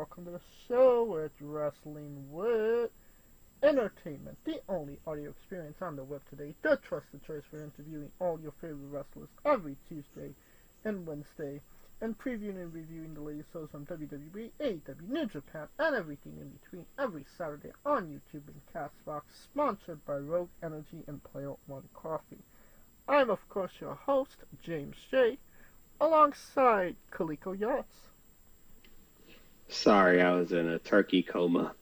welcome to the show. It's Wrestling with Entertainment, the only audio experience on the web today, the trusted choice for interviewing all your favorite wrestlers every Tuesday and Wednesday, and previewing and reviewing the latest shows on WWE, AEW, New Japan, and everything in between every Saturday on YouTube and Castbox, sponsored by Rogue Energy and Player One Coffee. I'm, of course, your host, James J., alongside Kaliko Yachts. Sorry, I was in a turkey coma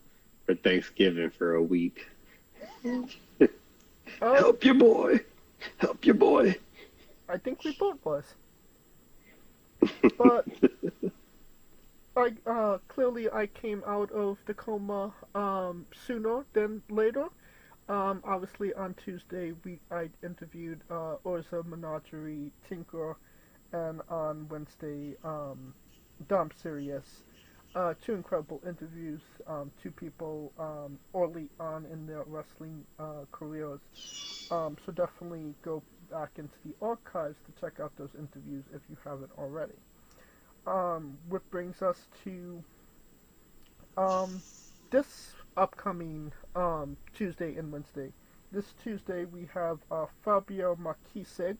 for Thanksgiving for a week. Help your boy. Help your boy. I think we both was. But clearly I came out of the coma sooner than later. Obviously on Tuesday I interviewed Orza Menagerie Tinker, and on Wednesday Dom Sirius. Two incredible interviews, two people early on in their wrestling careers. So definitely go back into the archives to check out those interviews if you haven't already. Which brings us to this upcoming Tuesday and Wednesday. This Tuesday we have Fabio Marquisig,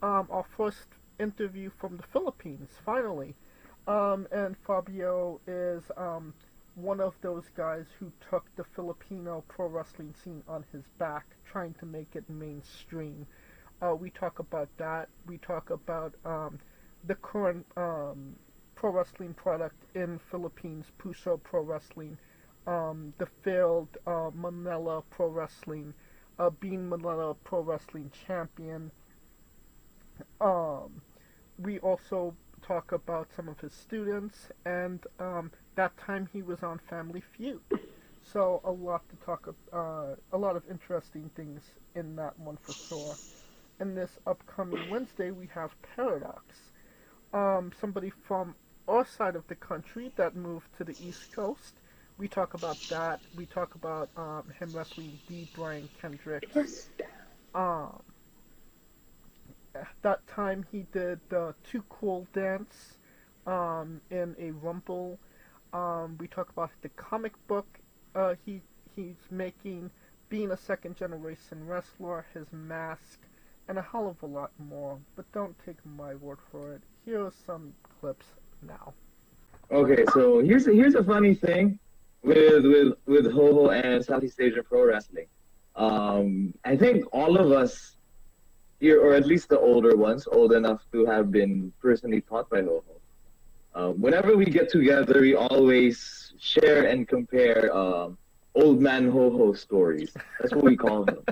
our first interview from the Philippines, finally. And Fabio is one of those guys who took the Filipino pro wrestling scene on his back, trying to make it mainstream. We talk about that. We talk about the current pro wrestling product in Philippines, Puso Pro Wrestling, the failed Manila Pro Wrestling, being Manila Pro Wrestling champion. We also talk about some of his students and that time he was on Family Feud. So a lot to talk a lot of interesting things in that one for sure. In this upcoming Wednesday we have Paradox. Somebody from our side of the country that moved to the East Coast. We talk about that. We talk about him wrestling D. Brian Kendrick. At that time he did the Too Cool dance in a Rumble. We talk about the comic book he's making, being a second generation wrestler, his mask, and a hell of a lot more. But don't take my word for it. Here are some clips now. Okay, so here's a funny thing with Ho and Southeast Asian Pro Wrestling. I think all of us here, or at least the older ones, old enough to have been personally taught by Ho. Whenever we get together, we always share and compare old man Ho stories. That's what we call him.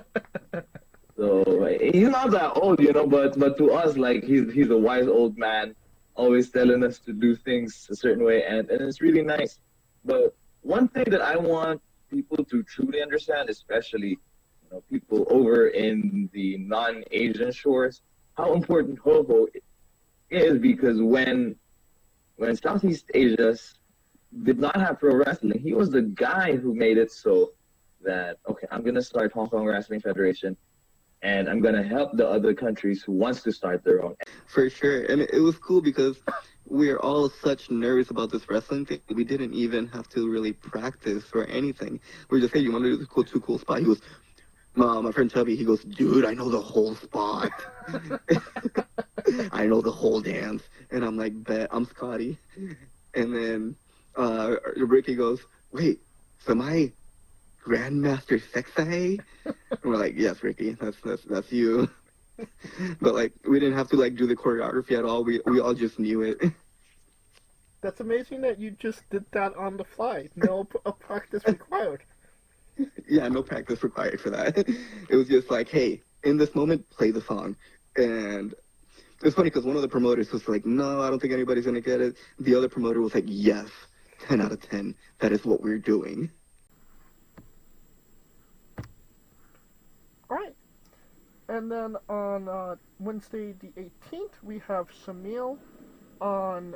So he's not that old, but to us, like he's a wise old man, always telling us to do things a certain way, and it's really nice. But one thing that I want people to truly understand, especially people over in the non-Asian shores, how important Ho is, because when Southeast Asia did not have pro wrestling, he was the guy who made it so that, okay, I'm going to start Hong Kong Wrestling Federation, and I'm going to help the other countries who wants to start their own. For sure. And it was cool because we're all such nervous about this wrestling thing. We didn't even have to really practice or anything. We were just, hey, you want to do this too cool spot? He goes, my friend Chubby, he goes, dude, I know the whole spot. I know the whole dance. And I'm like, bet, I'm Scotty. And then Ricky goes, wait, so am I Grandmaster Sexay? And we're like, yes, Ricky, that's you. But like, we didn't have to like do the choreography at all. We all just knew it. That's amazing that you just did that on the fly. No practice required. Yeah, no practice required for that. It was just like, hey, in this moment, play the song. And it was funny because one of the promoters was like, no, I don't think anybody's going to get it. The other promoter was like, yes, 10 out of 10. That is what we're doing. All right. And then on Wednesday the 18th, we have Shamil. On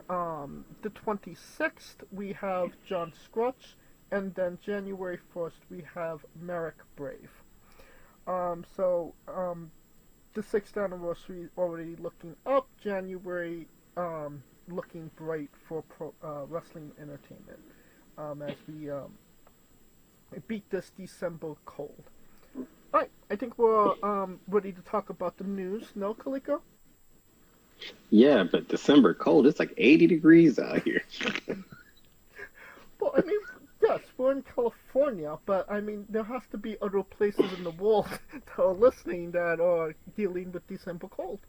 the 26th, we have John Scrutch. And then January 1st, we have Merrick Brave. The 6th anniversary is already looking up. January looking bright for wrestling entertainment as we beat this December cold. All right, I think we're ready to talk about the news. No, Kaliko? Yeah, but December cold. It's like 80 degrees out here. Well, I mean, yes, we're in California, but I mean, there has to be other places in the world that are listening that are dealing with December cold.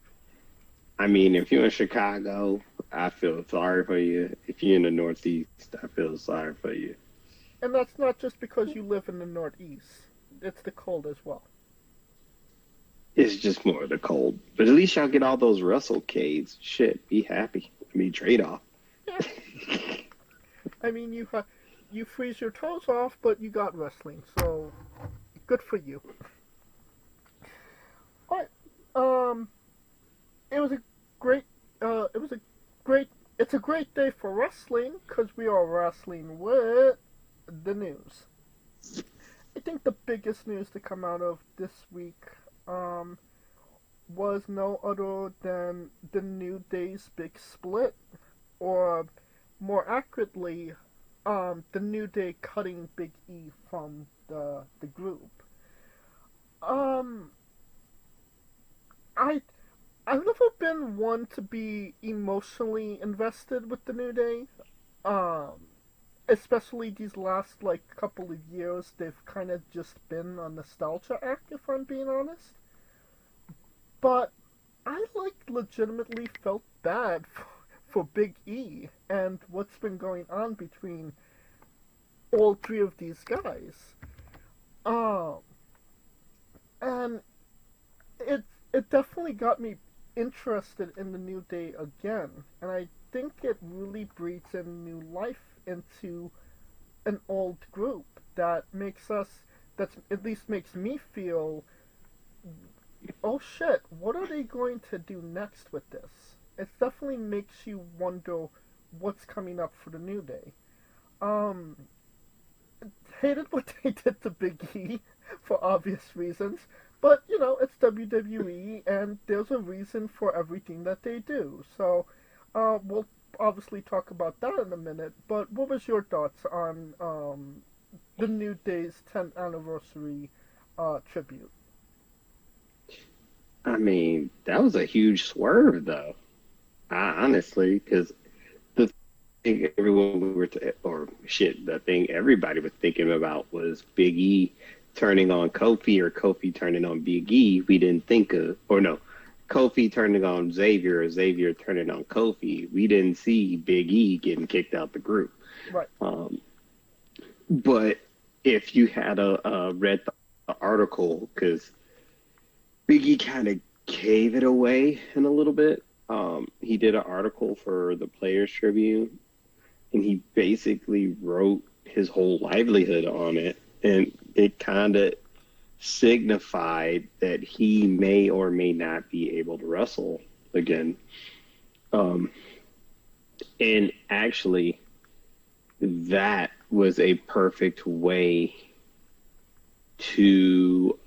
I mean, if you're in Chicago, I feel sorry for you. If you're in the Northeast, I feel sorry for you. And that's not just because you live in the Northeast. It's the cold as well. It's just more of the cold. But at least y'all get all those Russell Cades. Shit, be happy. I mean, trade off. Yeah. I mean, you freeze your toes off, but you got wrestling, so good for you. Alright, it was a great, it's a great day for wrestling, because we are wrestling with the news. I think the biggest news to come out of this week, was no other than the New Day's big split, or more accurately, the New Day cutting Big E from the group. I've never been one to be emotionally invested with the New Day. Especially these last couple of years, they've kind of just been a nostalgia act, if I'm being honest. But I legitimately felt bad for Big E and what's been going on between all three of these guys. And it definitely got me interested in the New Day again, and I think it really breathes in new life into an old group that at least makes me feel, oh shit, what are they going to do next with this? It definitely makes you wonder what's coming up for the New Day. Hated what they did to Big E for obvious reasons, but it's WWE and there's a reason for everything that they do. So we'll obviously talk about that in a minute, but what was your thoughts on the New Day's 10th anniversary tribute? I mean, that was a huge swerve, though. Honestly, because the thing the thing everybody was thinking about was Big E turning on Kofi or Kofi turning on Big E. We didn't think of, or no, Kofi turning on Xavier or Xavier turning on Kofi. We didn't see Big E getting kicked out the group. Right. But if you had read the article, because Big E kind of gave it away in a little bit. He did an article for the Players Tribune, and he basically wrote his whole livelihood on it, and it kind of signified that he may or may not be able to wrestle again. And actually, that was a perfect way to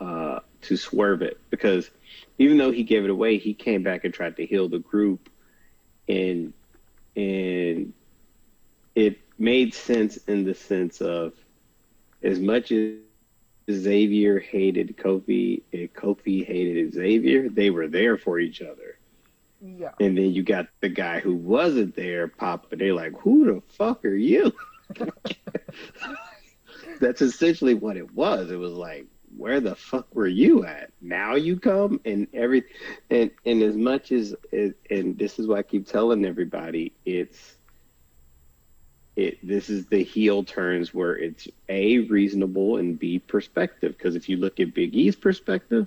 swerve it, because even though he gave it away, he came back and tried to heal the group, and it made sense in the sense of, as much as Xavier hated Kofi and Kofi hated Xavier, they were there for each other. Yeah. And then you got the guy who wasn't there pop, and they're like, who the fuck are you? That's essentially what it was. It was like, where the fuck were you at? Now you come, and as much as and this is why I keep telling everybody, this is the heel turns where it's A, reasonable, and B, perspective. Because if you look at Big E's perspective,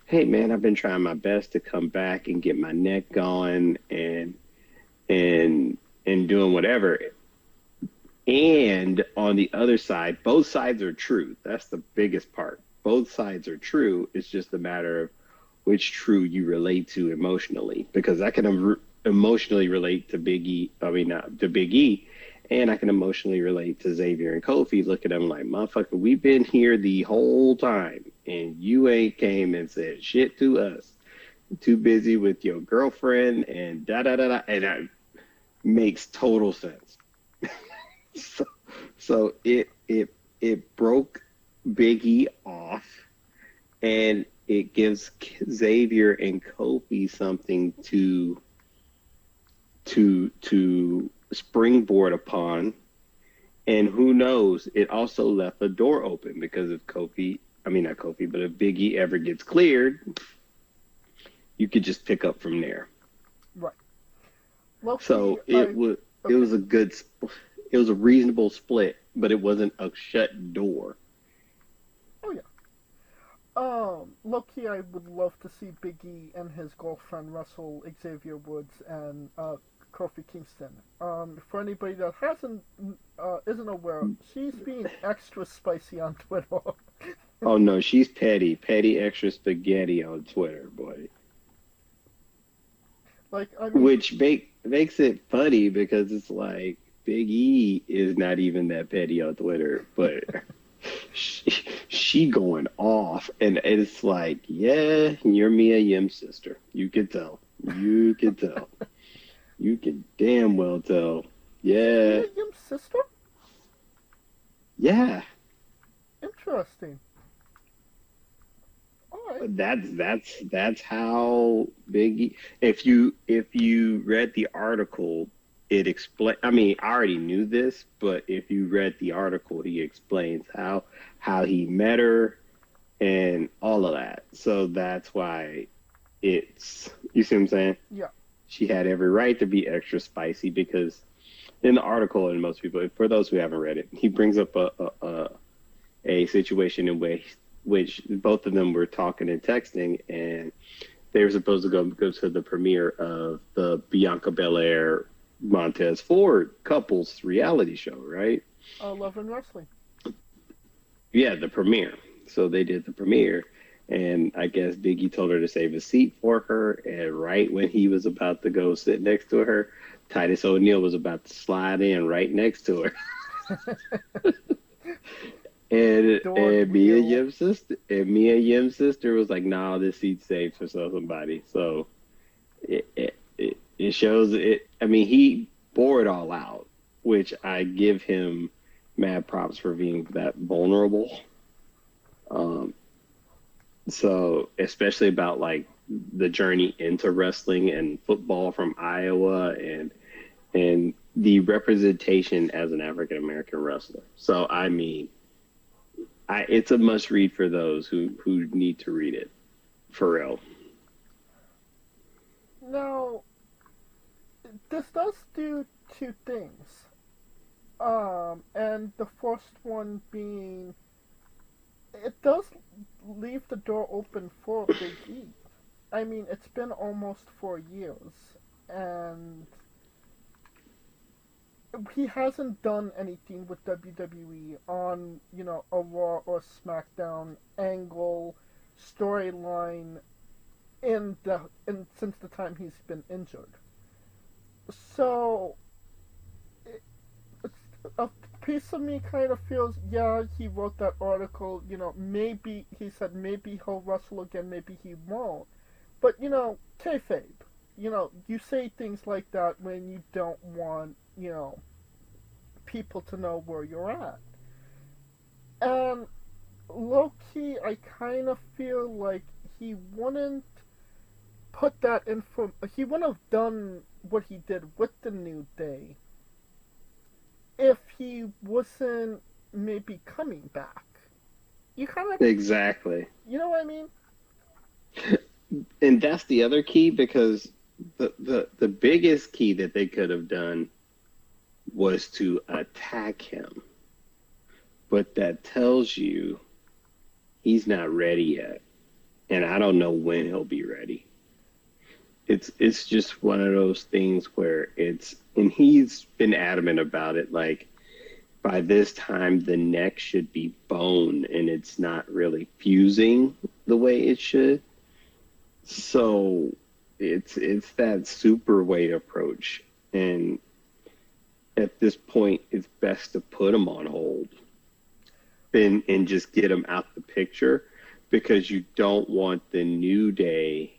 hey man, I've been trying my best to come back and get my neck going and doing whatever. And on the other side, both sides are true. That's the biggest part. Both sides are true. It's just a matter of which true you relate to emotionally. Because I can emotionally relate to Big E, to Big E, and I can emotionally relate to Xavier and Kofi. Look at them like, motherfucker, we've been here the whole time, and you ain't came and said shit to us. Too busy with your girlfriend and da-da-da-da. And makes total sense. so, so it broke Biggie off, and it gives Xavier and Kofi something to springboard upon. And who knows, it also left a door open, because if not Kofi, but if Biggie ever gets cleared, you could just pick up from there. Right. Loki, So it was a reasonable split, but it wasn't a shut door. Oh yeah. Loki, I would love to see Biggie and his girlfriend wrestle Xavier Woods and Kofi Kingston. For anybody that isn't aware, she's being extra spicy on Twitter. Oh no, she's petty extra spaghetti on Twitter, boy. Like, I mean, Which makes it funny, because it's like Big E is not even that petty on Twitter, but she going off, and it's like, yeah, you're Mia Yim's sister. You could tell. You could tell. You can damn well tell. Yeah. Mia Yim's sister? Yeah. Interesting. All right. That's how Biggie. If you read the article, it explain. I mean, I already knew this, but if you read the article, he explains how he met her and all of that. So that's why it's. You see what I'm saying? Yeah. She had every right to be extra spicy, because in the article, and most people, for those who haven't read it, he brings up a situation in which both of them were talking and texting, and they were supposed to go to the premiere of the Bianca Belair Montez Ford couples reality show, right? Love and Wrestling. Yeah, the premiere. So they did the premiere, and I guess Biggie told her to save a seat for her, and right when he was about to go sit next to her, Titus O'Neil was about to slide in right next to her. And Mia Yim's sister was like, "Nah, this seat's safe for somebody." So it shows it. I mean, he bore it all out, which I give him mad props for being that vulnerable. So especially about like the journey into wrestling and football from Iowa, and the representation as an African American wrestler. So I mean, it's a must read for those who need to read it, for real. Now, this does do two things. And the first one being, it does leave the door open for Big E. I mean, it's been almost 4 years, and he hasn't done anything with WWE on, a Raw or SmackDown angle, storyline since the time he's been injured. So a piece of me kind of feels, yeah, he wrote that article, maybe he said maybe he'll wrestle again, maybe he won't. But, kayfabe, you say things like that when you don't want, people to know where you're at. And low-key, I kind of feel like he wouldn't put that he wouldn't have done what he did with the New Day if he wasn't maybe coming back. You kind of... Exactly. You know what I mean? And that's the other key, because the biggest key that they could have done was to attack him. But that tells you he's not ready yet. And I don't know when he'll be ready. It's just one of those things where and he's been adamant about it, like, by this time the neck should be bone and it's not really fusing the way it should. So it's that super weight approach, and at this point it's best to put him on hold and just get him out the picture, because you don't want the New Day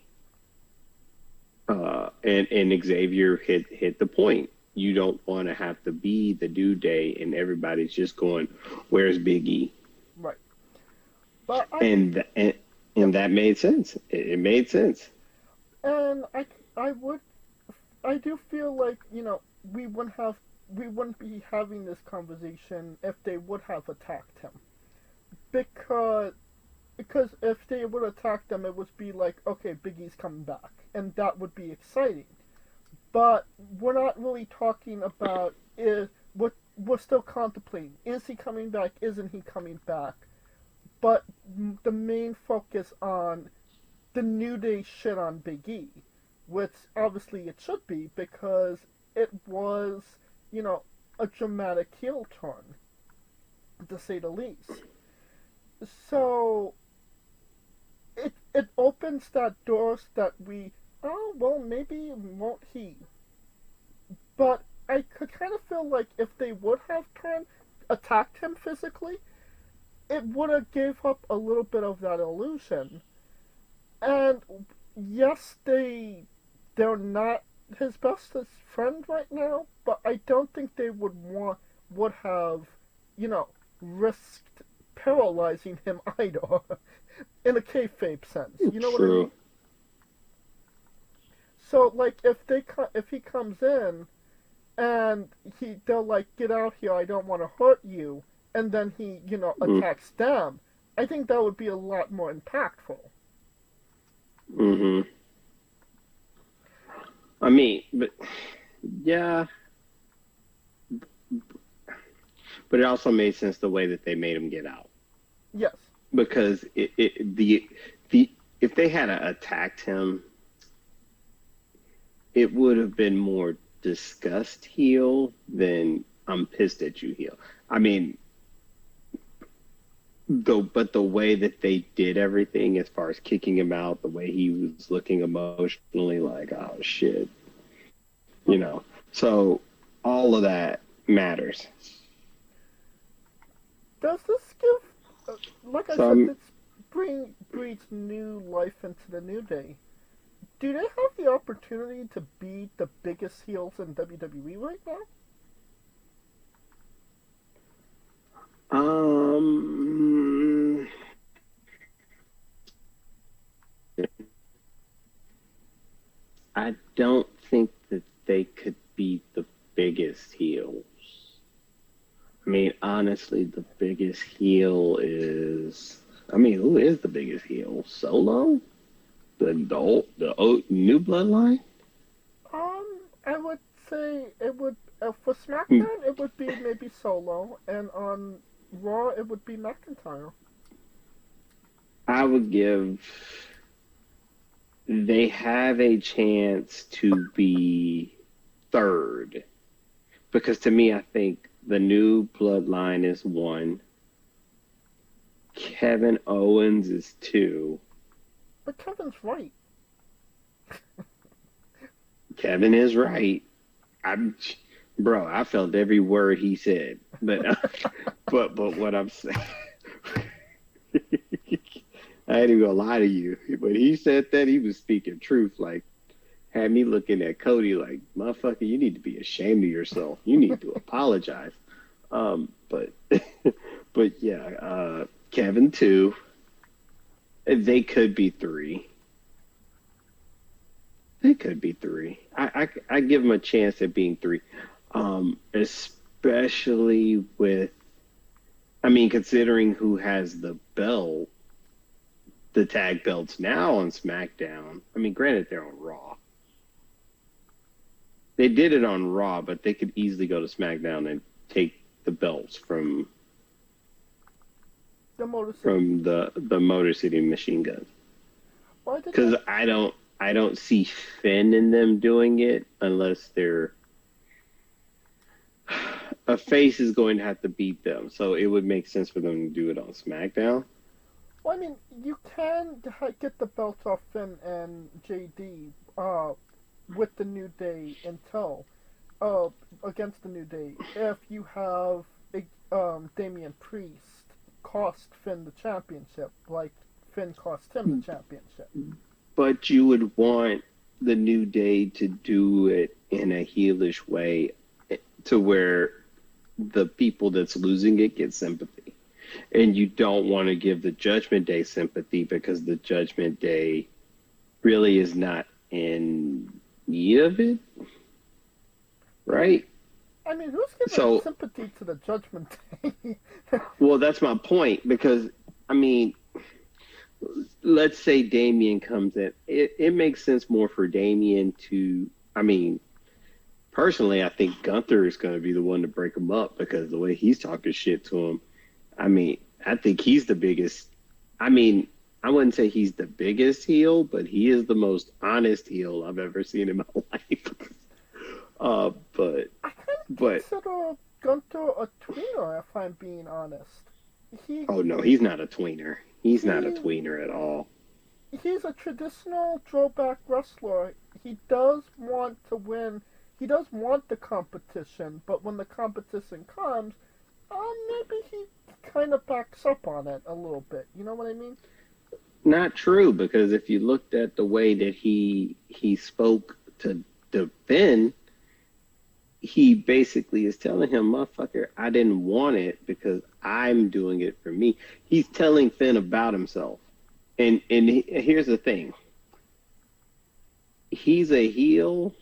and Xavier hit the point. you don't want to have to be the New Day and everybody's just going, "Where's Big E?" Right. But And that made sense. It made sense. and I do feel like, we wouldn't be having this conversation if they would have attacked him. Because if they would attack them, it would be like, okay, Big E's coming back, and that would be exciting. But we're not really talking about we're still contemplating. Is he coming back? Isn't he coming back? But the main focus on the New Day shit on Big E, which obviously it should be because it was, a dramatic heel turn, to say the least. So it opens that doors that maybe won't he. But I could kind of feel like if they would have attacked him physically, it would have gave up a little bit of that illusion. And yes, they're not his bestest friend right now, but I don't think they would have, risked paralyzing him either, in a kayfabe sense. You know what I mean? So, like, if he comes in and they'll like, get out here, I don't want to hurt you, and then he, attacks them, I think that would be a lot more impactful. Mm-hmm. I mean, but yeah, but it also made sense the way that they made him get out. Yes. Because if they had attacked him, it would have been more disgust heel than I'm pissed at you heel. I mean, but the way that they did everything, as far as kicking him out, the way he was looking emotionally like, oh shit, so all of that matters. Does this give, like I said, this breathes new life into the New Day? Do they have the opportunity to be the biggest heels in WWE right now? I don't think that they could be the biggest heels. I mean, honestly, the biggest heel is... I mean, who is the biggest heel? Solo? The new bloodline? I would say it would... for SmackDown, it would be maybe Solo, and on Raw, it would be McIntyre. I would give... They have a chance to be third. Because to me, I think the new bloodline is 1. Kevin Owens is 2. But Kevin's right. Kevin is right. I felt every word he said. But but what I'm saying, I ain't even gonna lie to you. When he said that, he was speaking truth. Like, had me looking at Cody like, motherfucker, you need to be ashamed of yourself. You need to apologize. But yeah, Kevin 2. They could be 3. They could be 3. I give them a chance at being 3. Especially with, I mean, considering who has the belt, the tag belts now on SmackDown. I mean, granted, they're on Raw. They did it on Raw, but they could easily go to SmackDown and take the belts from the Motor City Machine Guns. Because Because I don't see Finn in them doing it unless they're a face is going to have to beat them. So it would make sense for them to do it on SmackDown. Well, I mean, you can get the belts off Finn and JD with the New Day in tow against the New Day. If you have Damian Priest cost Finn the championship, like Finn cost him the championship. But you would want the New Day to do it in a heelish way to where the people that's losing it get sympathy. And you don't want to give the Judgment Day sympathy because the Judgment Day really is not in need of it, right? I mean, who's giving sympathy to the Judgment Day? Well, that's my point, because, I mean, let's say Damien comes in. It makes sense more for Damien to, I mean, personally, I think Gunther is going to be the one to break him up because the way he's talking shit to him. I mean, I think he's the biggest. I mean, I wouldn't say he's the biggest heel, but he is the most honest heel I've ever seen in my life. But I kind of consider Gunther a tweener, if I'm being honest. Oh no, he's not a tweener. He's not a tweener at all. He's a traditional throwback wrestler. He does want to win. He does want the competition, but when the competition comes, maybe he kind of backs up on it a little bit. You know what I mean? Not true, because if you looked at the way that he spoke to Finn, he basically is telling him, motherfucker, I didn't want it because I'm doing it for me. He's telling Finn about himself. And here's the thing. He's a heel.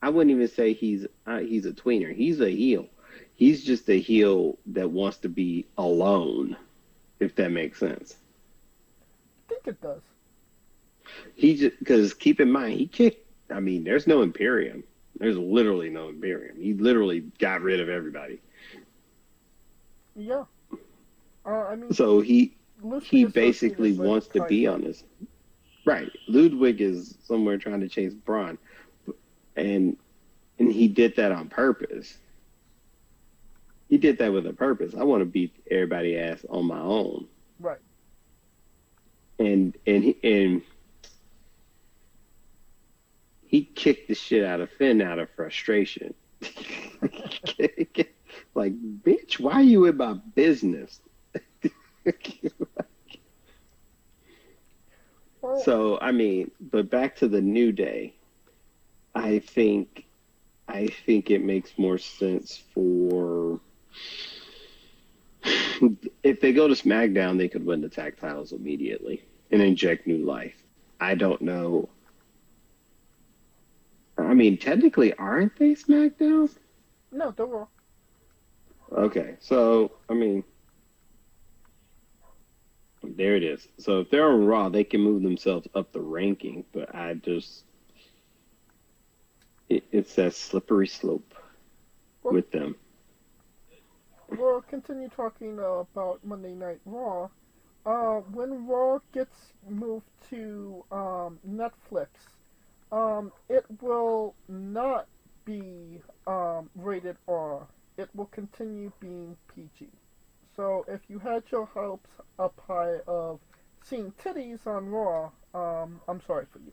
I wouldn't even say he's a tweener. He's a heel. He's just a heel that wants to be alone, if that makes sense. I think it does. Because keep in mind, he kicked, I mean, there's no Imperium. There's literally no Imperium. He literally got rid of everybody. Yeah. I mean, so he basically wants to Kaiser. be on this. Right. Ludwig is somewhere trying to chase Braun. And he did that on purpose. He did that with a purpose. I want to beat everybody ass on my own. Right. And he kicked the shit out of Finn out of frustration. Like, bitch, why are you in my business? So, I mean, but back to the New Day. I think it makes more sense for, if they go to SmackDown, they could win the tag titles immediately and inject new life. I don't know. I mean, technically, aren't they SmackDown? No, they're Raw. Okay, so, I mean, there it is. So if they're on Raw, they can move themselves up the ranking, but I just... It's that slippery slope with them. We'll continue talking about Monday Night Raw. When Raw gets moved to Netflix, it will not be rated R. It will continue being PG. So if you had your hopes up high of seeing titties on Raw, I'm sorry for you.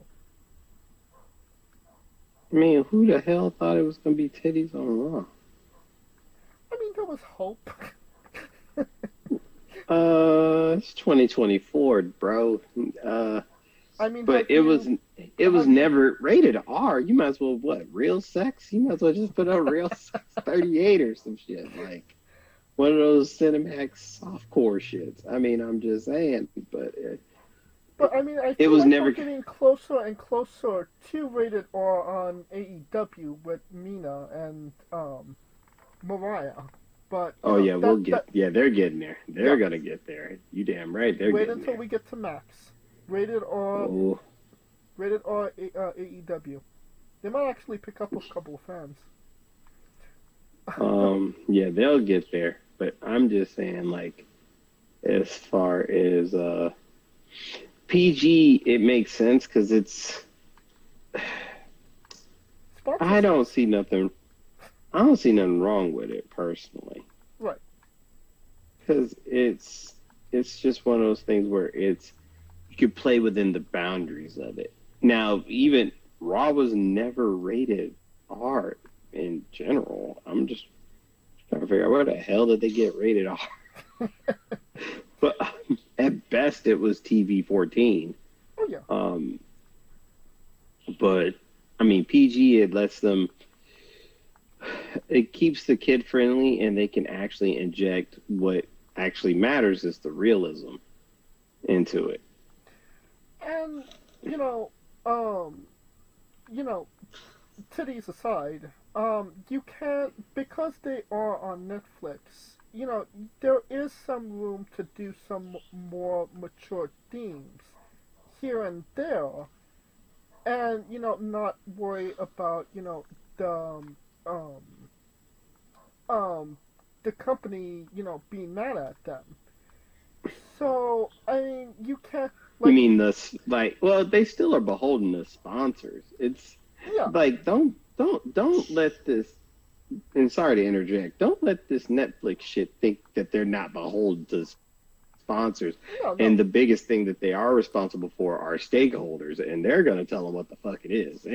I mean, who the hell thought it was going to be titties on Raw? I mean, there was hope. It's 2024, bro. I mean, but it was never rated R. You might as well, real sex? You might as well just put out real sex 38 or some shit. Like, one of those Cinemax softcore shits. I mean, I'm just saying, but... But I mean, I feel like we're getting closer and closer to rated R on AEW with Mina and Mariah. But they're getting there. They're gonna get there. You damn right. They're wait getting until there. we get to Max. Rated R. Rated R AEW. They might actually pick up a couple of fans. Yeah, they'll get there. But I'm just saying, like, as far as PG, it makes sense because it's. I don't see nothing wrong with it personally. Right. Because it's just one of those things where you could play within the boundaries of it. Now, even Raw was never rated R in general. I'm just trying to figure out where the hell did they get rated R. But at best, it was TV-14. Oh yeah. But I mean, PG, it lets them. it keeps the kid friendly, and they can actually inject what actually matters is the realism into it. And you know, um, you know, titties aside, you can't because they are on Netflix. There is some room to do some more mature themes here and there, and not worry about the um um the company being mad at them. So I mean, you can't You like mean like? Well, they still are beholden to sponsors. It's yeah like don't let this. And sorry to interject. Don't let this Netflix shit think that they're not beholden to sponsors. no And no the biggest thing that they are responsible for are stakeholders, and they're gonna tell them what the fuck it is.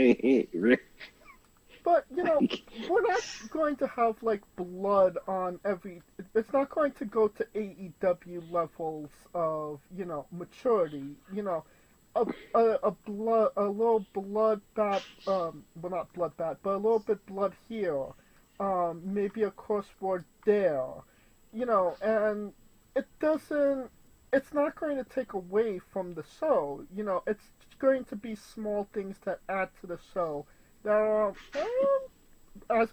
But we're not going to have like blood on every. It's not going to go to AEW levels of maturity. A little blood bat. Well, not blood bat, but a little bit blood here. Maybe a curse word there. And it doesn't. It's not going to take away from the show. It's going to be small things that add to the show that are as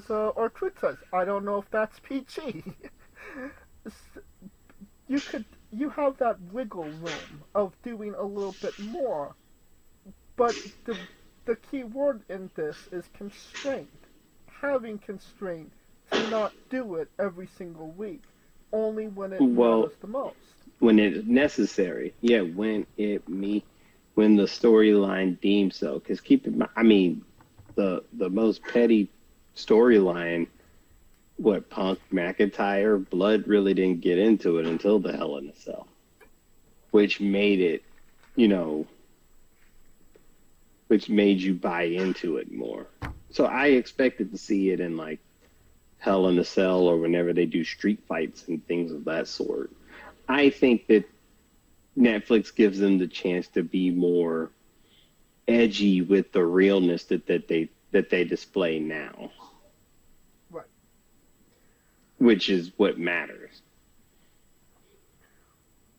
Ortrude says, I don't know if that's PG. You have that wiggle room of doing a little bit more, but the key word in this is constraint. Having constraint to not do it every single week, only when it Well, matters the most. when it's necessary, yeah. When the storyline deems so. Because keep in mind, I mean, the most petty storyline, what Punk McIntyre, Blood really didn't get into it until the Hell in a Cell, which made it, you know, which made you buy into it more. So I expected to see it in like Hell in a Cell or whenever they do street fights and things of that sort. I think that Netflix gives them the chance to be more edgy with the realness that they display now, Right. which is what matters.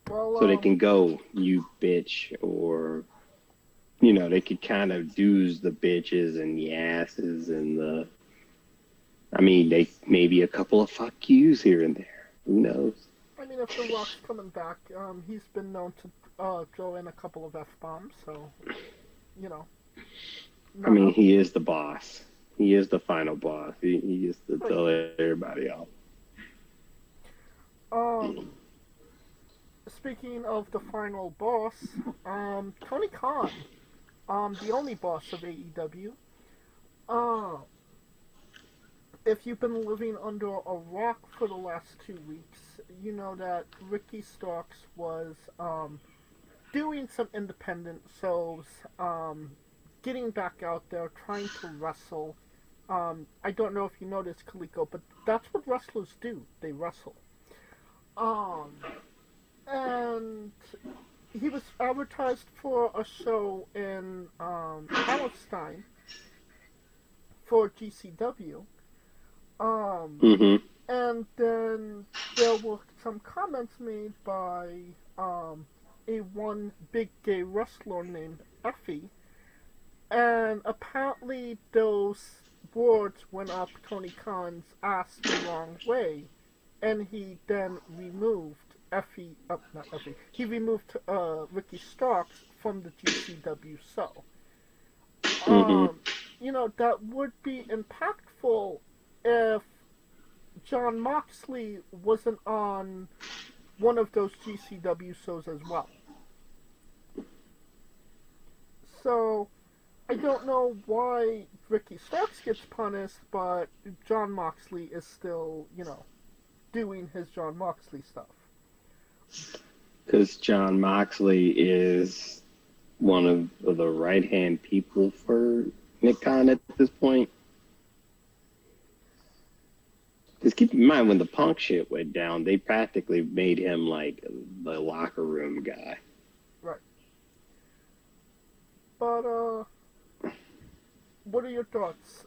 Well, So they can go, you bitch, or they could kind of do's the bitches and the asses and they maybe a couple of fuck yous here and there. Who knows? I mean, if The Rock's coming back, he's been known to throw in a couple of F-bombs, so, you know. I mean, he is the boss. He is the final boss. He is to tell everybody off. Speaking of the final boss, Tony Khan, the only boss of AEW. If you've been living under a rock for the last 2 weeks, you know that Ricky Starks was doing some independent shows, getting back out there, trying to wrestle. I don't know if you noticed, Kaliko, but that's what wrestlers do. They wrestle. And he was advertised for a show in Palestine for GCW. Mm-hmm. And then there were some comments made by a one big gay wrestler named Effie, and apparently those words went up Tony Khan's ass the wrong way, and he then removed he removed Ricky Starks from the GCW show. That would be impactful if John Moxley wasn't on one of those GCW shows as well. So, I don't know why Ricky Starks gets punished, but John Moxley is still, doing his John Moxley stuff. Because John Moxley is one of the right-hand people for Nick Khan at this point. Because keep in mind, when the Punk shit went down, they practically made him like the locker room guy. Right. But, what are your thoughts?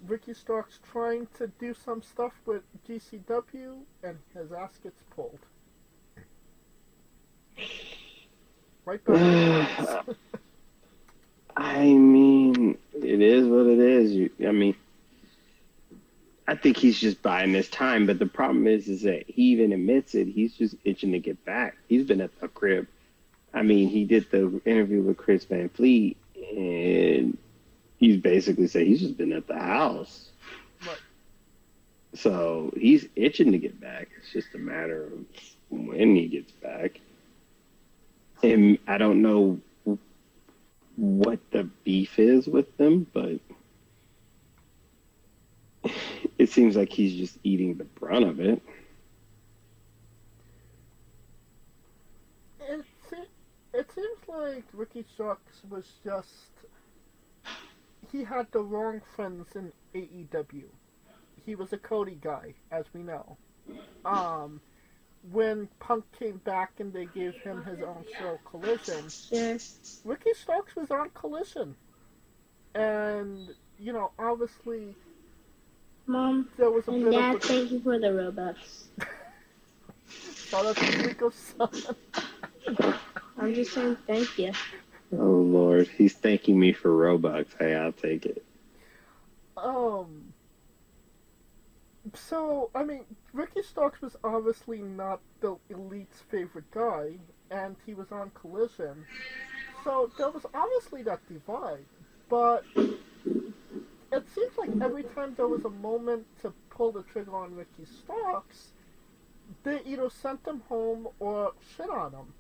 Ricky Starks trying to do some stuff with GCW and his ass gets pulled. Right back. I mean, it is what it is. I mean, I think he's just buying his time, but the problem is that he even admits it. He's just itching to get back. He's been at the crib. I mean, he did the interview with Chris Van Fleet, and he's basically said he's just been at the house. Right. So he's itching to get back. It's just a matter of when he gets back. And I don't know what the beef is with them, but it seems like he's just eating the brunt of it. It seems like Ricky Starks was just... He had the wrong friends in AEW. He was a Cody guy, as we know. When Punk came back and they gave him his own show, Collision, Ricky Starks was on Collision. And, you know, obviously... Mom there was a and bit Dad, of a... thank you for the Robux. Shout out to Rico's son. I'm just saying thank you. Oh, Lord. He's thanking me for Robux. Hey, I'll take it. So, I mean, Ricky Starks was obviously not the Elite's favorite guy, and he was on Collision. So, there was obviously that divide. But it seems like every time there was a moment to pull the trigger on Ricky Starks, they either sent him home or shit on him.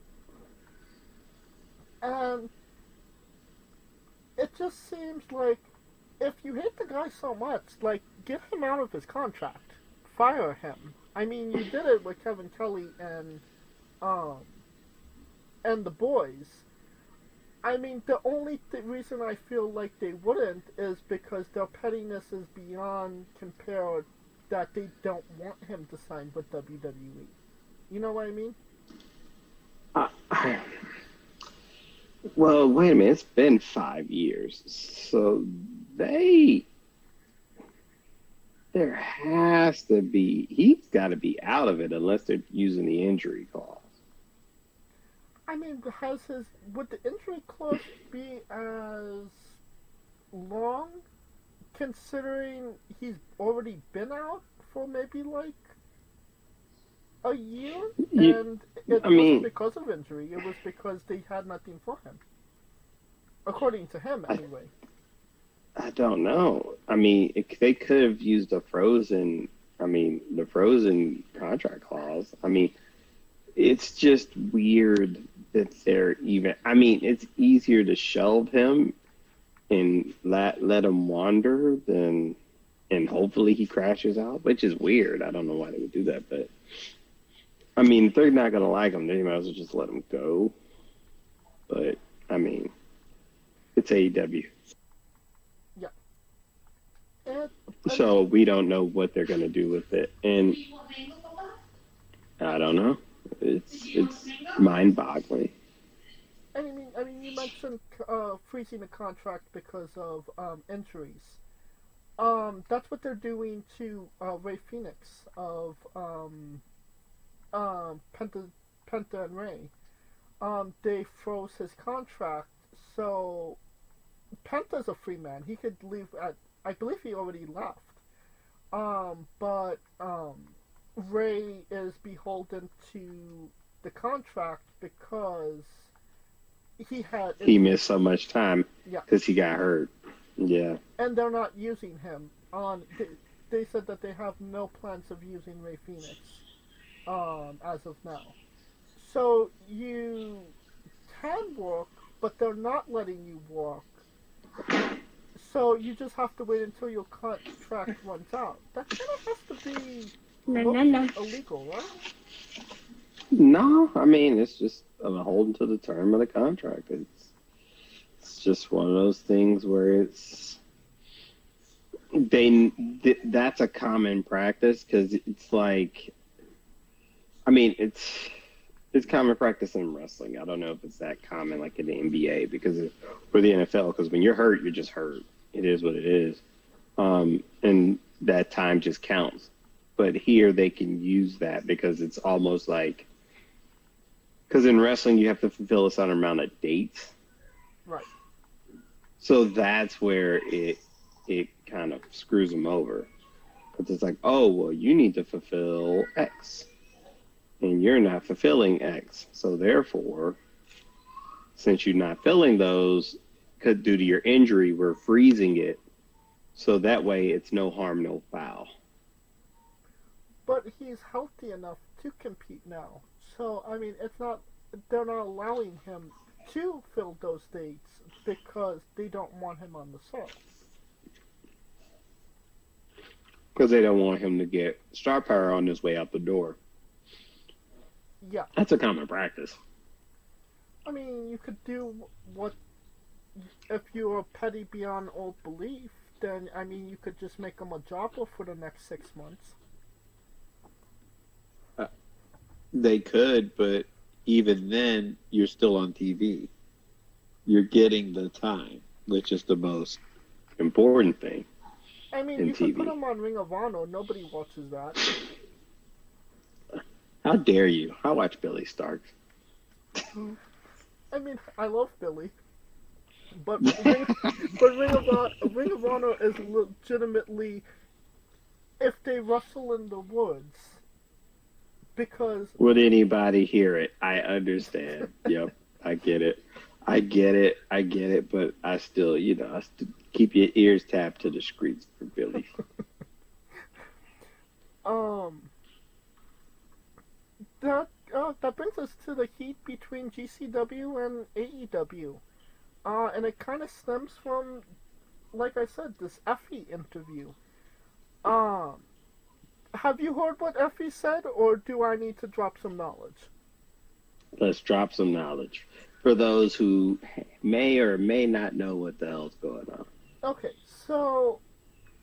And it just seems like if you hate the guy so much, like, get him out of his contract. Fire him. I mean, you did it with Kevin Kelly and the boys. I mean, the only reason I feel like they wouldn't is because their pettiness is beyond compare that they don't want him to sign with WWE. You know what I mean? Well, wait a minute. It's been 5 years. So there has to be, he's got to be out of it unless they're using the injury clause. I mean, would the injury clause be as long, considering he's already been out for maybe like a year? And it wasn't because of injury, it was because they had nothing for him. According to him, anyway. I don't know. I mean, they could have used the frozen contract clause. I mean, it's just weird that they're even, I mean, it's easier to shelve him and let him wander than, and hopefully he crashes out, which is weird. I don't know why they would do that, but I mean, if they're not going to like him, they might as well just let him go. But, I mean, it's AEW. Yeah. So we don't know what they're going to do with it. And I don't know. It's mind-boggling. I mean, you mentioned freezing the contract because of injuries. That's what they're doing to Ray Phoenix of Penta and Ray. They froze his contract, so Penta's a free man. He could leave I believe he already left. But Ray is beholden to the contract because he missed so much time because he got hurt. Yeah. And they're not using him they said that they have no plans of using Ray Phoenix as of now. So you can work, but they're not letting you work. So you just have to wait until your contract runs out. That kind of has to be illegal, right? No, I mean, it's just beholden to the term of the contract. It's just one of those things where that's a common practice because it's like, I mean, it's common practice in wrestling. I don't know if it's that common like in the NBA or the NFL, because when you're hurt, you're just hurt. It is what it is. And that time just counts. But here they can use that because it's almost like, because in wrestling you have to fulfill a certain amount of dates. Right. So that's where it kind of screws them over. Because it's like, oh, well, you need to fulfill X, and you're not fulfilling X. So therefore, since you're not filling those, due to your injury, we're freezing it. So that way it's no harm, no foul. But he's healthy enough to compete now. So, I mean, they're not allowing him to fill those dates because they don't want him on the show. Because they don't want him to get star power on his way out the door. Yeah. That's a common practice. I mean, you could do what, if you're petty beyond all belief, then, I mean, you could just make him a jobber for the next 6 months. They could, but even then, you're still on TV. You're getting the time, which is the most important thing. I mean, you could put him on Ring of Honor. Nobody watches that. How dare you? I watch Billy Starks. I mean, I love Billy. But Ring of Honor is legitimately, if they wrestle in the woods, because... Would anybody hear it? I understand. Yep, I get it. I get it, but I still keep your ears tapped to the streets for Billy. That brings us to the heat between GCW and AEW. And it kind of stems from, like I said, this Effie interview. Have you heard what Effie said, or do I need to drop some knowledge? Let's drop some knowledge for those who may or may not know what the hell's going on. Okay, so,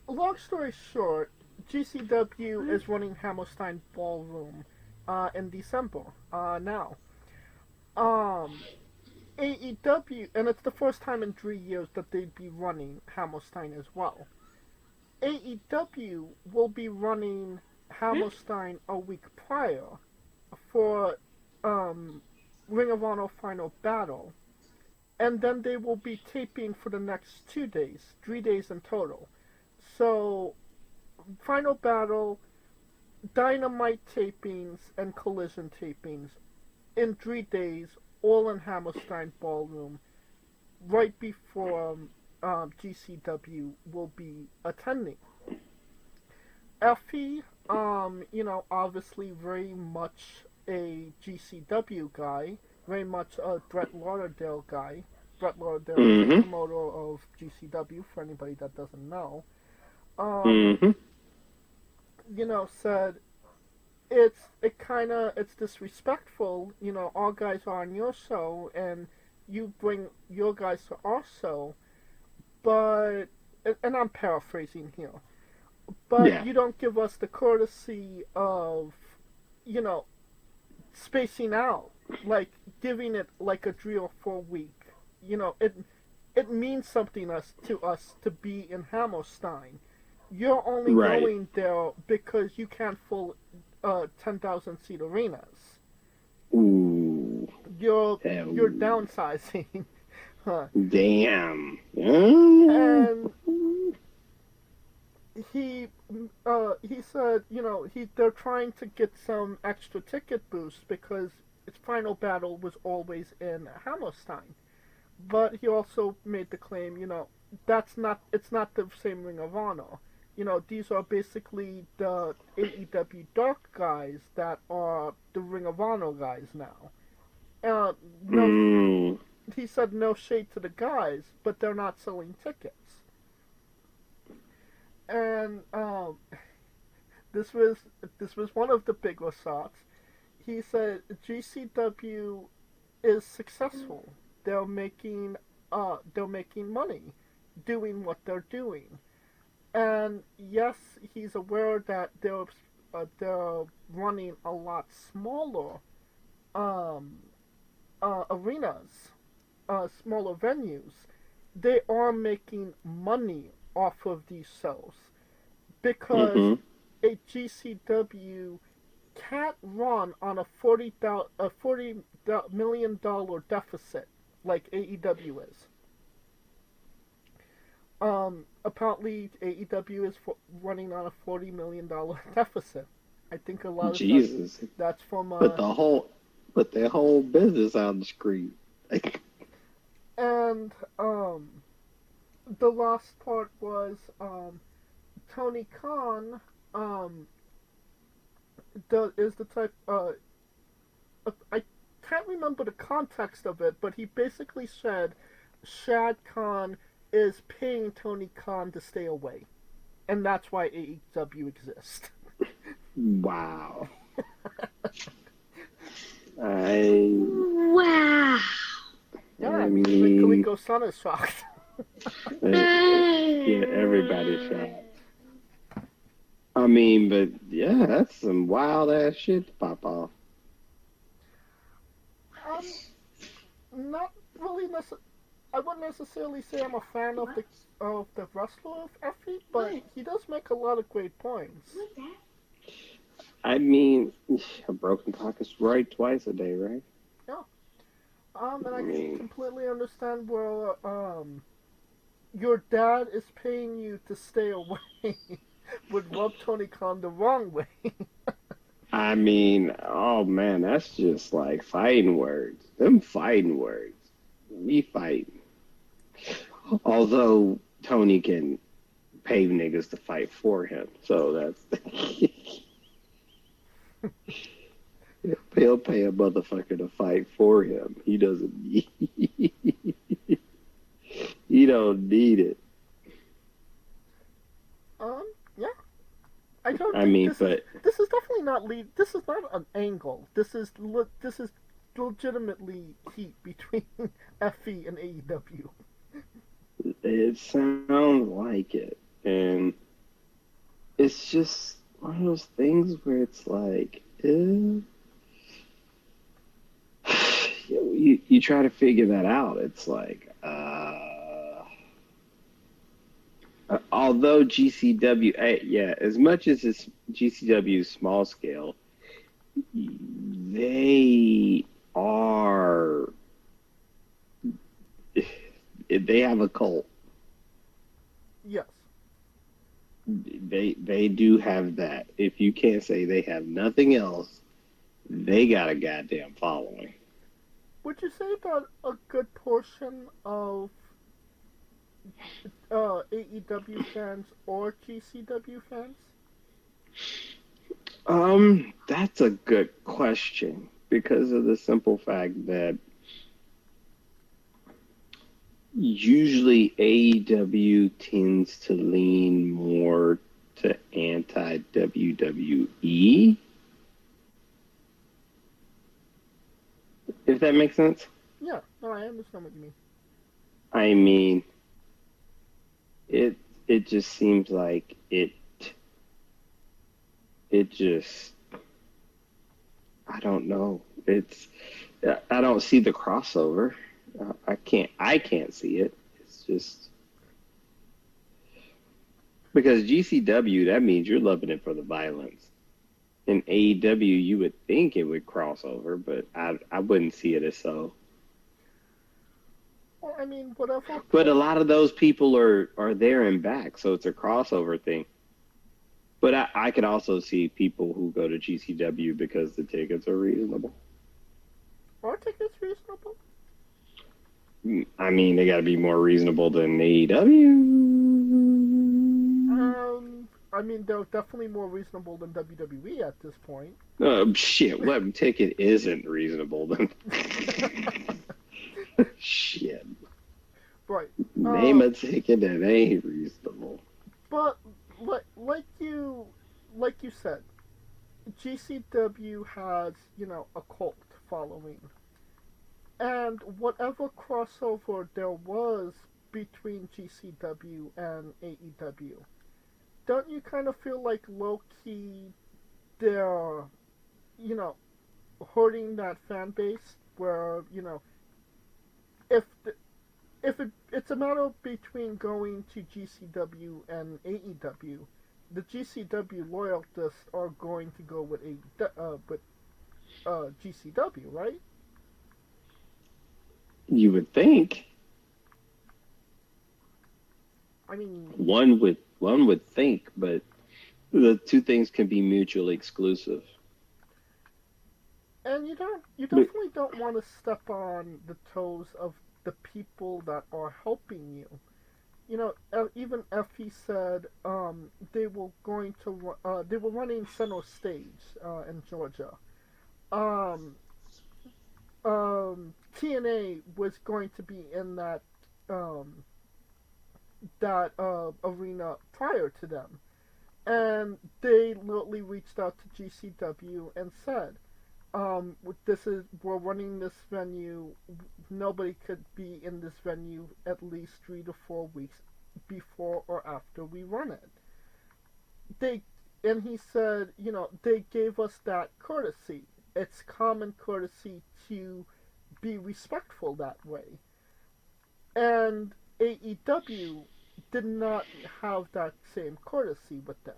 long story short, GCW is running Hammerstein Ballroom in December now. AEW, and it's the first time in 3 years that they'd be running Hammerstein as well. AEW will be running Hammerstein a week prior for Ring of Honor Final Battle, and then they will be taping for the next 2 days, 3 days in total. So, Final Battle, Dynamite tapings, and Collision tapings in 3 days, all in Hammerstein Ballroom, right before GCW will be attending. Effie, obviously very much a GCW guy, very much a Brett Lauderdale guy. Brett Lauderdale is the promoter of GCW, for anybody that doesn't know. Said it's disrespectful, our guys are on your show, and you bring your guys to our show, but, and I'm paraphrasing here, but you don't give us the courtesy of, spacing out, like, giving it like a 3 or 4 week. It means something to us to be in Hammerstein. You're only going there because you can't fill 10,000 seat arenas. Ooh. You're downsizing. Damn. And he said, they're trying to get some extra ticket boost because its Final Battle was always in Hammerstein. But he also made the claim, it's not the same Ring of Honor. These are basically the AEW Dark guys that are the Ring of Honor guys now. He said no shade to the guys, but they're not selling tickets. And this was one of the big shots. He said GCW is successful. They're making money doing what they're doing. And yes, he's aware that they're running a lot smaller arenas, smaller venues, they are making money off of these shows because Hmm. a GCW can't run on a $40 million deficit like AEW is. Apparently AEW is running on a $40 million deficit. I think a lot of Jesus. that's from Put their whole business on the screen. Like, and the last part was Tony Khan um is the type I can't remember the context of it, but he basically said Shad Khan is paying Tony Khan to stay away, and that's why AEW exists. wow. I Wow. Yeah, I I mean even mean, Kaliko-san is shocked. yeah, everybody's shocked. I mean, but yeah, that's some wild ass shit to pop off. um, not really I wouldn't necessarily say I'm a fan of the wrestler of Effie, but he does make a lot of great points. I mean, a broken clock is right twice a day, right? Yeah. And I I mean, completely understand where your dad is paying you to stay away would rub Tony Khan the wrong way. oh man, that's just like fighting words. Them fighting words. We fighting. Although Tony can pay niggas to fight for him, so that's he'll pay a motherfucker to fight for him. He doesn't. He don't need it. Yeah. I don't I think mean, but this is definitely not this is not an angle. This is legitimately heat between FE and AEW. it sounds like it, and it's just one of those things where it's like, you try to figure that out. It's like, although GCW, yeah, as much as it's GCW small scale, they are, they have a cult. Yes. They do have that. If you can't say they have nothing else, they got a goddamn following. Would you say that a good portion of AEW fans or GCW fans? That's a good question because of the simple fact that usually AEW tends to lean more to anti WWE, if that makes sense. Yeah, no, I understand what you mean. I mean, it just seems like it just, I don't know. I don't see the crossover. I can't see it. It's just because GCW, that means you're loving it for the violence. In AEW, you would think it would cross over, but I wouldn't see it as so. Well, I mean, whatever. But a lot of those people are there and back, so it's a crossover thing. But I could also see people who go to GCW because the tickets are reasonable. Are tickets reasonable? I mean, they got to be more reasonable than AEW. I mean, they're definitely more reasonable than WWE at this point. Shit, what ticket isn't reasonable then? Shit. Right. Name a ticket that ain't reasonable. But like you said, GCW has, a cult following. And whatever crossover there was between GCW and AEW, don't you kind of feel like low key they're, you know, hurting that fan base where, if it's a matter between going to GCW and AEW, the GCW loyalists are going to go with GCW, right? You would think I mean, one would think, but the two things can be mutually exclusive. and you But definitely don't want to step on the toes of the people that are helping you. Even Effie said they were running center stage in Georgia. Um, TNA was going to be in um, that arena prior to them, and they literally reached out to GCW and said, we're running this venue. Nobody could be in this venue at least 3 to 4 weeks before or after we run it. They and he said, they gave us that courtesy. It's common courtesy to be respectful that way. And AEW did not have that same courtesy with them.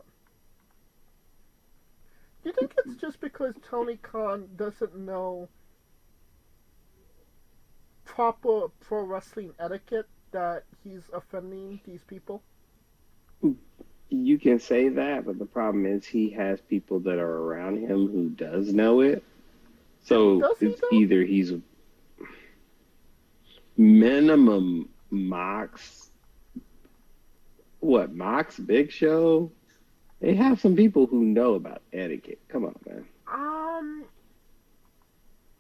Do you think it's just because Tony Khan doesn't know proper pro wrestling etiquette that he's offending these people? you can say that, but the problem is he has people that are around him who does know it. So Does he it's though? either he's minimum Mox, Mox, Big Show. They have some people who know about etiquette. Come on, man. Um,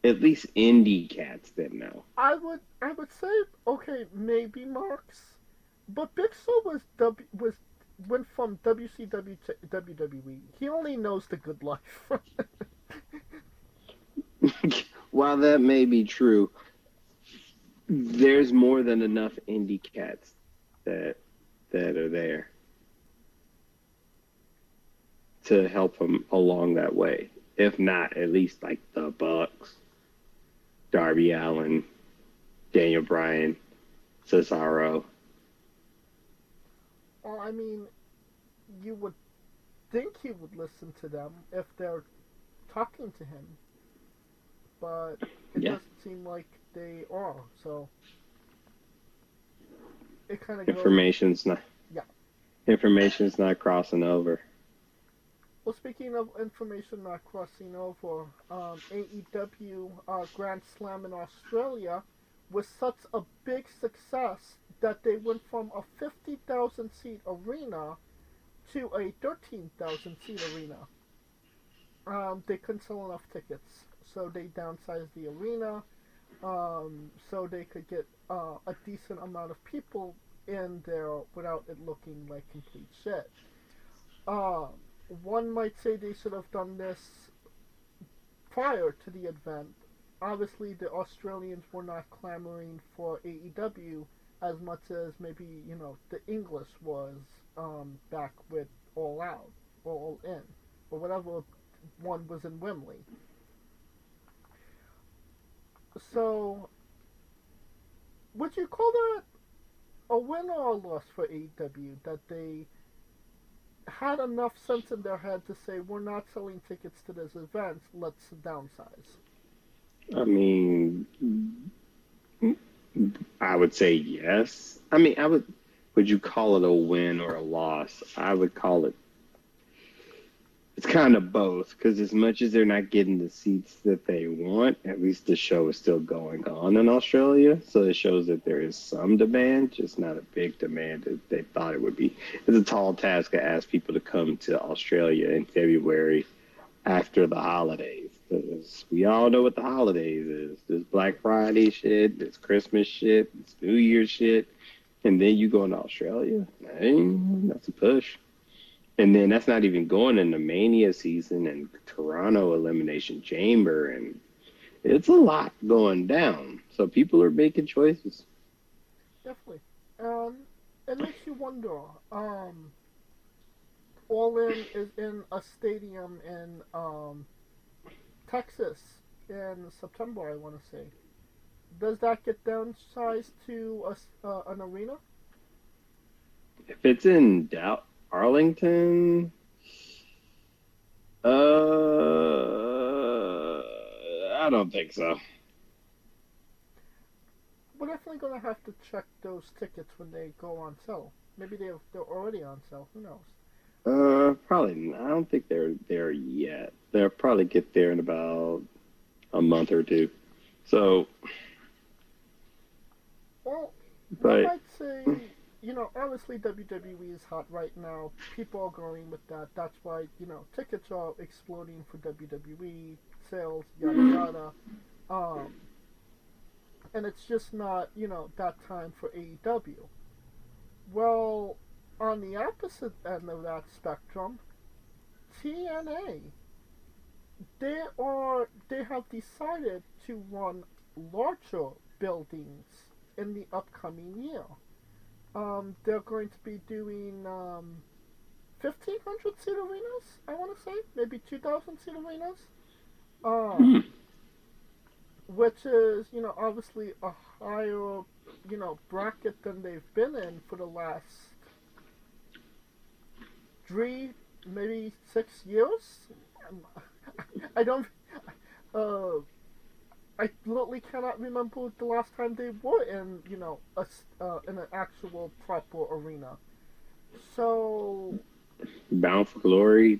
At least indie cats that know. I would say okay, maybe Marks, but Big Show was went from WCW to WWE. He only knows the good life. While that may be true, there's more than enough indie cats that are there to help him along that way. If not, at least like the Bucks, Darby Allin, Daniel Bryan, Cesaro. Well, I mean, you would think he would listen to them if they're talking to him, but it Yeah, doesn't seem like they are. So it kind of goes, information's not yeah. information's not crossing over. Well, speaking of information not crossing over, AEW Grand Slam in Australia was such a big success that they went from a 50,000 seat arena to a 13,000 seat arena. They couldn't sell enough tickets, so they downsized the arena so they could get a decent amount of people in there without it looking like complete shit. Uh, One might say they should have done this prior to the event. Obviously, the Australians were not clamoring for AEW as much as maybe the English was back with All Out or All In or whatever one was in Wembley. So, would you call that a win or a loss for AEW that they had enough sense in their head to say we're not selling tickets to this event, let's downsize? I mean, I would say yes. I mean, would you call it a win or a loss? I would call it, it's kind of both, because as much as they're not getting the seats that they want, at least the show is still going on in Australia. So it shows that there is some demand, just not a big demand that they thought it would be. It's a tall task to ask people to come to Australia in February after the holidays, because we all know what the holidays is. There's Black Friday shit, there's Christmas shit, there's New Year's shit, and then you go into Australia. Man, that's a push. And then that's not even going into Mania season and Toronto Elimination Chamber, and it's a lot going down. So people are making choices. Definitely. It makes you wonder. All In is in a stadium in Texas in September, I want to say. Does that get downsized to an arena? If it's in Arlington, I don't think so. We're definitely gonna have to check those tickets when they go on sale. Maybe they're already on sale. Who knows? Probably. I don't think they're there yet. They'll probably get there in about a month or two. So, Well, I but might say, obviously WWE is hot right now. People are going with that. That's why, tickets are exploding for WWE, sales, yada yada. Um, and it's just not, that time for AEW. Well, on the opposite end of that spectrum, TNA, they have decided to run larger buildings in the upcoming year. They're going to be doing 1,500 seat arenas. I want to say maybe 2,000 seat arenas. Um, which is obviously a higher bracket than they've been in for the last 3 maybe 6 years. I don't. Uh, I literally cannot remember the last time they were in in an actual proper arena. So Bound for Glory,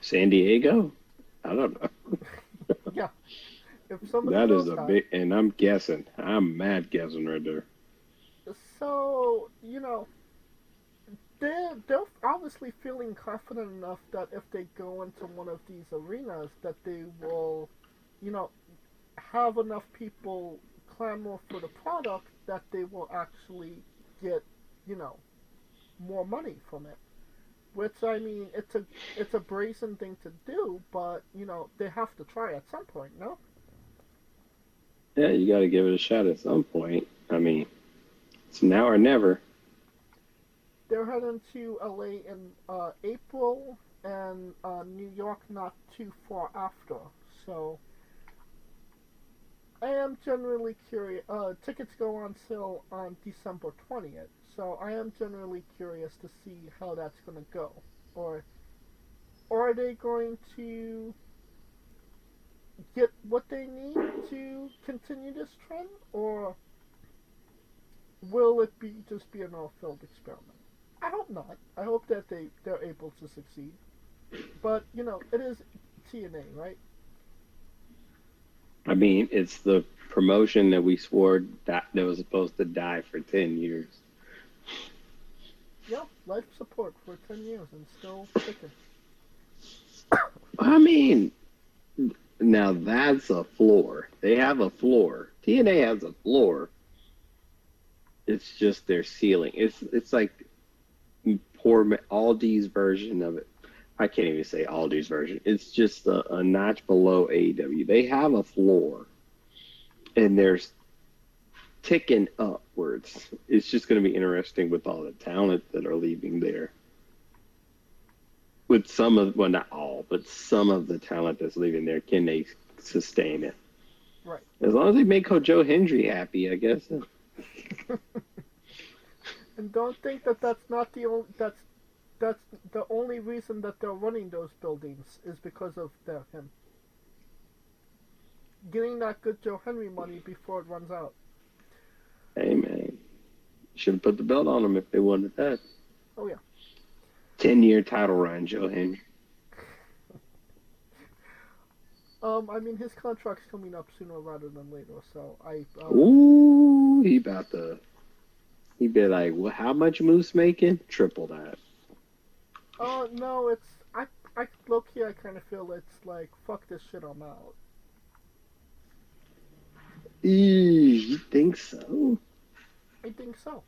San Diego. I don't know. yeah, if somebody That is knows a that, big, and I'm guessing. I'm mad guessing right there. so they're obviously feeling confident enough that if they go into one of these arenas, that they will, you know, have enough people clamor for the product that they will actually get, you know, more money from it. Which I mean, it's a brazen thing to do, but they have to try at some point, no? Yeah, you got to give it a shot at some point. I mean, it's now or never. They're heading to LA in April and New York not too far after. So I am generally curious. Tickets go on sale on December 20th. So I am generally curious to see how that's going to go. Or are they going to get what they need to continue this trend? Or will it just be an all-filled experiment? I hope not. I hope that they're able to succeed. But it is TNA, right? I mean, it's the promotion that we swore that was supposed to die for 10 years. Yeah, life support for 10 years and still kicking. I mean, now that's a floor. They have a floor. TNA has a floor. It's just their ceiling. It's like poor Aldi's version of it. I can't even say Aldi's version. It's just a notch below AEW. They have a floor, and there's ticking upwards. It's just going to be interesting with all the talent that are leaving there. With some of, well, not all, but some of the talent that's leaving there, can they sustain it? Right. As long as they make Joe Hendry happy, I guess. And don't think that that's not the only that's the only reason that they're running those buildings is because of him getting that good Joe Henry money before it runs out. Hey, man. Should have put the belt on them if they wanted that. Oh yeah. 10-year title run, Joe Hendry. I mean his contract's coming up sooner rather than later, so I. Ooh, he about to. He'd be like, well, how much Moose making? Triple that. No, it's I low key I kind of feel it's like fuck this shit, I'm out. You think so? I think so.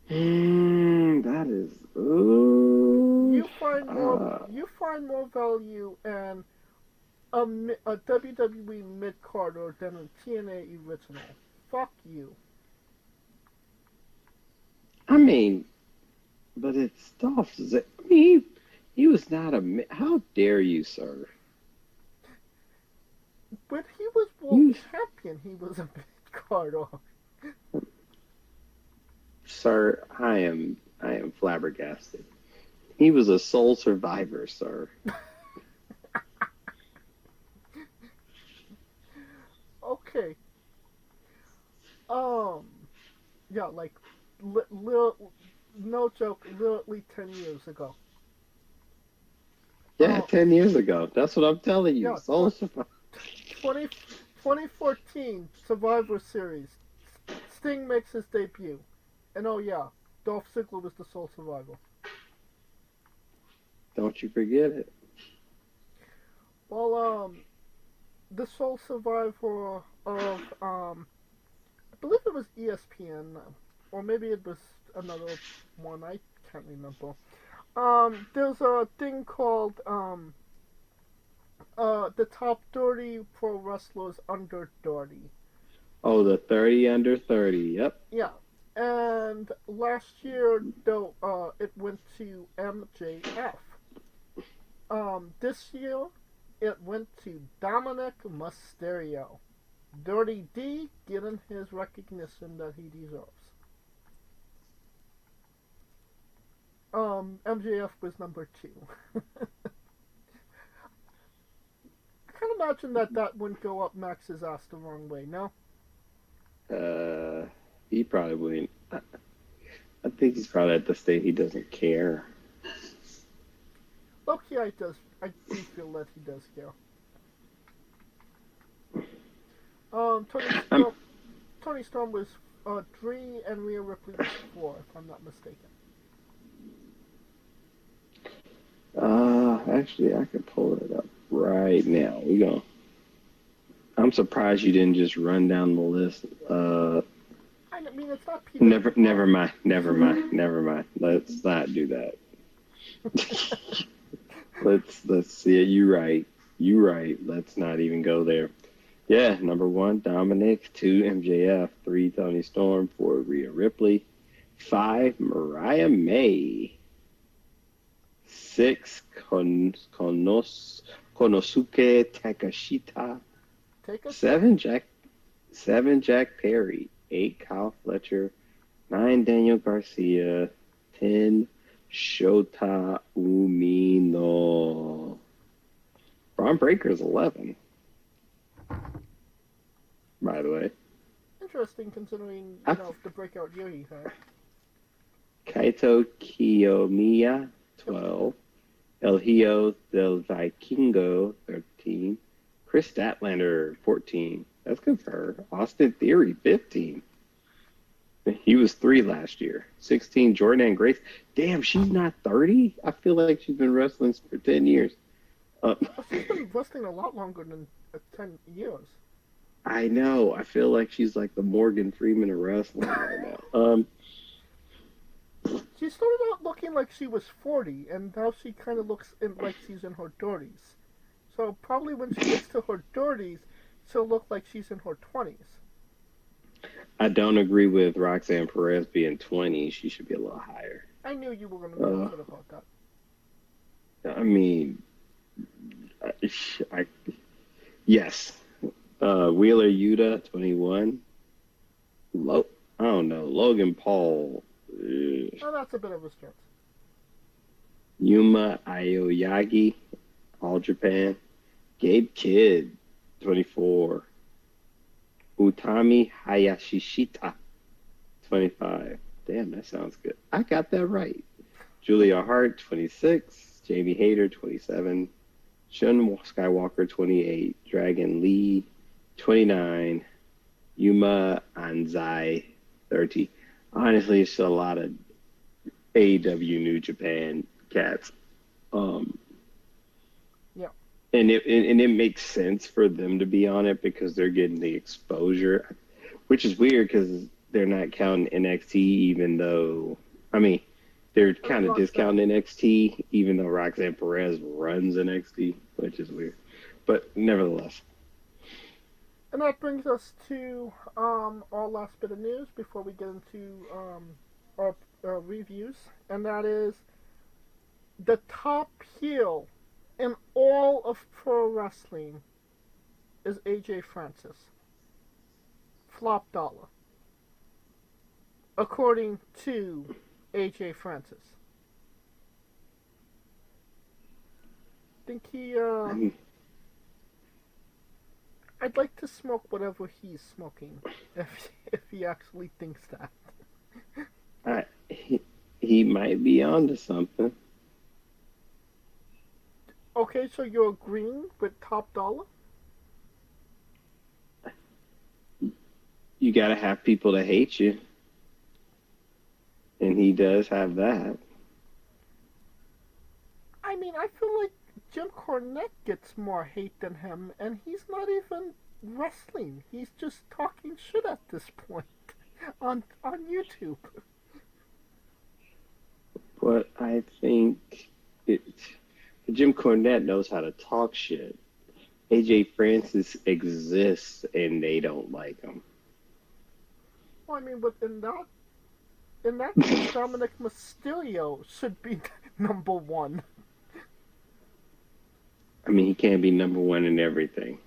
That is. Ooh. You find more value in a WWE mid carder than a TNA original. Fuck you. I mean, but it's Dolph Ziggler. I mean, he was not a. How dare you, sir? When he was world champion, he was a big card off. Sir, I am flabbergasted. He was a sole survivor, sir. Okay. Um. Yeah, like, no joke, literally 10 years ago. Yeah, 10 years ago. That's what I'm telling you. Yeah, Sole survivor. 20, 2014 Survivor Series. Sting makes his debut. And oh yeah, Dolph Ziggler was the sole survivor. Don't you forget it. Well, the sole survivor of, I believe it was ESPN, or maybe it was another one, I can't remember. There's a thing called, the top 30 pro wrestlers under 30. Oh, the 30 under 30. Yep. Yeah. And last year, though, it went to MJF. This year, it went to Dominik Mysterio. Dirty D getting his recognition that he deserves. MJF was number 2. I can imagine that wouldn't go up Max's ass the wrong way, no? He probably wouldn't. I think he's probably at the state he doesn't care. Okay, I do feel that he does care. Tony Storm was 3 and Rhea Ripley was 4, if I'm not mistaken. Actually, I can pull it up right now. I'm surprised you didn't just run down the list. I mean, it's not Peter. Never mind. Let's not do that. let's see it. You right. Let's not even go there. Yeah, number 1, Dominic. 2, MJF. 3, Tony Storm. 4, Rhea Ripley. 5, Mariah May. 6, Konosuke Takashita. 7, Jack Perry. 8, Kyle Fletcher. 9, Daniel Garcia. 10, Shota Umino. Braun Breaker's 11. By the way. Interesting considering, the breakout year he had. Kaito Kiyomiya, 12. El Hijo del Vikingo, 13. Chris Statlander, 14. That's good for her. Austin Theory, 15. He was 3 last year. 16, Jordan Grace. Damn, she's not 30? I feel like she's been wrestling for 10 years. She's been wrestling a lot longer than 10 years. I know. I feel like she's like the Morgan Freeman of wrestling right now. She started out looking like she was 40, and now she kind of looks like she's in her 30s. So probably when she gets to her 30s, she'll look like she's in her 20s. I don't agree with Roxanne Perez being 20. She should be a little higher. I knew you were going to be upset about that. I mean, yes. Wheeler Yuta, 21. I don't know. Logan Paul. Oh, that's a bit of a stretch. Yuma Aoyagi, All Japan. Gabe Kidd, 24. Utami Hayashishita, 25. Damn, that sounds good. I got that right. Julia Hart, 26. Jamie Hayter, 27. Shun Skywalker, 28. Dragon Lee, 29. Yuma Anzai, 30. Honestly, it's a lot of AEW New Japan cats. Yeah. And it makes sense for them to be on it because they're getting the exposure, which is weird because they're not counting NXT, even though, I mean, they're kind of discounting NXT, even though Roxanne Perez runs NXT, which is weird. But nevertheless. And that brings us to our last bit of news before we get into our reviews, and that is the top heel in all of pro wrestling is AJ Francis. Flop dollar. According to AJ Francis. Think he, I'd like to smoke whatever he's smoking, if he actually thinks that. He might be onto something. Okay, so you're agreeing with Top Dollar? You gotta have people to hate you. And he does have that. I mean, I feel like Jim Cornette gets more hate than him, and he's not even wrestling. He's just talking shit at this point on YouTube. But I think Jim Cornette knows how to talk shit. AJ Francis exists and they don't like him. Well, I mean, but in that case, Dominik Mysterio should be number one. I mean, he can't be number one in everything.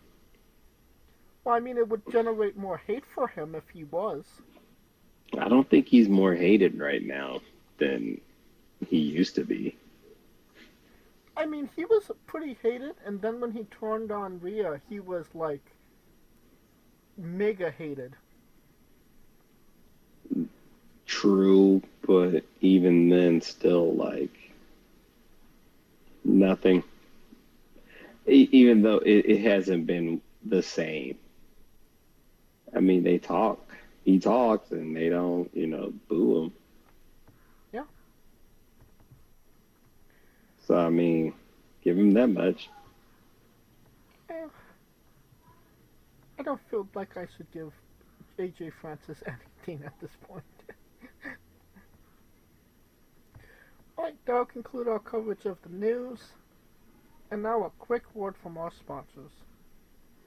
Well, I mean, it would generate more hate for him if he was. I don't think he's more hated right now than he used to be. I mean, he was pretty hated, and then when he turned on Rhea, he was, like, mega hated. True, but even then, still, like, nothing. Even though it hasn't been the same. I mean, they talk. He talks, and they don't, boo him. Yeah. So, I mean, give him that much. I don't feel like I should give AJ Francis anything at this point. Alright, that'll conclude our coverage of the news. And now a quick word from our sponsors.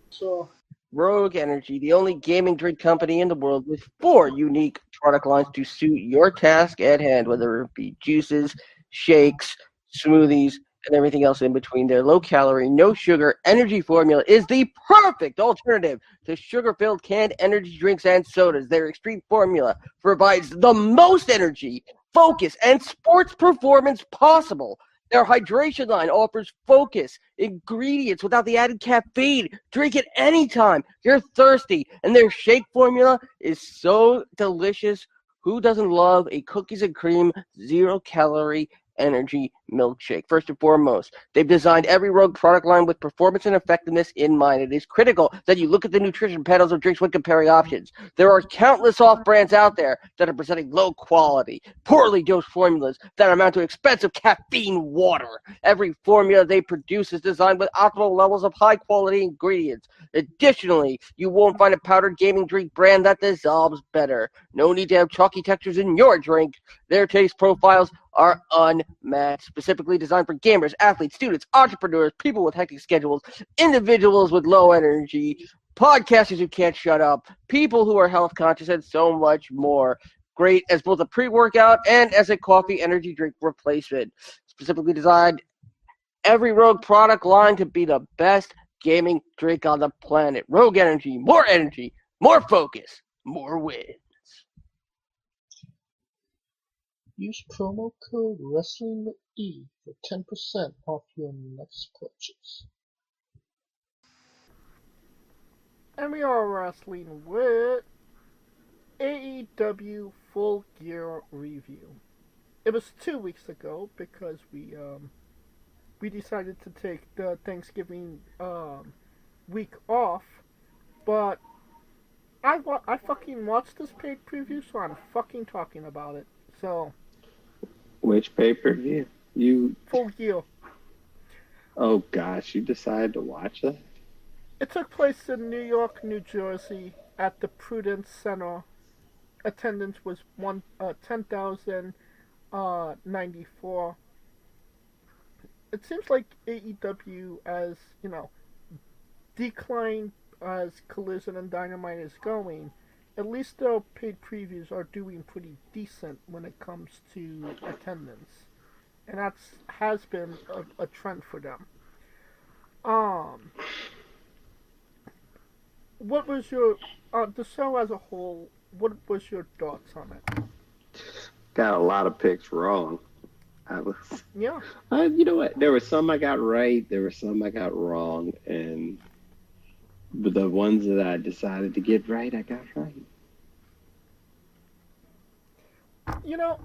So, Rogue Energy, the only gaming drink company in the world with 4 unique product lines to suit your task at hand, whether it be juices, shakes, smoothies, and everything else in between. Their low-calorie, no-sugar energy formula is the perfect alternative to sugar-filled canned energy drinks and sodas. Their extreme formula provides the most energy, focus, and sports performance possible. Their hydration line offers focus, ingredients without the added caffeine. Drink it anytime you're thirsty. And their shake formula is so delicious. Who doesn't love a cookies and cream, 0-calorie energy milkshake? First and foremost, they've designed every Rogue product line with performance and effectiveness in mind. It is critical that you look at the nutrition panels of drinks when comparing options. There are countless off-brands out there that are presenting low-quality, poorly dosed formulas that amount to expensive caffeine water. Every formula they produce is designed with optimal levels of high-quality ingredients. Additionally, you won't find a powdered gaming drink brand that dissolves better. No need to have chalky textures in your drink. Their taste profiles are unmatched, specifically designed for gamers, athletes, students, entrepreneurs, people with hectic schedules, individuals with low energy, podcasters who can't shut up, people who are health conscious, and so much more. Great as both a pre-workout and as a coffee energy drink replacement. Specifically designed every Rogue product line to be the best gaming drink on the planet. Rogue Energy, more focus, more wins. Use promo code WRESTLINGWITHE for 10% off your next purchase. And we are wrestling with AEW Full Gear Review. It was 2 weeks ago because we decided to take the Thanksgiving week off, but I fucking watched this paid preview, so I'm fucking talking about it. So, Which pay-per-view? Full Gear. Oh gosh, you decided to watch that? It took place in New York, New Jersey, at the Prudence Center. Attendance was 10,094. It seems like AEW, as decline as Collision and Dynamite is going, at least their paid previews are doing pretty decent when it comes to attendance, and has been a trend for them. what was your the show as a whole? What was your thoughts on it? Got a lot of picks wrong. I was, Yeah, you know what? There were some I got right. There were some I got wrong, and but the ones that I decided to get right, I got right. you know,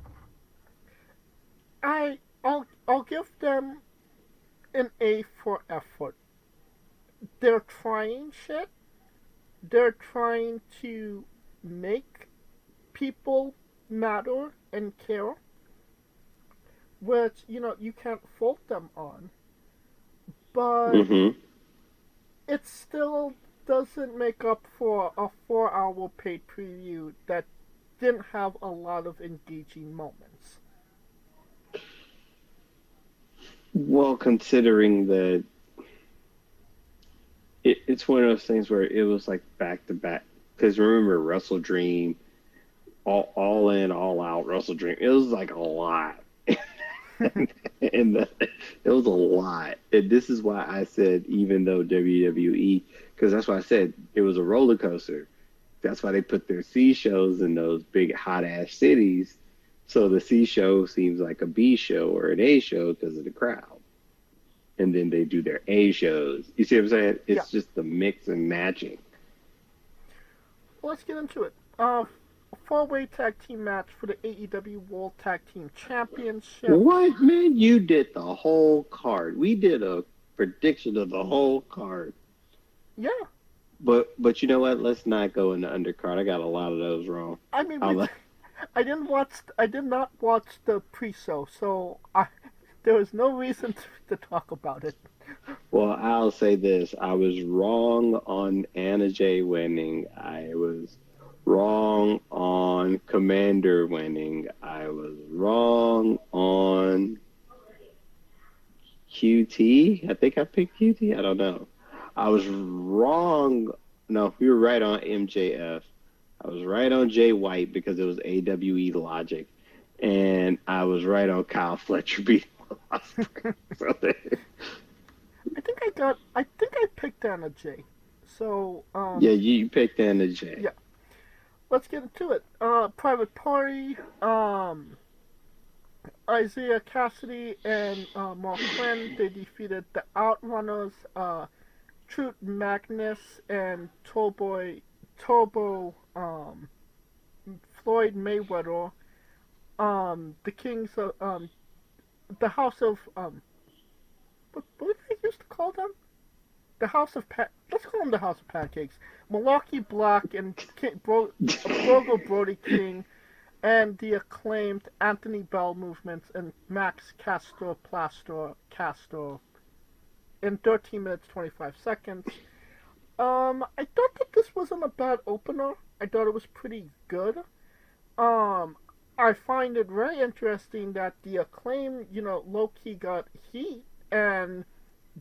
I'll give them an A for effort. They're trying shit. They're trying to make people matter and care, which you can't fault them on. But Hmm. it still doesn't make up for a 4-hour paid preview that didn't have a lot of engaging moments. Well, considering that it's one of those things where it was like back to back. Because remember, Wrestle Dream, all in, all out, Wrestle Dream. It was like a lot. and it was a lot. And this is why I said, even though WWE, because that's why I said it was a roller coaster. That's why they put their C shows in those big hot ass cities. So the C show seems like a B show or an A show because of the crowd. And then they do their A shows. You see what I'm saying? Yeah, It's just the mix and matching. let's get into it. A four-way tag team match for the AEW World Tag Team Championship. What, man? You did the whole card. We did a prediction of the whole card. Yeah, But you know what? Let's not go in the undercard. I got a lot of those wrong. I mean, I'm like, I did not watch the pre-show, so there was no reason to talk about it. well, I'll say this. I was wrong on Anna Jay winning. I was wrong on Commander winning. I was wrong on QT. I think I picked QT. I don't know. I was wrong. No, we were right on MJF. I was right on Jay White because it was AWE logic. And I was right on Kyle Fletcher beating Ospreay. So I think I picked Anna J. So yeah, you picked Anna Jay. yeah, let's get into it. Private Party, Isaiah Cassidy and Mark Quinn, they defeated the Outrunners, Truth Magnus and Turbo Floyd Mayweather, the Kings of the House of what did they used to call them? The House of let's call them the House of Pancakes. Milwaukee Black and Brogo Brody King and the acclaimed Anthony Bell movements and Max Castor Plaster Castor in 13 minutes 25 seconds. I thought that this wasn't a bad opener. I thought it was pretty good. I find it very interesting that the acclaim, low key got heat, and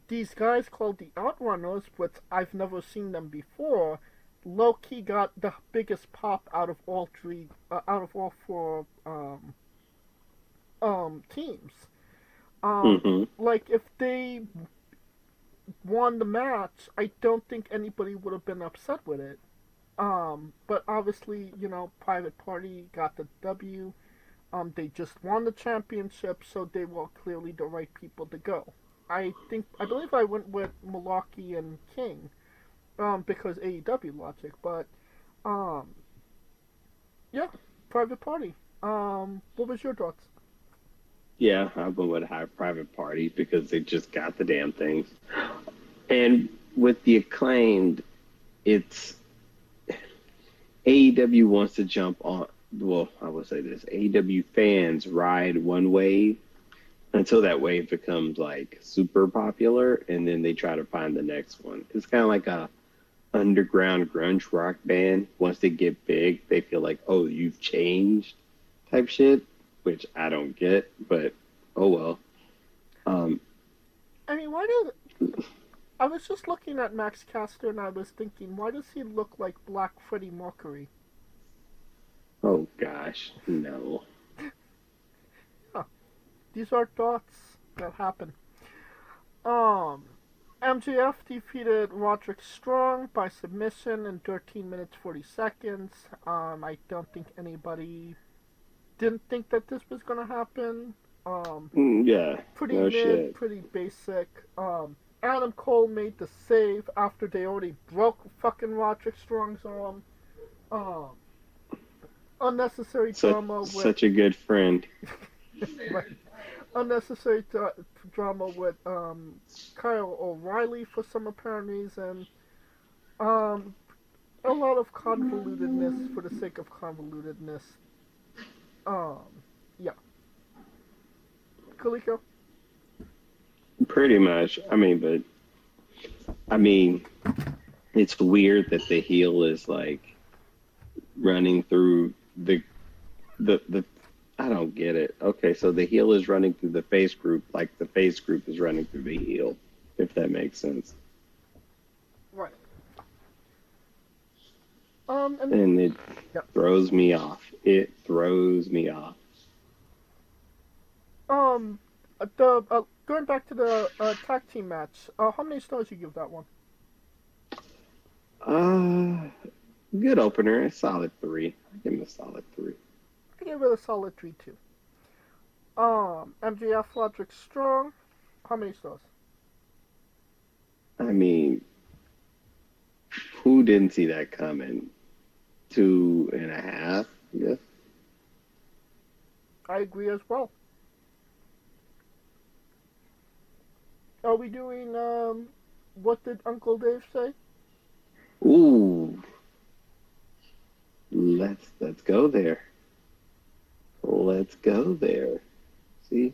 these guys called the Outrunners, which I've never seen them before, low key got the biggest pop out of all four teams. Like if they won the match, I don't think anybody would have been upset with it. But obviously, Private Party got the W. They just won the championship, so they were clearly the right people to go. I believe I went with Milwaukee and King, because AEW logic, but, yeah, Private Party. What was your thoughts? Yeah, I went with High Private Party because they just got the damn things. And with the acclaimed, it's AEW wants to jump on. Well, I will say this: AEW fans ride one wave until that wave becomes like super popular, and then they try to find the next one. It's kind of like a underground grunge rock band. Once they get big, they feel like, oh, you've changed, type shit, which I don't get, but oh well. I mean, I was just looking at Max Caster and I was thinking, why does he look like Black Freddie Mercury? Oh gosh, no. Huh. These are thoughts that happen. Um, MJF defeated Roderick Strong by submission in 13 minutes 40 seconds. I don't think anybody didn't think that this was gonna happen. Yeah, Pretty no mid, shit. pretty basic. Adam Cole made the save after they already broke fucking Roderick Strong's arm. Um, unnecessary drama with Such a good friend. right, unnecessary drama with Kyle O'Reilly for some apparent reason. Um, a lot of convolutedness for the sake of convolutedness. Yeah. Kaliko? Pretty much. I mean, it's weird that the heel is like running through the I don't get it. Okay, so the heel is running through the face group like the face group is running through the heel, if that makes sense. Right. And it yeah. throws me off. It throws me off. Going back to the tag team match, how many stars you give that one? Good opener, a solid 3. I give him a solid 3. I give it a solid 3 too. MJF Roderick Strong, how many stars? I mean, who didn't see that coming? 2.5, yeah. I agree as well. Are we doing what did Uncle Dave say? Ooh. Let's go there. Let's go there. See,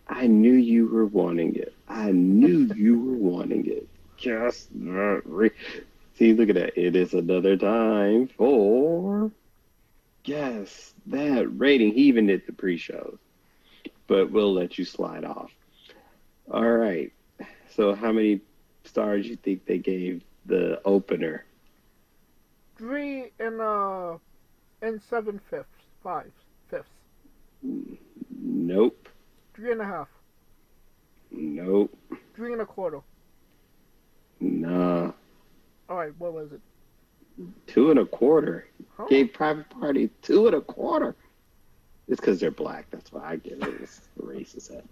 I knew you were wanting it. I knew you were wanting it. Just not see, look at that. It is another time for yes, that rating. He even did the pre-shows, but we'll let you slide off. All right. So, how many stars you think they gave the opener? 3 and 7/5, 5/5. Nope. 3.5. Nope. 3.25. Nah. All right, what was it? 2.25. Huh? Gave Private Party 2.25. It's because they're black. That's why I get it. It's racist.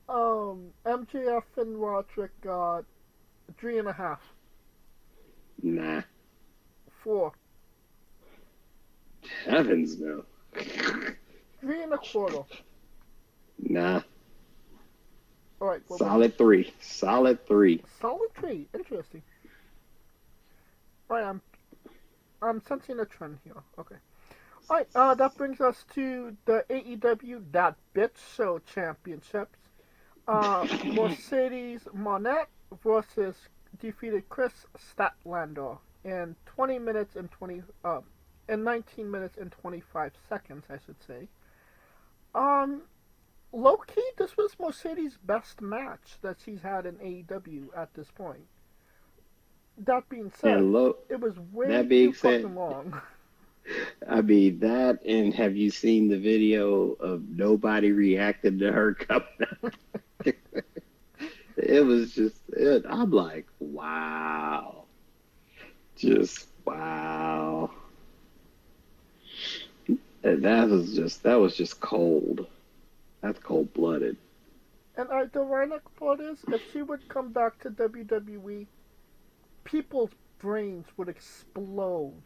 MJF and Roderick got 3.5. Nah. 4. Heavens no. 3.25. Nah. All right. Solid 3. Solid 3. Solid 3. Interesting. All right, I'm sensing a trend here. Okay. All right. That brings us to the AEW That Bitch Show Championships. Mercedes Monet versus defeated Chris Statlander in 20 minutes and 19 minutes and 25 seconds, I should say. Low key, this was Mercedes' best match that she's had in AEW at this point. That being said, it was way too fucking long. I mean, that, and have you seen the video of nobody reacting to her coming out? It was just, I'm like, wow. Just, wow. And that was just cold. That's cold-blooded. And the ironic part is, if she would come back to WWE, people's brains would explode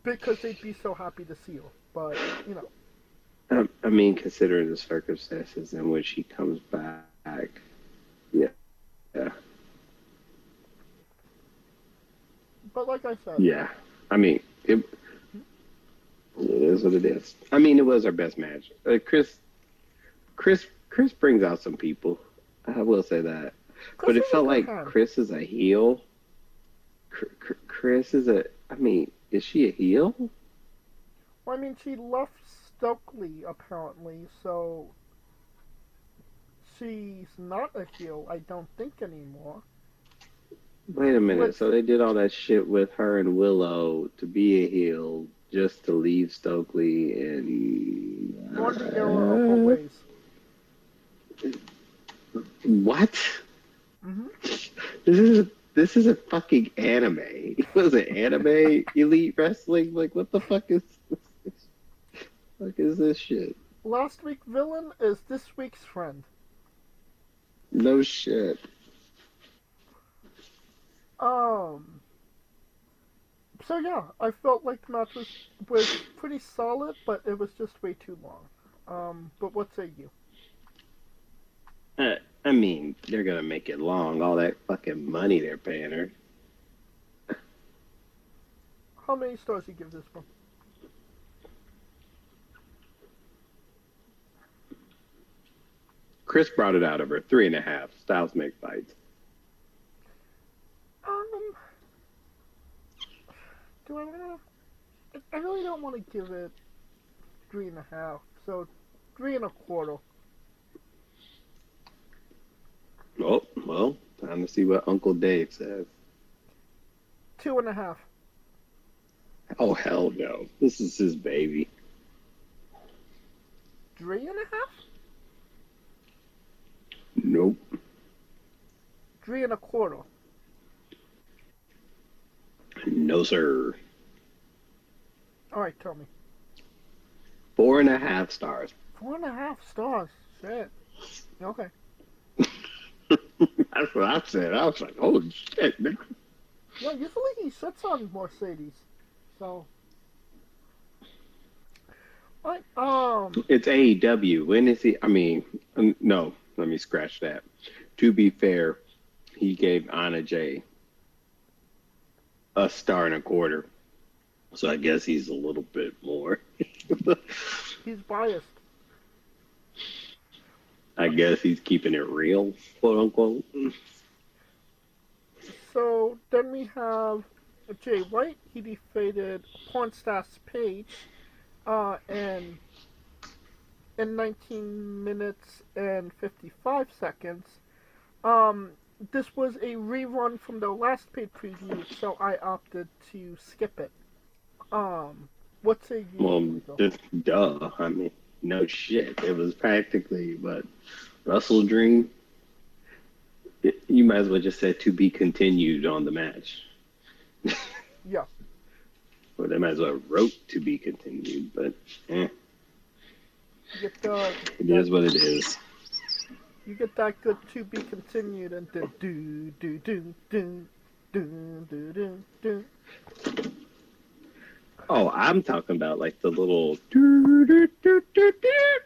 because they'd be so happy to see her. But, you know. I mean, considering the circumstances in which she comes back, yeah. But like I said. Yeah. I mean, it is what it is. I mean, it was our best match. Chris brings out some people. I will say that. But it felt like Chris is a heel. Chris is I mean, is she a heel? Well, I mean, she left Stokely, apparently, so she's not a heel, I don't think, anymore. Wait a minute. So they did all that shit with her and Willow to be a heel just to leave Stokely and... Gone the error of her ways. What? Mm-hmm. This is a fucking anime. What is it? Anime Elite Wrestling? Like, what the fuck is this shit? Last week's villain is this week's friend. No shit. Um. So yeah, I felt like the match was pretty solid, but it was just way too long. But what say you? I mean, they're gonna make it long. All that fucking money they're paying her. How many stars do you give this one? Chris brought it out of her 3.5. Styles make fights. Do I want to? I really don't want to give it 3.5. So 3.25. Oh, well, time to see what Uncle Dave says. 2.5. Oh, hell no. This is his baby. 3.5. Nope. 3.25. No, sir. All right, tell me. 4.5 stars. 4.5 stars. Shit. Okay. That's what I said. I was like, oh, shit, man. Yeah, usually he sits on Mercedes. So. Alright, It's AEW. When is he? I mean, no, let me scratch that. To be fair, he gave Anna Jay a 1.25 stars. So I guess he's a little bit more. he's biased. I guess he's keeping it real, quote unquote. So then we have Jay White. He defeated Pornstar's Page in 19 minutes and 55 seconds. This was a rerun from the last paid preview, so I opted to skip it. What say you? Well, just duh. I mean, no shit. It was practically, but Russell Dream. You might as well just say to be continued on the match. Yeah. Well, they might as well wrote to be continued, but You get it is what it is. You get that good to be continued and then do do do do do do do do. Oh, I'm talking about like the little.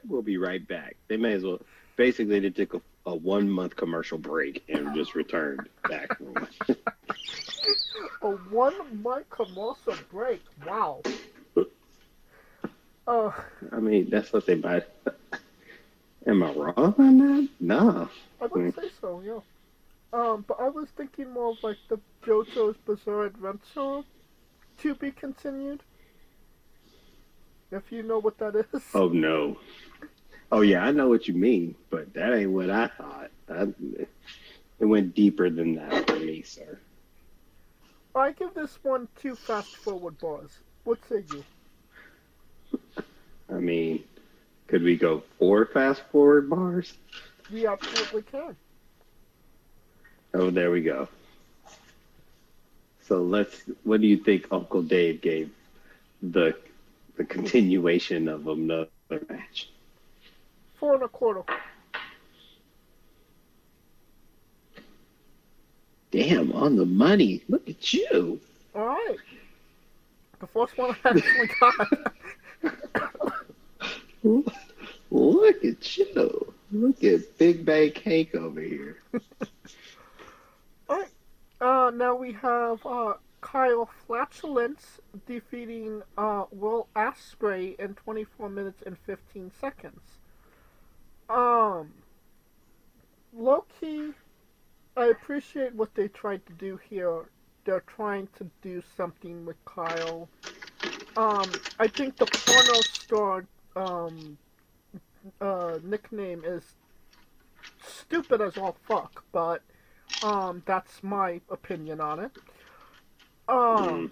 We'll be right back. They may as well. Basically, they took a 1 month commercial break and just returned back. A 1 month commercial break. Wow. I mean, that's what they might. Am I wrong on that? No. I would say so, yeah. But I was thinking more of like the JoJo's Bizarre Adventure to be continued. If you know what that is. Oh no. Oh yeah, I know what you mean, but that ain't what I thought. It went deeper than that for me, sir. I give this one 2 fast forward bars. What say you? I mean, could we go 4 fast forward bars? We absolutely can. Oh, there we go. So what do you think Uncle Dave gave the continuation of another match? 4.25. Damn, on the money. Look at you. Alright. The first one I actually got. Look at you. Look at Big Bang Cake over here. Alright. Now we have Kyle Flatulence defeating Will Ospreay in 24 minutes and 15 seconds. Low key, I appreciate what they tried to do here. They're trying to do something with Kyle. I think the porno star nickname is stupid as all fuck, but that's my opinion on it. I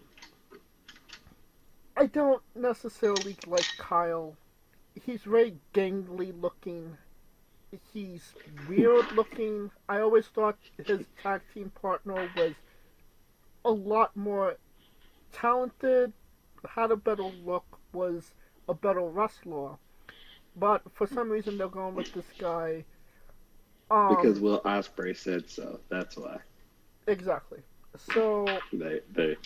don't necessarily like Kyle. He's very gangly looking. He's weird looking. I always thought his tag team partner was a lot more talented, had a better look, was a better wrestler. But for some reason they're going with this guy. Because Um, Will Ospreay said so. That's why. exactly. So, They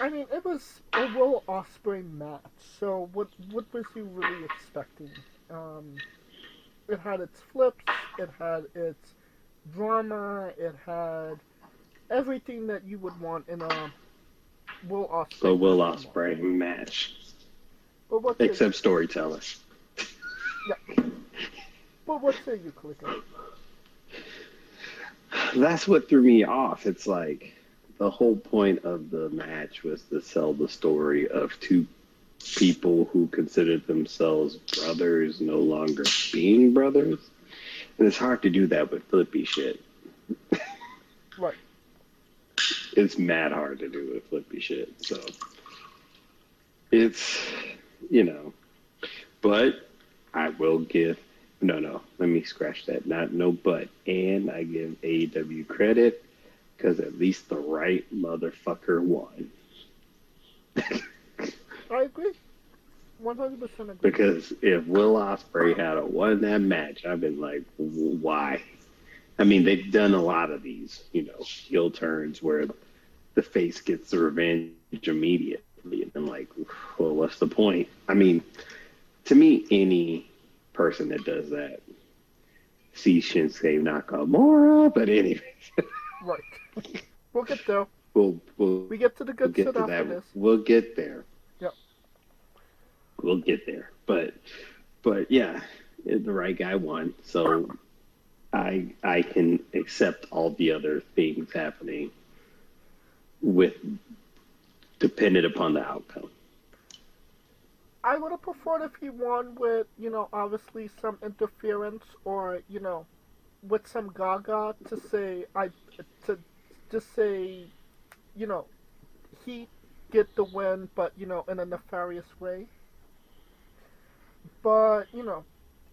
I mean, it was a Will Ospreay match. So, what was you really expecting? Um, it had its flips, it had its drama, it had everything that you would want in a Will a Ospreay Will match. Ospreay match, But what say you? except storytelling. Yeah. But what say you, Kaliko? That's what threw me off. It's like the whole point of the match was to sell the story of two people who considered themselves brothers no longer being brothers. And it's hard to do that with flippy shit. Right. It's mad hard to do with flippy shit. So it's, you know, but I will give, no, let me scratch that. Not no but. And I give AEW credit because at least the right motherfucker won. I agree. 100% agree. Because if Will Ospreay had won that match, I've been like, why? I mean, they've done a lot of these, heel turns where the face gets the revenge immediately. And I'm like, well, what's the point? I mean, to me, any person that does that sees Shinsuke Nakamura, but anyway. Right. We'll get there. We get to the good shit after that. this. We'll get there. Yep. We'll get there. But yeah, the right guy won. So I can accept all the other things happening dependent upon the outcome. I would have preferred if he won with, obviously some interference or, with some gaga to just say, he get the win, but, in a nefarious way. But,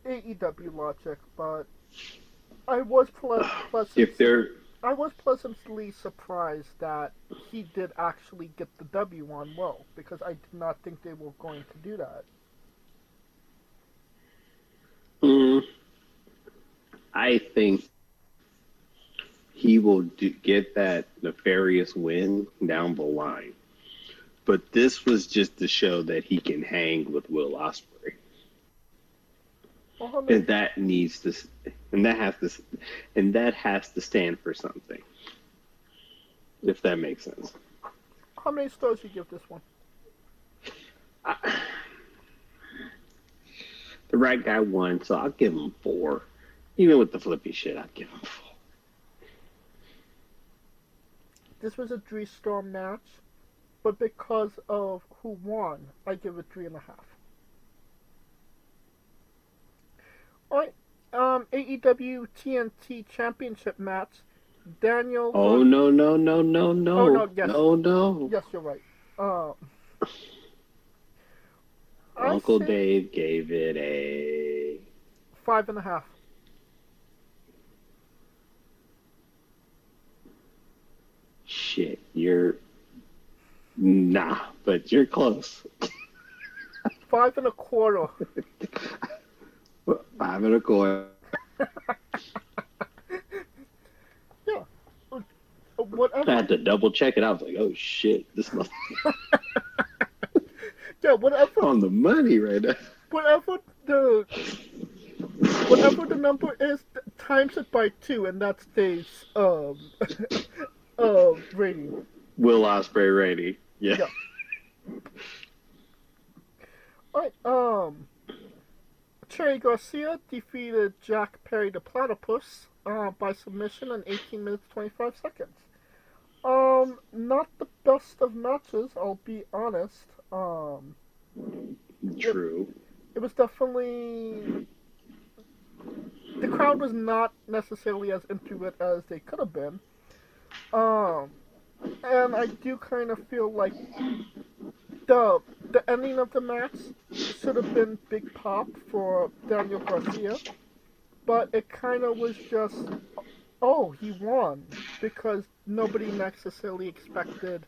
AEW logic, but I was I was pleasantly surprised that he did actually get the W on Will, because I did not think they were going to do that. I think he will get that nefarious win down the line. But this was just to show that he can hang with Will Ospreay. And that needs to, and that has to stand for something. If that makes sense. How many stars do you give this one? The right guy won, so I'll give him 4. Even with the flippy shit, I'll give him 4. This was a 3-star match, but because of who won, I give it 3.5. Alright, AEW TNT Championship match. Daniel. Oh no! Oh no! Yes. No! Yes, you're right. Uncle Dave gave it a 5.5. Shit, but you're close. 5.25. 5.25. Yeah. Whatever. I had to double check it. I was like, oh shit, this must Yeah, whatever. on the money right now. Whatever the number is, times it by 2, and that's Dave's rating. Will Ospreay rating. Yeah. Alright, Cherry Garcia defeated Jack Perry the Platypus by submission in 18 minutes 25 seconds. Not the best of matches, I'll be honest. True. It was definitely, the crowd was not necessarily as into it as they could have been. And I do kind of feel like the the ending of the match should have been big pop for Daniel Garcia, but it kind of was just, oh, he won, because nobody necessarily expected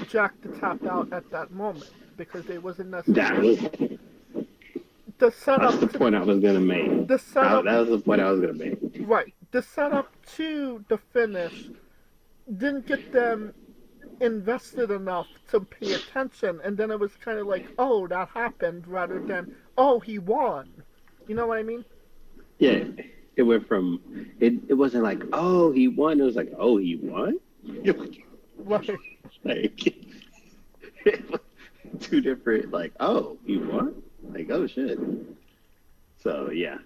Jack to tap out at that moment, because they wasn't That necessarily was the setup. that's the point I was gonna make. The setup, That was the point I was gonna make. right? The setup to the finish didn't get them invested enough to pay attention, and then it was kind of like, oh, that happened, rather than, oh, he won. You know what I mean? Yeah, it went from it wasn't like, oh, he won. It was like, oh, he won. Right. Like two different, like, oh, he won. Like, oh shit. So yeah.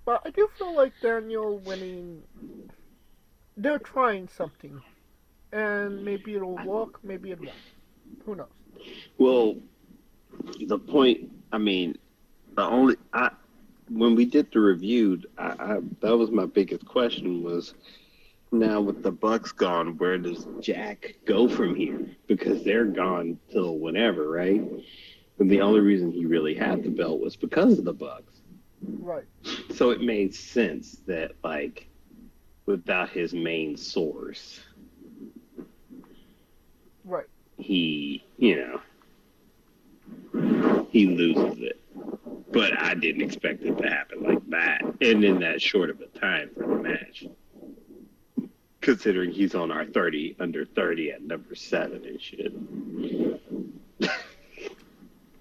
But I do feel like Daniel winning, they're trying something, and maybe it'll work, maybe it won't. Who knows? Well, the point. I mean, when we did the review, that was my biggest question was, now with the Bucks gone, where does Jack go from here? Because they're gone till whenever, right? And the only reason he really had the belt was because of the Bucks. Right. So it made sense that, like, without his main source, Right. he loses it. But I didn't expect it to happen like that, and in that short of a time for the match. Considering he's on our 30 under 30 at number 7 and shit.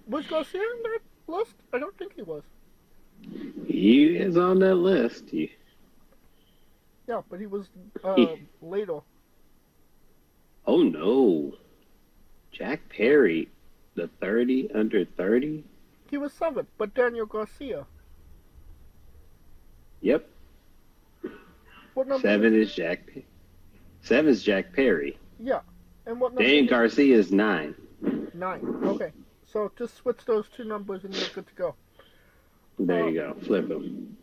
Was Garcia on that list? I don't think he was. He is on that list. Yeah, but he was later. Oh no. Jack Perry, the 30 under 30? He was 7th, but Daniel Garcia. Yep. What number? 7 is Jack. 7 is Jack Perry. Yeah. And what number? Dan Garcia is 9. 9. Okay. So just switch those two numbers and you're good to go. There you go. Flip them.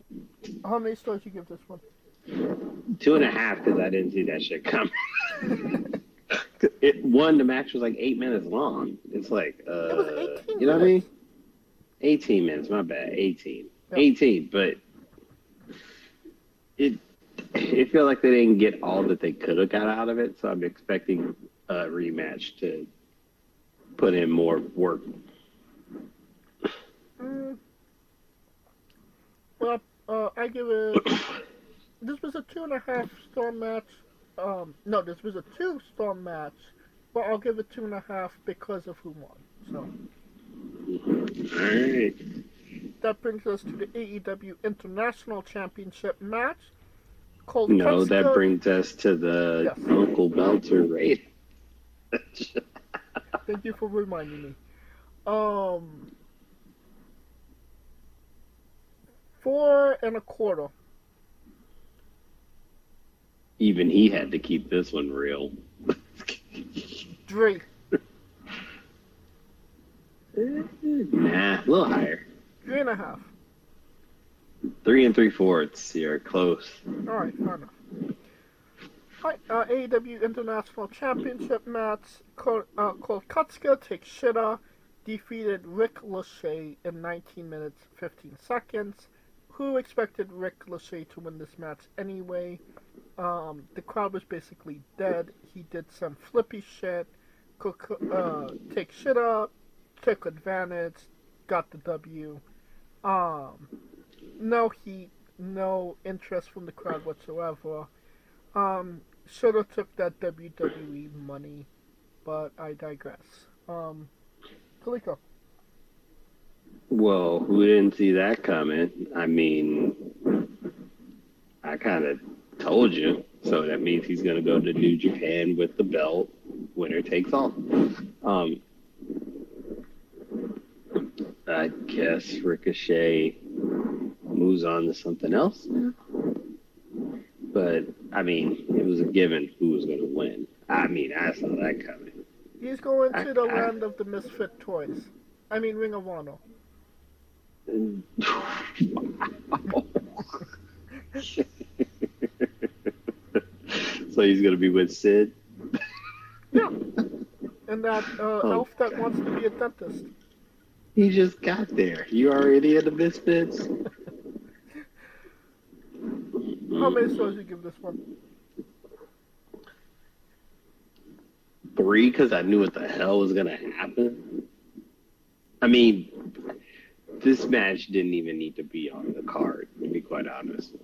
How many stars you give this one? 2.5 because I didn't see that shit coming. The match was like 8 minutes long. It's like, It was 18 you know what I mean? minutes. 18 minutes, my bad. 18. Yeah. 18, but it felt like they didn't get all that they could have got out of it, so I'm expecting a rematch to put in more work. Well, I give it. This was a 2.5 star match. No, this was a 2-star match, but I'll give it 2.5 because of who won. So. Alright. That brings us to the AEW International Championship match. No, that brings us to the Uncle Belter raid. Thank you for reminding me. 4.25. Even he had to keep this one real. 3. Nah, a little higher. 3.5. 3 3/4. You're close. Alright, fair enough. Alright, AEW International Championship match. Kolkatska Takeshita defeated Rick Lachey in 19 minutes 15 seconds. Who expected Rick Lachey to win this match anyway? The crowd was basically dead. He did some flippy shit. Takeshita took advantage, got the W. No heat, no interest from the crowd whatsoever. Should have took that WWE money, but I digress. Kaliko. Well, who didn't see that coming? I mean, I kind of told you. So that means he's going to go to New Japan with the belt. Winner takes all. I guess Ricochet moves on to something else now. But, I mean, it was a given who was going to win. I mean, I saw that coming. He's going to the land of the misfit toys. I mean, Ring of Honor. So he's going to be with Sid? Yeah. And that Oh, elf that wants to God. be a dentist. You just got there. You already in the Misfits? How many stars do you give this one? 3, because I knew what the hell was going to happen. I mean, this match didn't even need to be on the card, to be quite honest.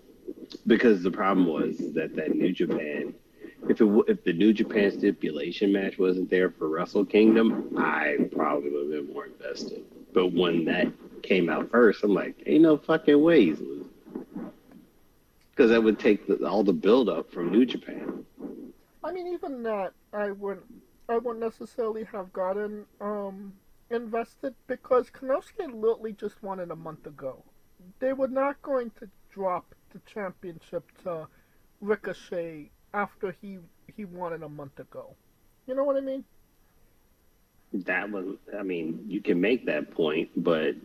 Because the problem was that New Japan, if the New Japan stipulation match wasn't there for Wrestle Kingdom, I probably would have been more invested. But when that came out first, I'm like, ain't no fucking ways. Because that would take all the build up from New Japan. I mean, even that, I wouldn't necessarily have gotten invested because Konosuke literally just won it a month ago. They were not going to drop the championship to Ricochet after he won it a month ago. You know what I mean? That was, I mean, you can make that point, but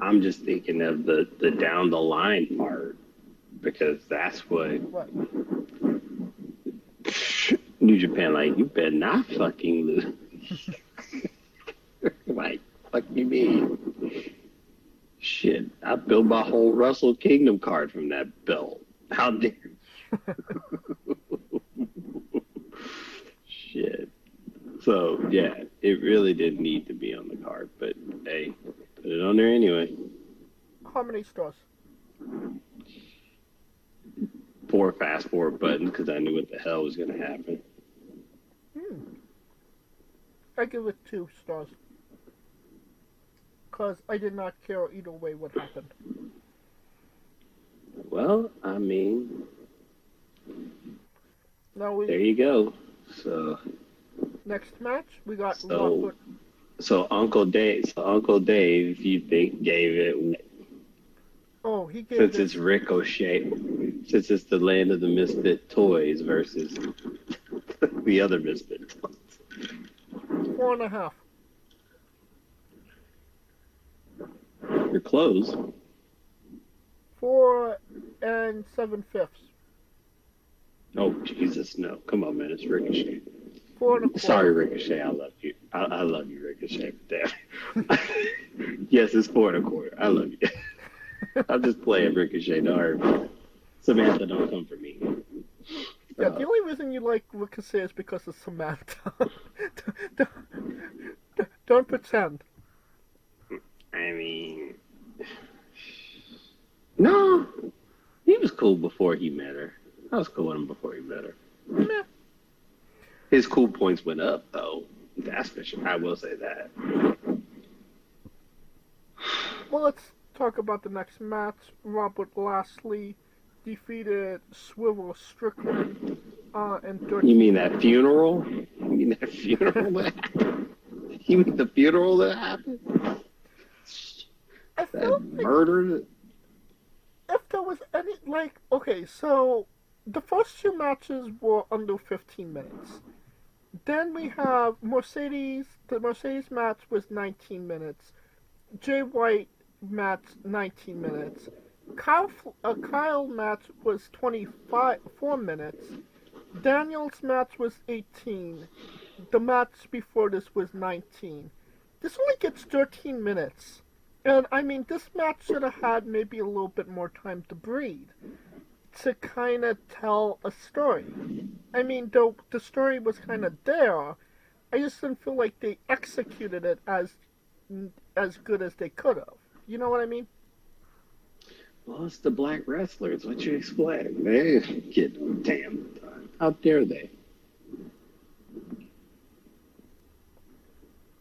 I'm just thinking of the down the line part because that's what What? New Japan, like, you better not fucking lose. Like, fuck you mean? Shit, I built my whole Wrestle Kingdom card from that belt. How dare Shit. So, yeah, it really didn't need to be on the card, but hey, put it on there anyway. How many stars? 4 fast forward buttons because I knew what the hell was going to happen. I give it 2 stars. Because I did not care either way what happened. Well, I mean, Now there you go. So, next match, we got so, Robert. so Uncle Dave, you think gave it, Oh, he gave since it it's Ricochet, since it's the land of the misfit toys versus the other misfit toys. 4.5. You're close. 4 7/5. Oh, Jesus, no. Come on, man. It's Ricochet. 4.25. Sorry, Ricochet. I love you. I love you, Ricochet. Damn. Yes, it's 4.25. I love you. I'm just playing Ricochet. Don't hurt me. Samantha, don't come for me. Yeah, the only reason you like Ricochet is because of Samantha. Don't pretend. I mean, no. He was cool before he met her. I was cool with him before he met her. Meh. His cool points went up, though. That's for sure. I will say that. Well, let's talk about the next match. Robert Lashley defeated Swivel Strickland in 13 You mean that funeral? You mean that funeral that happened? You mean the funeral that happened? I That felt like murder? if there was any, like, okay, so the first 2 matches were under 15 minutes. Then we have Mercedes. The Mercedes match was 19 minutes. Jay White match 19 minutes. Kyle match was 4 minutes. Daniel's match was 18. The match before this was 19. This only gets 13 minutes. And I mean, this match should have had maybe a little bit more time to breathe, to kind of tell a story. I mean, though the story was kind of there, I just didn't feel like they executed it as good as they could have. You know what I mean? Well, it's the black wrestlers. What you expect? They get no damn time. How dare they?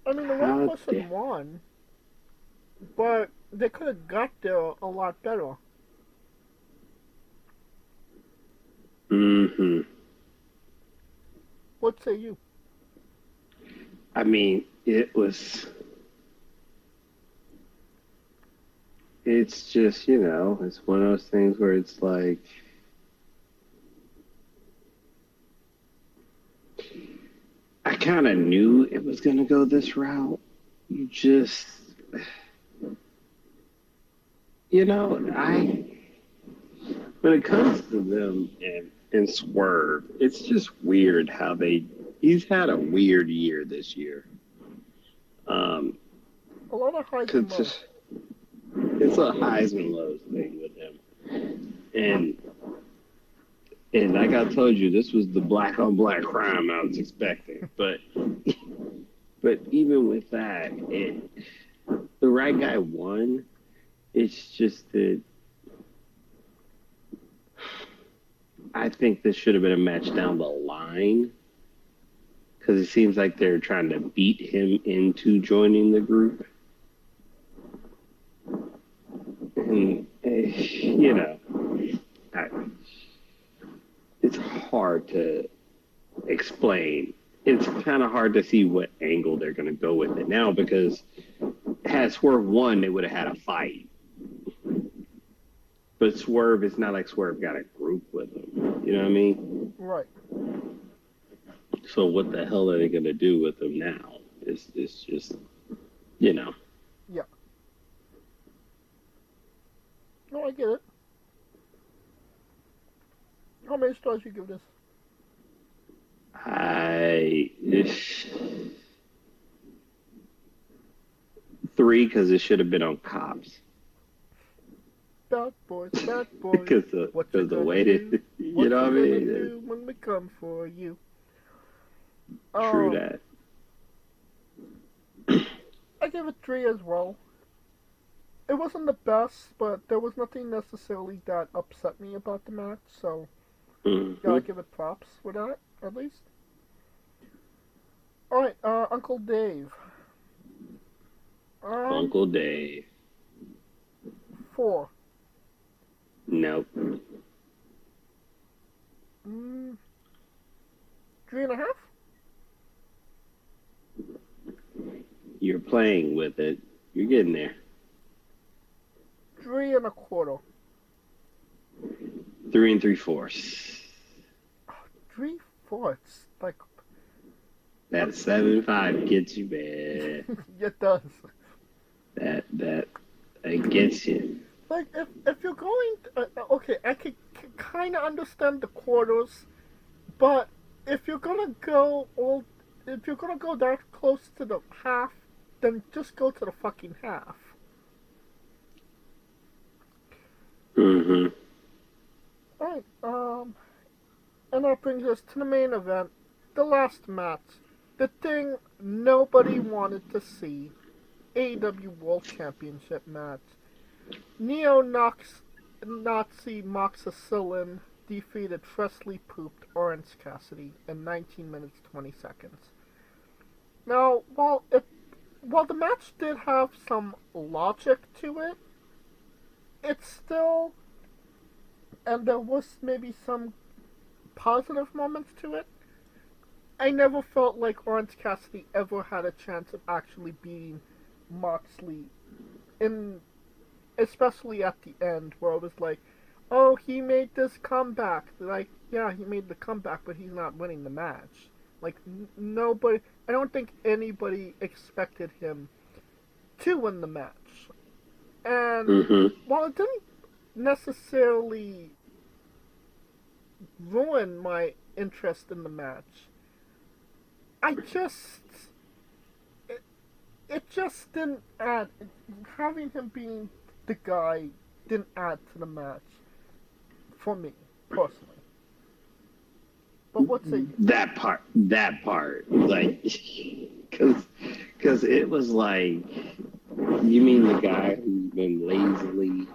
I mean, the How right person dare- won, but they could have got there a lot better. Mm-hmm. What say you? I mean, it's just, it's one of those things where it's like, I kind of knew it was going to go this route. You just, when it comes to them and Swerve, it's just weird how they he's had a weird year this year. A lot of highs and lows. It's a highs and lows thing with him, and like I told you, this was the black on black crime I was expecting. But even with that, the right guy won. It's just that I think this should have been a match down the line, because it seems like they're trying to beat him into joining the group. And, you know, it's hard to explain. It's kind of hard to see what angle they're going to go with it now, because had Swerve won, they would have had a fight. But Swerve, it's not like Swerve got a group with him. You know what I mean? Right. So what the hell are they going to do with him now? It's just, you know. Yeah. No, I get it. How many stars you give this? 3, because it should have been on Cops. Bad boys, Because the way that, you know what I mean? Do when we come for you. True that. I give it 3 as well. It wasn't the best, but there was nothing necessarily that upset me about the match, so yeah, I give it props for that, at least. Alright, Uncle Dave. Uncle Dave. 4. Nope. 3.5? You're playing with it. You're getting there. 3.25. 3 3/4. 3/4. Like That 7.5 gets you, man. it does. That gets you. Like if you're going, okay, I could kind of understand the quarters, but if you're gonna go that close to the half, then just go to the fucking half. Mm-hmm. Alright, and that brings us to the main event, the last match, the thing nobody wanted to see, AEW World Championship match. Neo-Nazi Moxicillin defeated freshly pooped Orange Cassidy in 19 minutes 20 seconds. Now, while the match did have some logic to it, it's still, and there was maybe some positive moments to it, I never felt like Orange Cassidy ever had a chance of actually beating Moxley, especially at the end, where it was like, oh, he made this comeback. Like, yeah, he made the comeback, but he's not winning the match. Like, nobody, I don't think anybody expected him to win the match. And while it didn't necessarily ruin my interest in the match, it just didn't add, having him being the guy didn't add to the match for me, personally. But what say you? That part, like, because it was like, you mean the guy who's been lazily,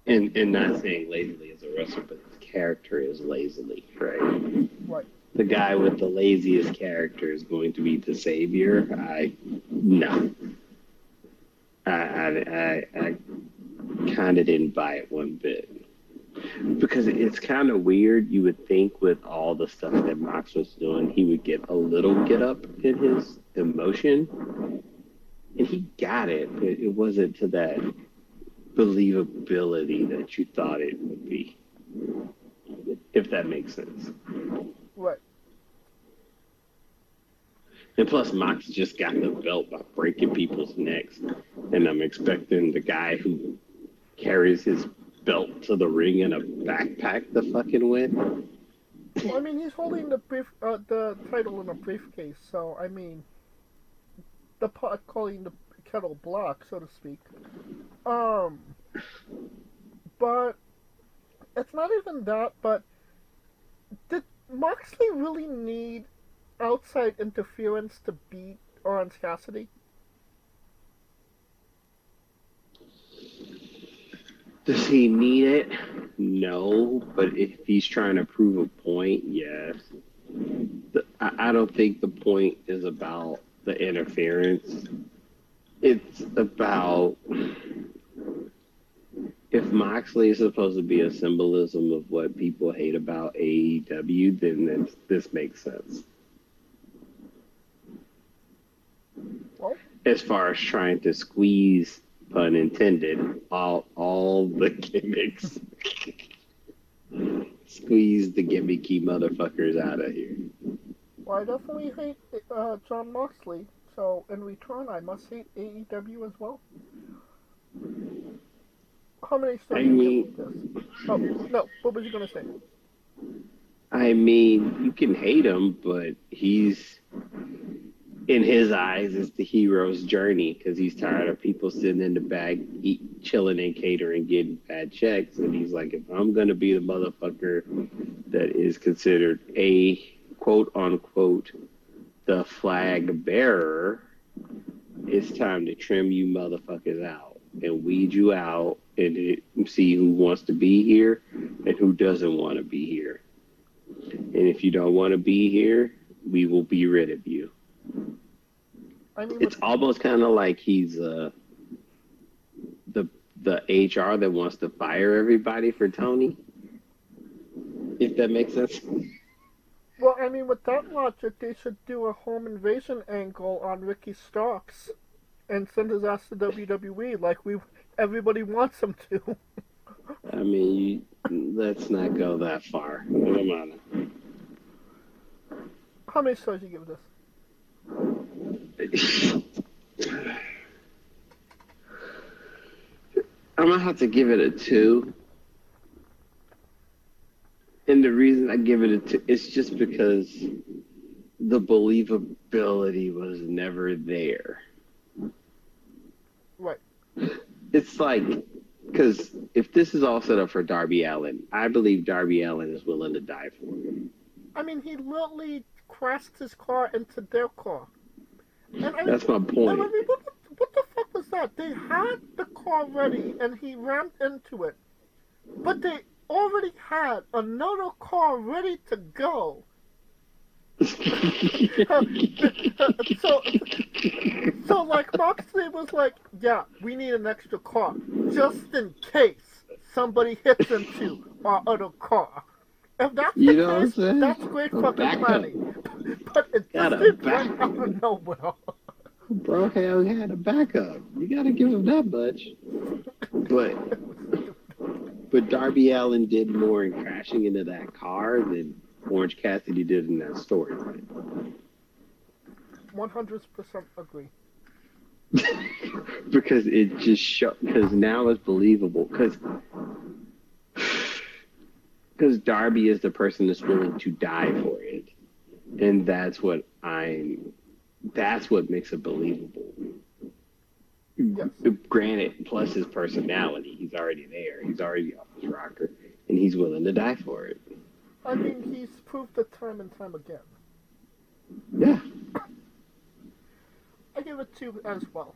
and not saying lazily as a wrestler, but his character is lazily, right? Right. The guy with the laziest character is going to be the savior. No. I kind of didn't buy it one bit. Because it's kind of weird. You would think with all the stuff that Mox was doing, he would get a little get up in his emotion. And he got it, but it wasn't to that believability that you thought it would be. If that makes sense. Right. And plus, Mox just got the belt by breaking people's necks. And I'm expecting the guy who carries his belt to the ring in a backpack to fucking win. Well, I mean, he's holding the title in a briefcase, so I mean, the pot calling the kettle black, so to speak. Um, but it's not even that. But did Moxley really need outside interference to beat Orange Cassidy? Does he need it? No, but if he's trying to prove a point, yes. I don't think the point is about the interference. It's about if Moxley is supposed to be a symbolism of what people hate about AEW, then this makes sense. Well, As far as trying to squeeze, pun intended, all the gimmicks, squeeze the gimmicky motherfuckers out of here. well, I definitely hate John Moxley. So in return, I must hate AEW as well. How many stars I do you mean, give this? Oh no, what was you gonna say? I mean, you can hate him, but he's in his eyes, it's the hero's journey because he's tired of people sitting in the back, chilling and catering, getting bad checks. And he's like, if I'm going to be the motherfucker that is considered a quote unquote the flag bearer, it's time to trim you motherfuckers out and weed you out and see who wants to be here and who doesn't want to be here. And if you don't want to be here, we will be rid of you. I mean, It's almost kind of like he's the HR that wants to fire everybody for Tony, if that makes sense. well, I mean, with that logic, they should do a home invasion angle on Ricky Starks and send his ass to WWE like everybody wants him to. I mean, let's not go that far. Come on. How many stars do you give this? I'm gonna have to give it a 2. And the reason I give it a 2 is just because the believability was never there. Right. It's like, because if this is all set up for Darby Allin, I believe Darby Allin is willing to die for him. I mean, he literally crashed his car into their car. And I mean, that's my point. I mean, what the fuck was that? They had the car ready and he rammed into it. But they already had another car ready to go. so like Moxley was like, yeah, we need an extra car just in case somebody hits into our other car. If that's the case, that's great fucking planning. But it just didn't run out of nowhere. Bro, hell had a backup. You gotta give him that much. But Darby Allin did more in crashing into that car than Orange Cassidy did in that storyline. 100% agree. Because it just because now it's believable. Because Darby is the person that's willing to die for it. And that's what makes it believable. Yes. Granted, plus his personality, he's already there. He's already off his rocker, and he's willing to die for it. I mean, he's proved it time and time again. Yeah. I give it 2 as well.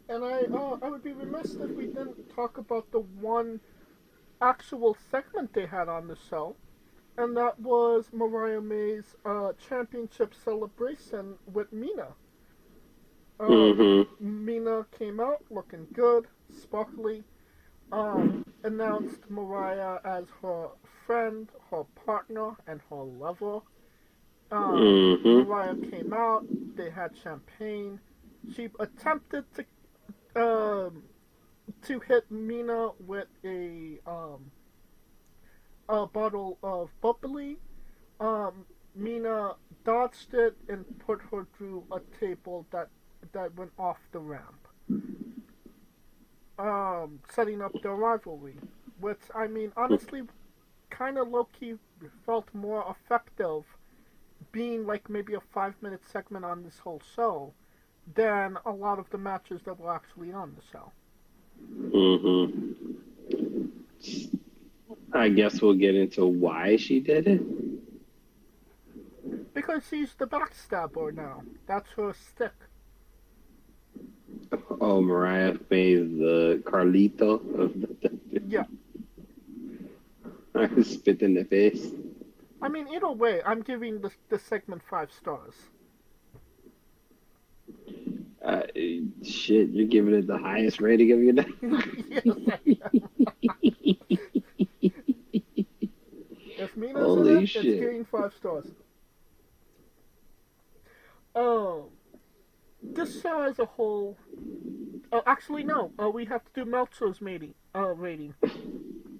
And I would be remiss if we didn't talk about the one actual segment they had on the show, and that was Mariah May's championship celebration with Mina. Mina came out looking good, sparkly, announced Mariah as her friend, her partner, and her lover. Mariah came out, they had champagne. She attempted to hit Mina with a bottle of bubbly. Mina dodged it and put her through a table that went off the ramp. Setting up their rivalry. Which, I mean, honestly, kind of low-key felt more effective being like maybe a 5-minute segment on this whole show than a lot of the matches that were actually on the show. I guess we'll get into why she did it. Because she's the backstabber now. That's her stick. Oh, Mariah made the Carlito of the Yeah. I spit in the face. I mean, either way, I'm giving the segment 5 stars. Shit, you're giving it the highest rating of your day. If Mina's Holy in it, shit. it's getting 5 stars. This show as a whole. Oh, actually, no. We have to do Meltzer's rating.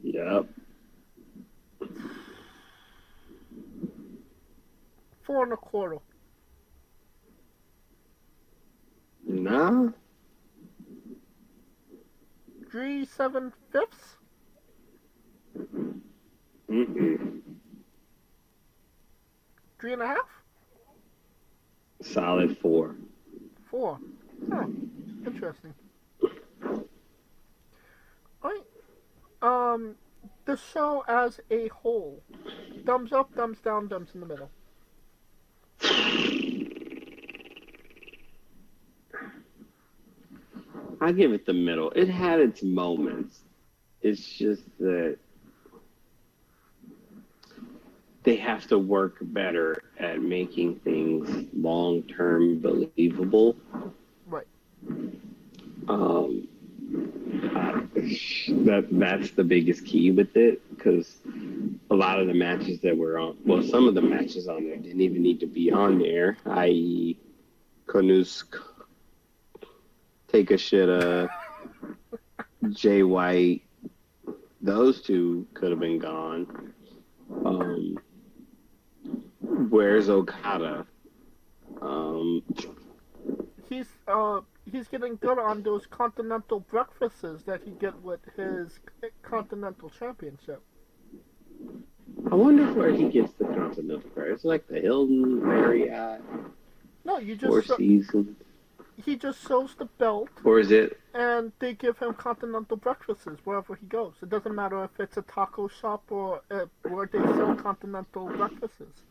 Yep. 4.25. Nah. 3/7. 3.5. Solid 4. 4. Huh. Interesting. Alright. The show as a whole. Thumbs up, thumbs down, thumbs in the middle. I give it the middle. It had its moments. It's just that they have to work better at making things long-term believable. Right. That's the biggest key with it, because a lot of the matches that were on, well, some of the matches on there didn't even need to be on there, i.e. Konusk, Take a Shit, Jay White, those two could have been gone. Where's Okada? He's getting good on those continental breakfasts that he get with his continental championship. I wonder where he gets the continental breakfast. It's like the Hilton, Marriott, No, you Four just Seasons. he just shows the belt, Or is it? and they give him continental breakfasts wherever he goes. It doesn't matter if it's a taco shop or where they sell continental breakfasts.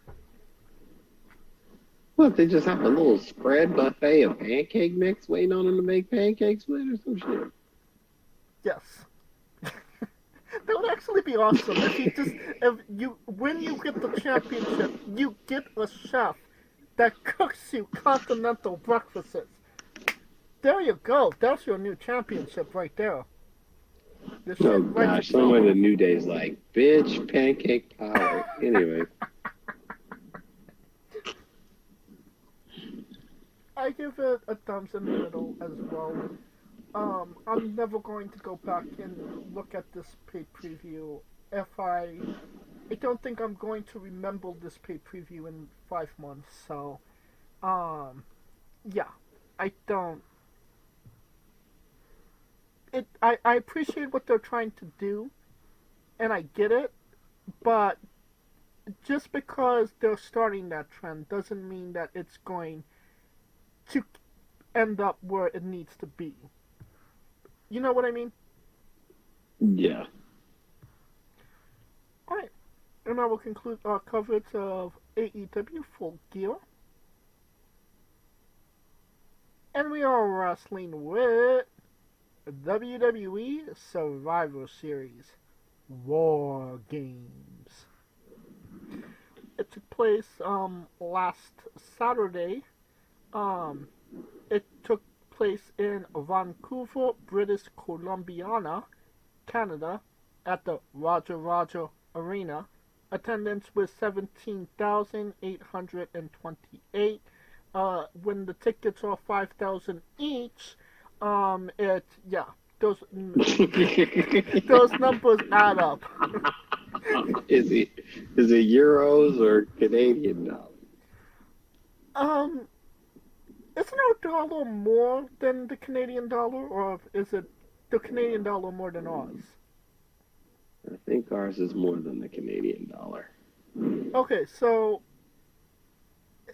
What, they just have a little spread buffet of pancake mix waiting on him to make pancakes with or some shit? Yes. That would actually be awesome when you get the championship, you get a chef that cooks you continental breakfasts. There you go. That's your new championship right there. Oh gosh, somewhere the New Day's like, bitch, pancake power. Anyway. I give it a thumbs in the middle as well. I'm never going to go back and look at this paid preview I don't think I'm going to remember this paid preview in 5 months. So, yeah, I don't. I appreciate what they're trying to do, and I get it, but just because they're starting that trend doesn't mean that it's going to end up where it needs to be. You know what I mean? Yeah. Alright. And I will conclude our coverage of AEW Full Gear. And we are wrestling with WWE Survivor Series War Games. It took place last Saturday. It took place in Vancouver, British Columbia, Canada, at the Roger Arena. Attendance was 17,828. When the tickets are 5,000 each, those numbers add up. Is it euros or Canadian dollars? Isn't our dollar more than the Canadian dollar, or is it the Canadian dollar more than ours? I think ours is more than the Canadian dollar. Okay, so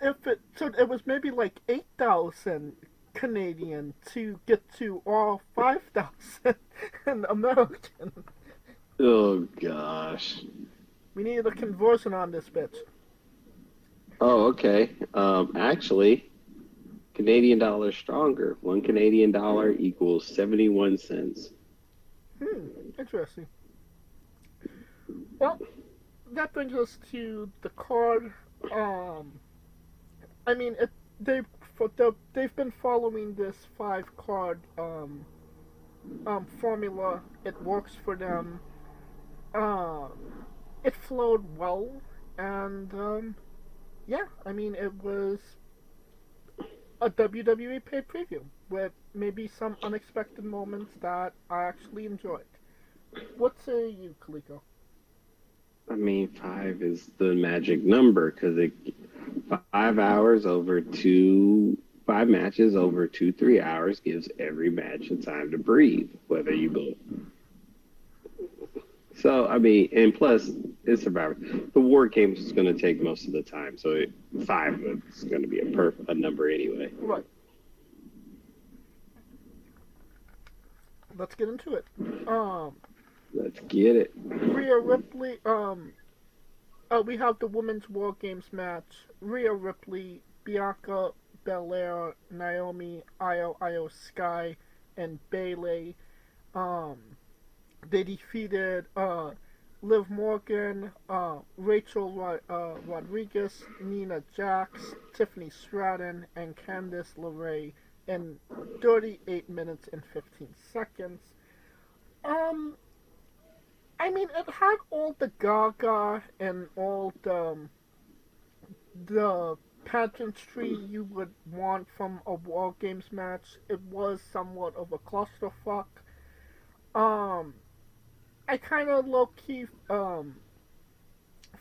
it was maybe like 8,000 Canadian to get to all 5,000 in American. Oh gosh. We needed a conversion on this bitch. Oh, okay. Actually, Canadian dollar stronger. One Canadian dollar equals 71 cents. Interesting. Well, that brings us to the card. I mean, they've been following this 5 card formula. It works for them. Um, it flowed well, and yeah, I mean, it was a WWE pay preview with maybe some unexpected moments that I actually enjoyed. What say you, Kaliko? I mean, 5 is the magic number because 5 hours over 5 matches over 3 hours gives every match a time to breathe, whether you go. So, I mean, and plus, it's Survivor. The War Games is going to take most of the time, so 5 is going to be a number anyway. Right. Let's get into it. Let's get it. Rhea Ripley. We have the Women's War Games match. Rhea Ripley, Bianca Belair, Naomi, Io Sky, and Bayley. They defeated Liv Morgan, Rachel Rodriguez, Nina Jax, Tiffany Stratton, and Candice LeRae in 38 minutes and 15 seconds. I mean, it had all the gaga and all the pageantry you would want from a War Games match. It was somewhat of a clusterfuck. I kind of low-key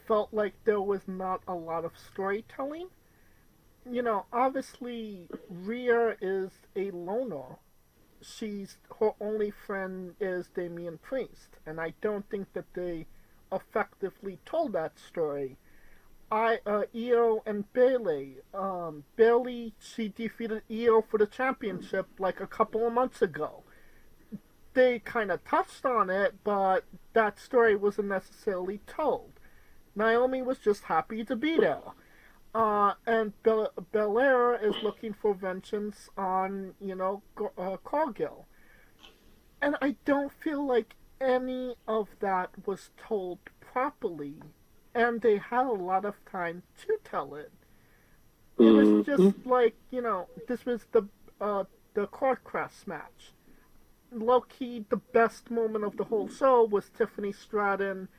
felt like there was not a lot of storytelling. You know, obviously, Rhea is a loner. Her only friend is Damian Priest, and I don't think that they effectively told that story. Io and Bayley. Bayley, she defeated Io for the championship like a couple of months ago. They kind of touched on it, but that story wasn't necessarily told. Naomi was just happy to be there. And Belair is looking for vengeance on, Cargill. And I don't feel like any of that was told properly, and they had a lot of time to tell it. It was just like, this was the Cardcrest match. Low-key, the best moment of the whole show was Tiffany Stratton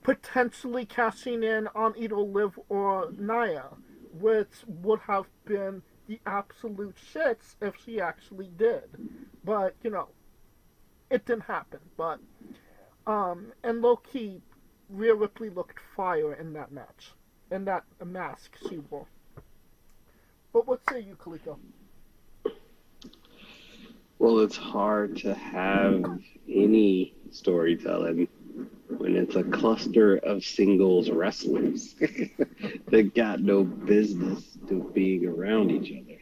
potentially cashing in on either Liv or Nia, which would have been the absolute shits if she actually did. But, it didn't happen. But, and low-key, Rhea Ripley looked fire in that match, in that mask she wore. But what say you, Kaliko? Well, it's hard to have any storytelling when it's a cluster of singles wrestlers that got no business to being around each other.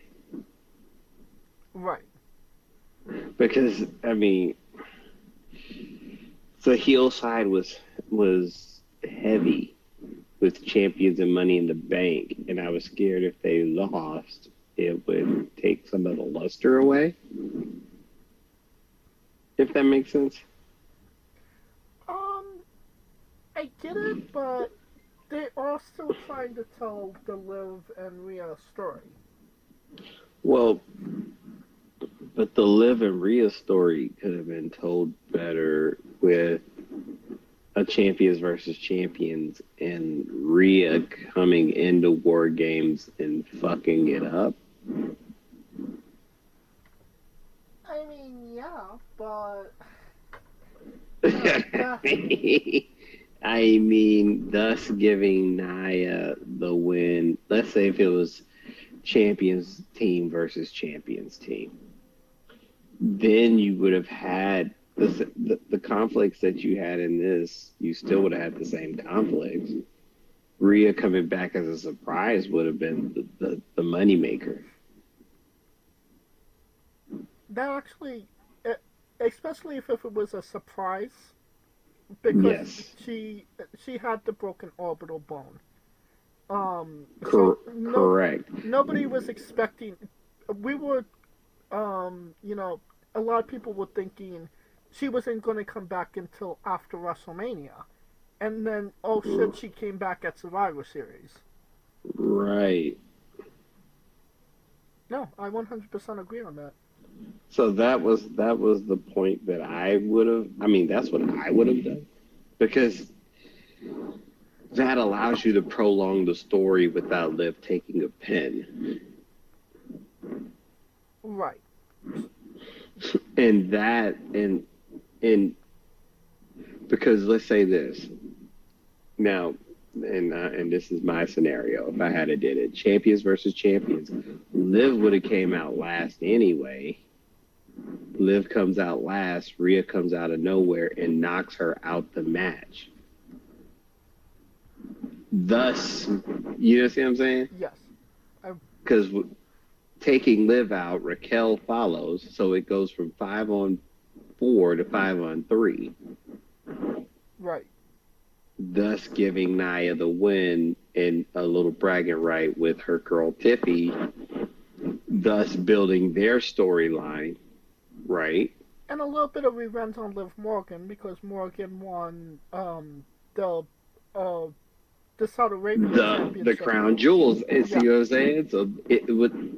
Right. Because, I mean, the heel side was heavy with champions and Money in the Bank, and I was scared if they lost, it would take some of the luster away. If that makes sense. I get it, but they are still trying to tell the Liv and Rhea story. Well, but the Liv and Rhea story could have been told better with a champions versus champions and Rhea coming into War Games and fucking it up. I mean, yeah, but... I mean, thus giving Nia the win. Let's say if it was champions team versus champions team, then you would have had the conflicts that you had in this, you still would have had the same conflicts. Rhea coming back as a surprise would have been the money maker. That actually, especially if it was a surprise, because Yes, she had the broken orbital bone. So correct. nobody was expecting. We were, a lot of people were thinking she wasn't going to come back until after WrestleMania, and then oh shit, she came back at Survivor Series. Right. No, I 100% agree on that. So that was the point that I would have. I mean, that's what I would have done because that allows you to prolong the story without Liv taking a pin. Right. And that and because let's say this now, and this is my scenario. If I had did it, champions versus champions, Liv would have came out last anyway. Liv comes out last, Rhea comes out of nowhere and knocks her out the match. Thus, you know what I'm saying? Yes. Because taking Liv out, Raquel follows, so it goes from 5-on-4 to 5-on-3. Right. Thus giving Nia the win and a little bragging right with her girl Tiffy, thus building their storyline, right? And a little bit of revenge on Liv Morgan because Morgan won the uh the Saudi Arabia The championship. crown jewels, and see Yeah. what I'm saying? So it would.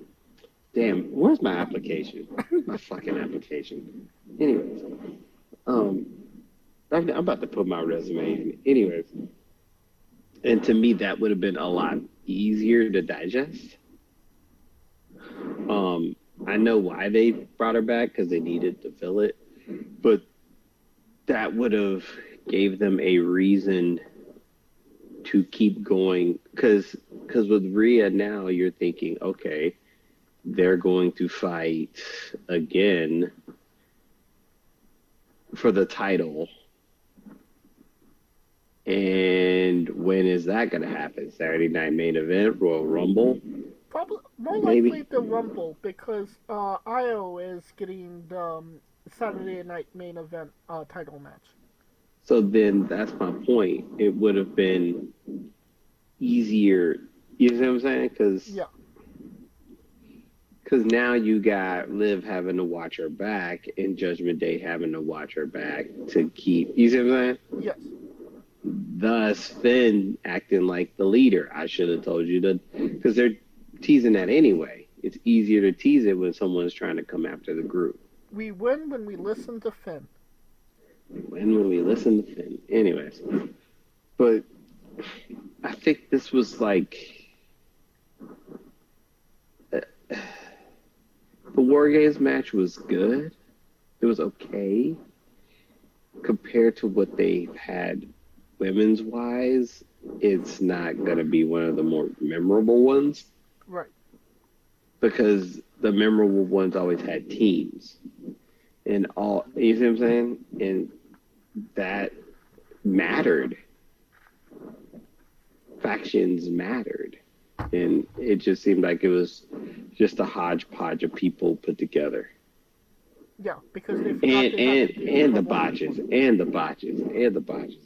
Damn, where's my application? Where's my fucking application? Anyways, um, I'm about to put my resume in. Anyways, and to me, that would have been a lot easier to digest. Um, I know why they brought her back because they needed to fill it, but that would have gave them a reason to keep going. Because with Rhea now, you're thinking, okay, they're going to fight again for the title. And when is that going to happen? Saturday Night Main Event, Royal Rumble? Probably more Maybe. likely the Rumble because Io is getting the Saturday Night Main Event title match. So then that's my point. It would have been easier. You know what I'm saying? Yeah. Because now you got Liv having to watch her back and Judgment Day having to watch her back to keep. You see what I'm saying? Yes. Thus, Finn acting like the leader. I should have told you that because they're teasing that anyway. It's easier to tease it when someone's trying to come after the group. We win when we listen to Finn. When we listen to Finn. Anyways. But I think this was like the War Games match was good. It was okay compared to what they've had women's wise. It's not gonna be one of the more memorable ones. Right. Because the memorable ones always had teams. And all, you see what I'm saying? And that mattered. Factions mattered. And it just seemed like it was just a hodgepodge of people put together. Yeah, because they forgot And the botches.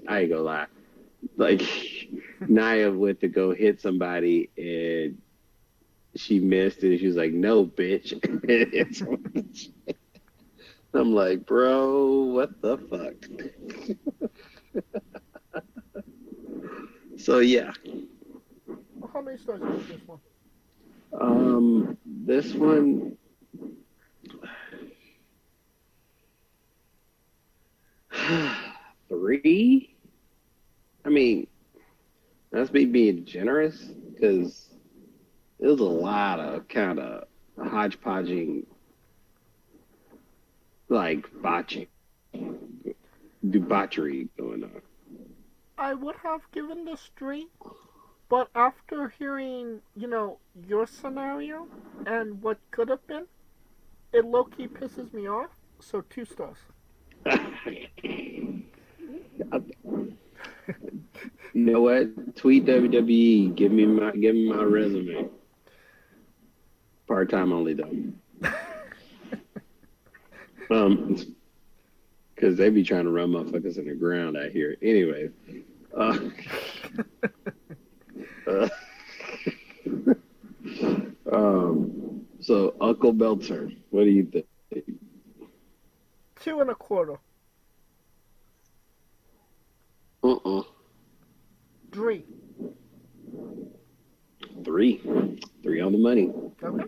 I ain't gonna lie. Like Nia went to go hit somebody and she missed and she was like, "No, bitch." I'm like, bro, what the fuck? So yeah. How many stars do you give this one? This one. Three. I mean, that's me being generous because it was a lot of kind of hodgepodging, like debauchery going on. I would have given this 3, but after hearing, your scenario and what could have been, it low-key pisses me off, so 2 stars. You know what? Tweet WWE. Give me my resume. Part time only though. Because they be trying to run motherfuckers in the ground out here. Anyway, uh, uh, so Uncle Belter, what do you think? 2.25. Uh-uh. 3. 3. 3 on the money. Okay.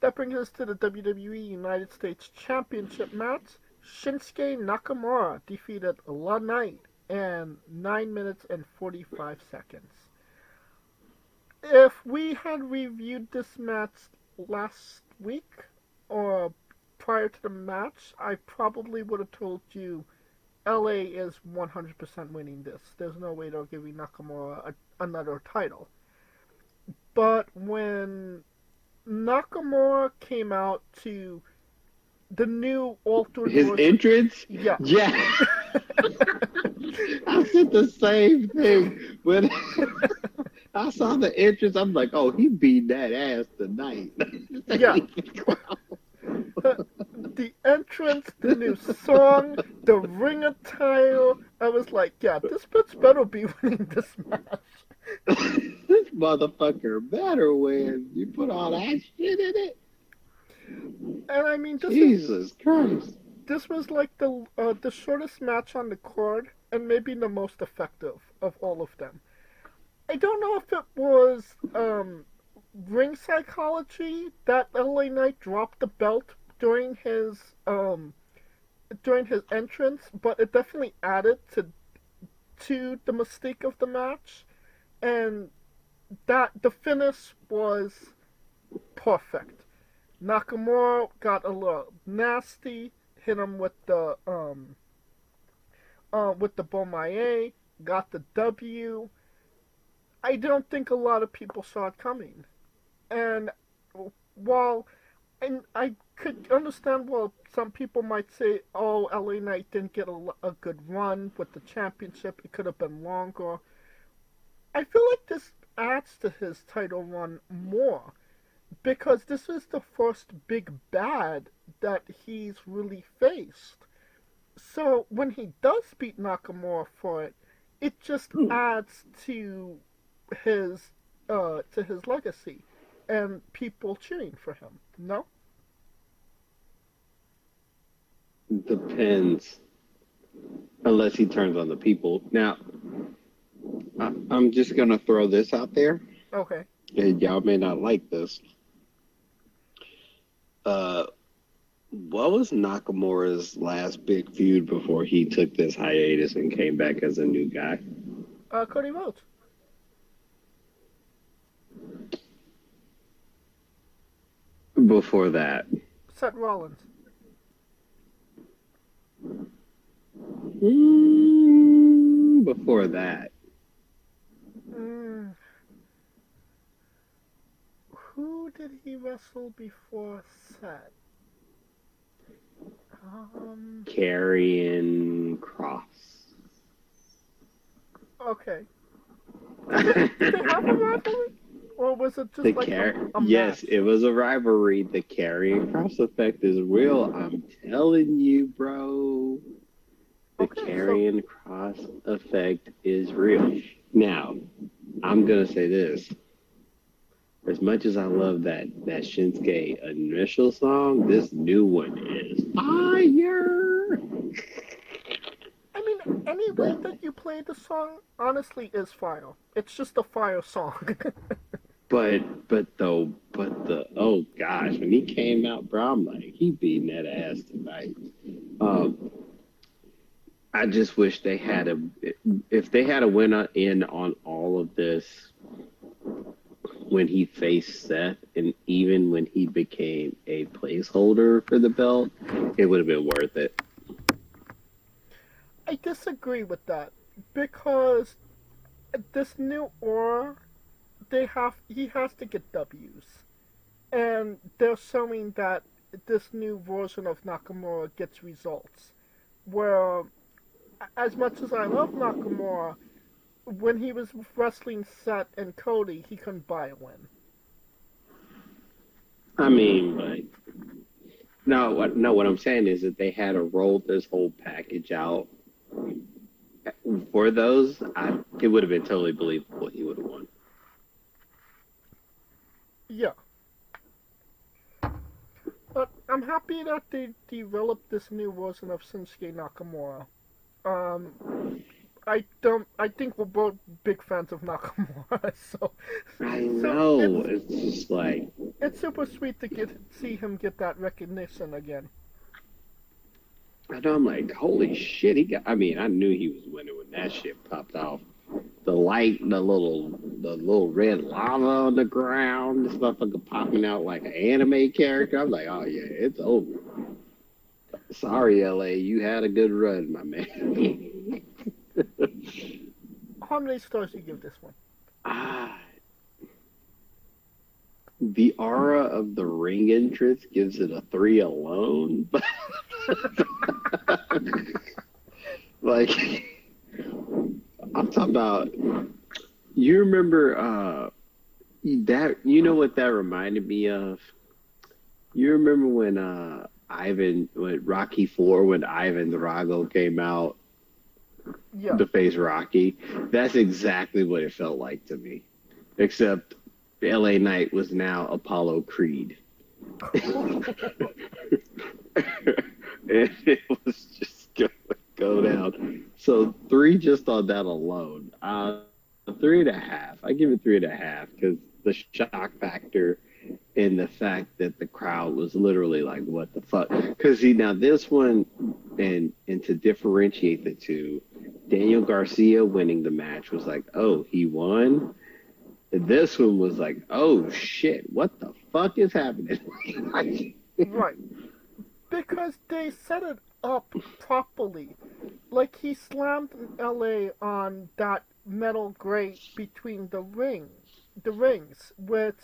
That brings us to the WWE United States Championship match. Shinsuke Nakamura defeated La Knight in 9 minutes and 45 seconds. If we had reviewed this match last week or prior to the match, I probably would have told you LA is 100% winning this. There's no way they're giving Nakamura another title. But when Nakamura came out to the new altered His version, entrance? yeah. I said the same thing. When I saw the entrance, I'm like, oh, he beat that ass tonight. Yeah. The entrance, the new song, the ring attire. I was like, yeah, this bitch better be winning this match. This motherfucker better win. You put all that shit in it? And I mean, Jesus Christ. This was like the shortest match on the card and maybe the most effective of all of them. I don't know if it was ring psychology that LA Knight dropped the belt during his entrance, but it definitely added to the mystique of the match, and that the finish was perfect. Nakamura got a little nasty, hit him with the Bomaye, got the W. I don't think a lot of people saw it coming. And while I could understand why some people might say, oh, LA Knight didn't get a good run with the championship, it could have been longer. I feel like this adds to his title run more, because this is the first big bad that he's really faced. So when he does beat Nakamura for it, it just adds to his legacy and people cheering for him. No? Depends. Unless he turns on the people. Now, I'm just going to throw this out there. Okay. And y'all may not like this. What was Nakamura's last big feud before he took this hiatus and came back as a new guy? Cody Rhodes. Before that. Seth Rollins. Before that. Who did he wrestle before Seth? Karrion Kross. Okay. Did they have a rivalry? Or was it just like a Yes, match? it was a rivalry. The Karrion Kross effect is real. I'm telling you, bro. The Karrion Kross effect is real. Now, I'm going to say this. As much as I love that Shinsuke initial song, this new one is fire. I mean, any way that you play the song, honestly, is fire. It's just a fire song. but the oh gosh, when he came out, bro, I'm like, he beating that ass tonight. I just wish they had if they had a win in on all of this when he faced Seth, and even when he became a placeholder for the belt, it would have been worth it. I disagree with that, because this new aura, he has to get W's, and they're showing that this new version of Nakamura gets results. Where, as much as I love Nakamura, when he was wrestling Seth and Cody, he couldn't buy a win. I mean, but what I'm saying is that they had to roll this whole package out for those. It would have been totally believable he would have won. Yeah. But I'm happy that they developed this new version of Shinsuke Nakamura. I think we're both big fans of Nakamura, so. I know. So It's just like. It's super sweet to see him get that recognition again. I know. I'm like, holy shit! I mean, I knew he was winning when that shit popped off. The light, the little red lava on the ground, this motherfucker popping out like an anime character. I'm like, oh yeah, it's over. Sorry, LA, you had a good run, my man. How many stars do you give this one? The aura of the ring entrance gives it a 3 alone. Like, I'm talking about. You remember that? You know what that reminded me of? You remember when when Rocky 4, when Ivan Drago came out to face Rocky? That's exactly what it felt like to me, except LA Knight was now Apollo Creed. And it was just going to go down. So 3 just on that alone. 3.5. I give it 3.5 because the shock factor and the fact that the crowd was literally like, what the fuck? Because now this one, and to differentiate the two, Daniel Garcia winning the match was like, oh, he won? And this one was like, oh shit, what the fuck is happening? Right. Because they set it up properly. Like, he slammed LA on that metal grate between the rings, which,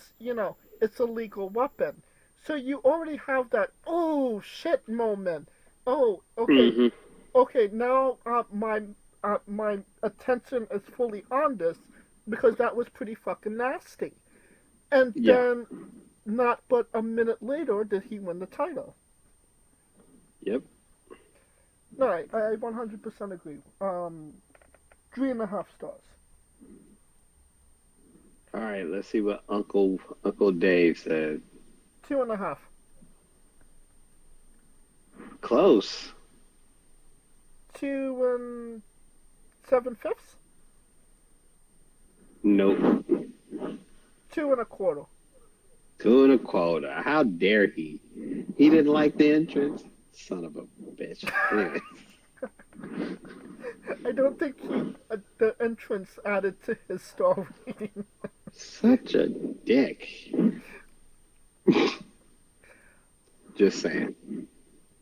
it's a legal weapon. So you already have that, oh shit moment. Oh, okay. Mm-hmm. Okay, now my attention is fully on this because that was pretty fucking nasty. And then, not but a minute later, did he win the title. Yep. No, I 100% agree. 3.5 stars. All right, let's see what Uncle Dave said. 2.5. Close. 2 7/5. Nope. 2.25. 2.25. How dare he? He didn't like the entrance. Son of a bitch. Anyway. I don't think the entrance added to his star rating. Such a dick. Just saying.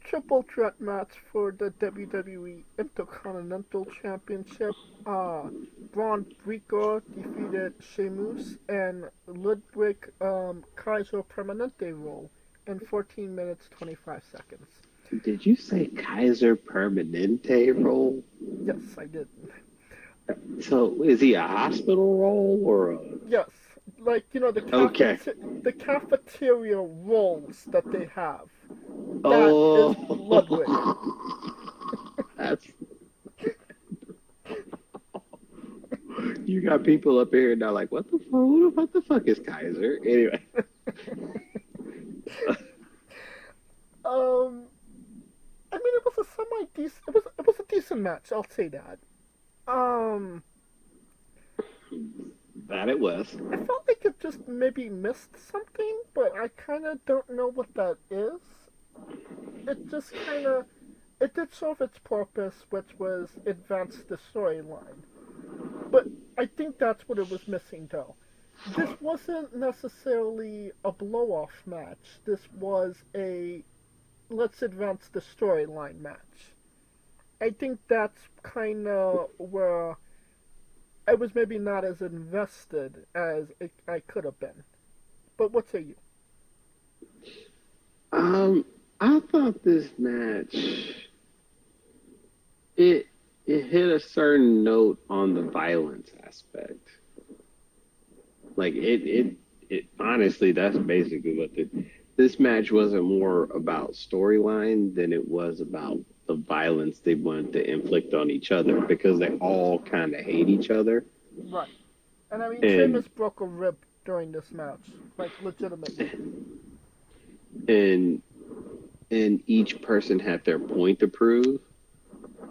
Triple threat match for the WWE Intercontinental Championship. Braun Breaker defeated Sheamus and Ludwig Kaiser Permanente role in 14 minutes 25 seconds. Did you say Kaiser Permanente role? Yes, I did. So is he a hospital role or a... Yes, like, the cafeteria rolls that they have. That is Ludwig. That's... You got people up here and they're like, what the fuck is Kaiser? Anyway. I mean, it was a semi-decent, it was a decent match, I'll say that. That it was. I felt like it just maybe missed something, but I kind of don't know what that is. It just kind of, it did serve its purpose, which was advance the storyline. But I think that's what it was missing, though. This wasn't necessarily a blow-off match. This was a let's advance the storyline match. I think that's kind of where I was maybe not as invested as I could have been. But what say you? I thought this match it it hit a certain note on the violence aspect. Like it honestly, that's basically what this match wasn't more about storyline than it was about the violence they wanted to inflict on each other because they all kind of hate each other. Right. And I mean, And Sheamus broke a rib during this match, like legitimately. and and each person had their point to prove.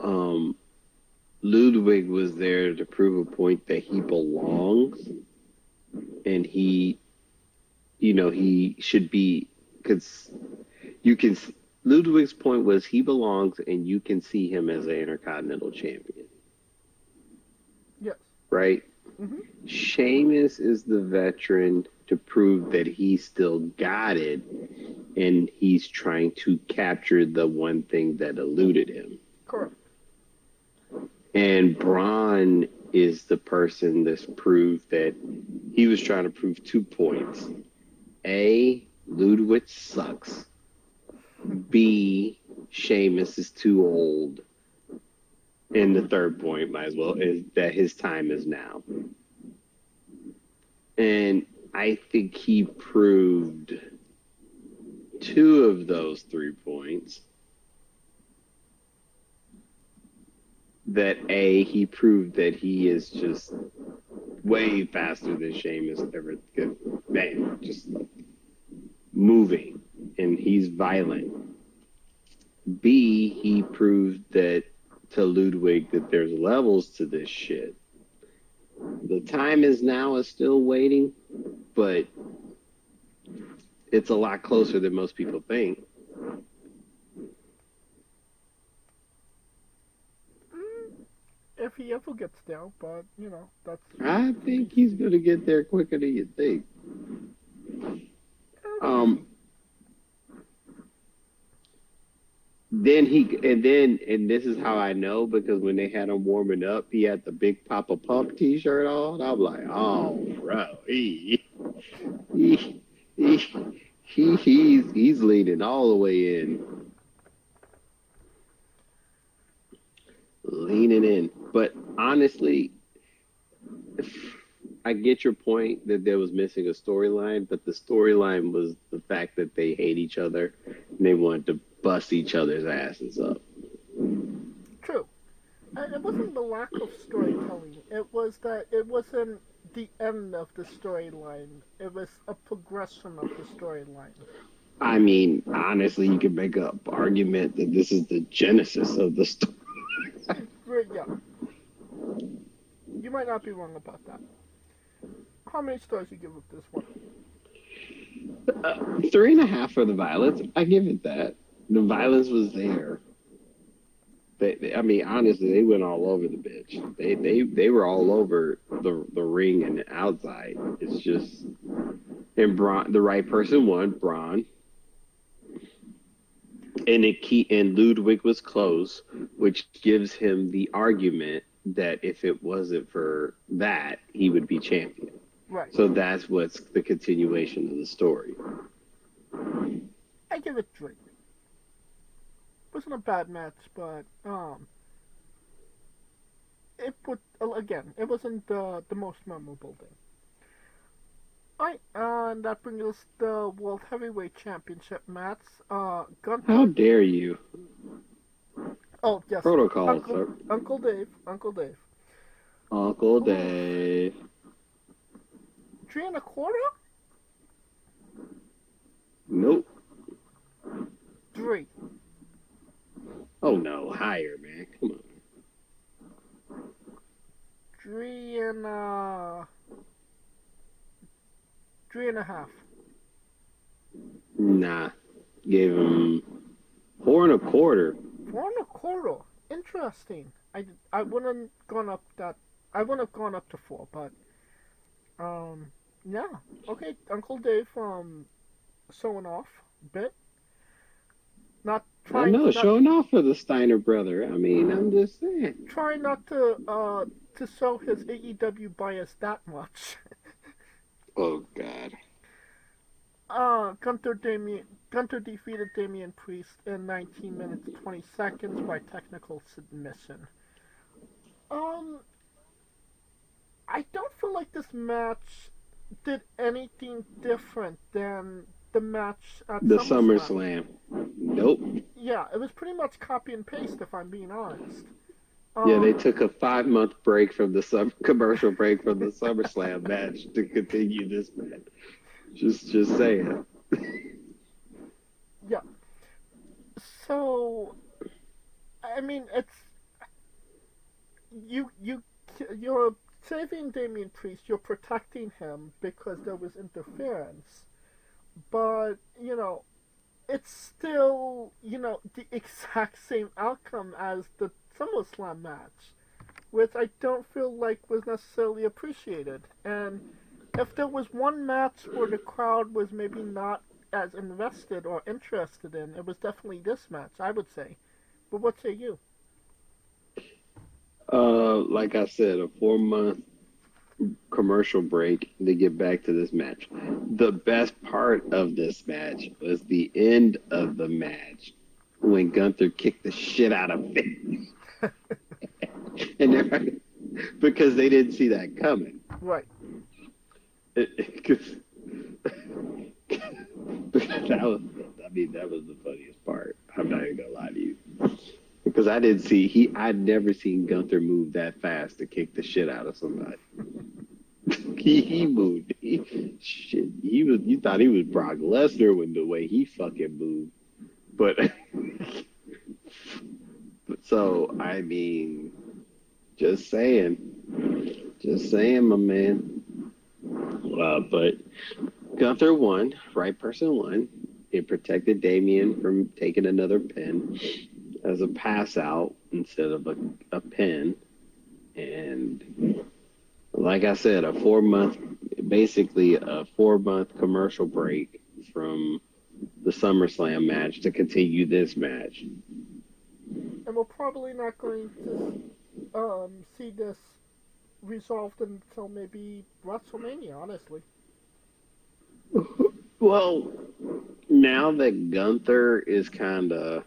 Um, Ludwig was there to prove a point that he belongs, and he should be because you can. Ludwig's point was he belongs, and you can see him as an Intercontinental Champion, Yes. right? Mhm. Sheamus is the veteran to prove that he still got it, and he's trying to capture the one thing that eluded him. Correct. And Braun is the person that's proved that he was trying to prove 2 points. A, Ludwig sucks. B, Sheamus is too old. And the third point, might as well, is that his time is now. And I think he proved 2 of those 3 points. That A, he proved that he is just way faster than Sheamus ever could. Man, just moving, and he's violent. B, he proved that to Ludwig that there's levels to this shit. The time is now is still waiting, but it's a lot closer than most people think. If he ever gets there, but that's. I think he's gonna get there quicker than you think. And this is how I know because when they had him warming up, he had the big Papa Pump T-shirt on. I'm like, oh, bro, he he's leaning all the way in, leaning in. But honestly, I get your point that there was missing a storyline, but the storyline was the fact that they hate each other and they wanted to bust each other's asses up. True. And it wasn't the lack of storytelling. It was that it wasn't the end of the storyline. It was a progression of the storyline. I mean, honestly, you could make an argument that this is the genesis of the story. Yeah. You might not be wrong about that. How many stars you give up this one? 3.5 for the violence. I give it that. The violence was there. I mean, honestly, they went all over the bitch. They were all over the ring and the outside. It's just, and Braun, the right person won, Braun, and Ludwig was close, which gives him the argument that if it wasn't for that, he would be champion. Right. So that's what's the continuation of the story. I give it 3. Wasn't a bad match, but it would it wasn't the most memorable thing. Alright, and that brings us the World Heavyweight Championship match. Gunther. How dare you? Oh yes. Protocol, Uncle, sir. Uncle Dave. Uncle Dave. Uncle Dave. 3.25? Nope. 3. Oh no, higher, man. Come on. 3.5. Nah. Gave him 4.25. 4.25. Interesting. I wouldn't gone up that. I wouldn't have gone up to 4, but yeah. Okay, Uncle Dave showing off a bit. Not I trying. know, showing off for the Steiner brother. I mean, I'm just saying. Trying not to show his AEW bias that much. Oh God. Gunther defeated Damian Priest in 19 minutes 20 seconds by technical submission. Um, I don't feel like this match did anything different than the match at The SummerSlam. SummerSlam. Nope. Yeah, it was pretty much copy and paste, if I'm being honest. Yeah, they took a 5-month break from the commercial break from the SummerSlam match to continue this match. Just saying. Yeah. So, I mean, you're saving Damian Priest. You're protecting him because there was interference, but it's still the exact same outcome as the SummerSlam match, which I don't feel like was necessarily appreciated. And if there was one match where the crowd was maybe not as invested or interested in, it was definitely this match, I would say. But what say you? Like I said, a 4-month commercial break to get back to this match. The best part of this match was the end of the match when Gunther kicked the shit out of Finn. And because they didn't see that coming. Right. Because that was the funniest part. I'm not even gonna lie to you. Because I'd never seen Gunther move that fast to kick the shit out of somebody. he moved. You thought he was Brock Lesnar with the way he fucking moved. But so I mean, just saying, my man. But Gunther won. Right person won. It protected Damian from taking another pin as a pass out instead of a pin. And like I said, basically a 4-month commercial break from the SummerSlam match to continue this match. And we're probably not going to see this resolved until maybe WrestleMania, honestly. Well, now that Gunther is kind of,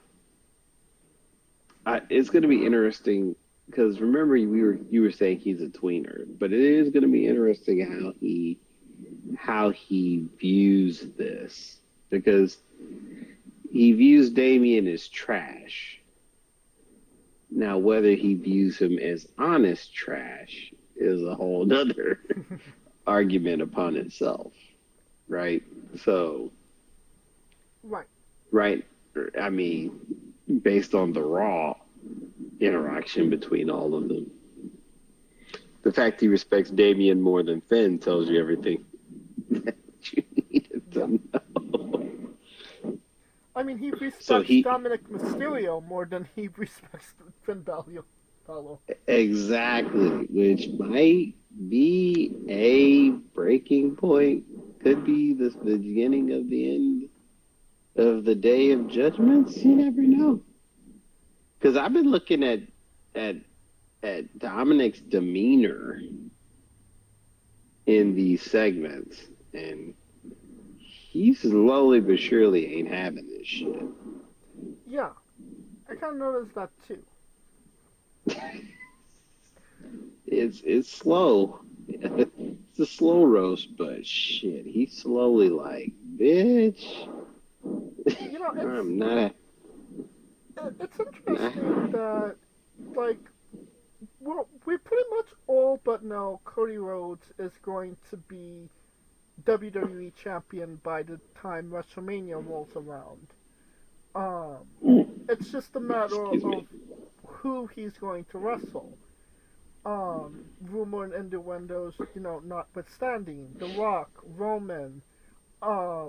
it's going to be interesting because remember you were saying he's a tweener, but it is going to be interesting how he views this because he views Damian as trash. Now, whether he views him as honest trash is a whole nother argument upon itself, right? So, right. I mean, based on the Raw interaction between all of them, the fact he respects Damian more than Finn tells you everything that you needed to know. I mean, he respects Dominik Mysterio more than he respects Finn Balor. Exactly, which might be a breaking point. Could be the beginning of the end of the Day of Judgments. You never know. Because I've been looking at Dominik's demeanor in these segments, and he slowly but surely ain't having this shit. Yeah, I kind of noticed that too. It's slow. It's a slow roast, but shit, he's slowly like, bitch. I'm not. It's interesting that, like, well, we pretty much all but know Cody Rhodes is going to be WWE champion by the time WrestleMania rolls around. It's just a matter of who he's going to wrestle. Rumor and innuendos, notwithstanding. The Rock, Roman,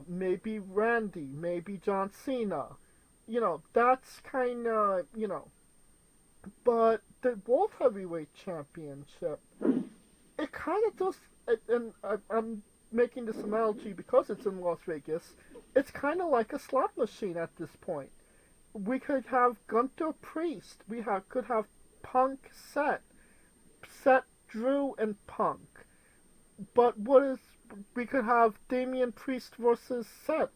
maybe Randy, maybe John Cena. That's kind of, but the World Heavyweight Championship, it kind of does, and I'm making this analogy because it's in Las Vegas, it's kind of like a slot machine at this point. We could have Gunther Priest, could have Punk Seth Drew and Punk. But what we could have Damian Priest versus Seth.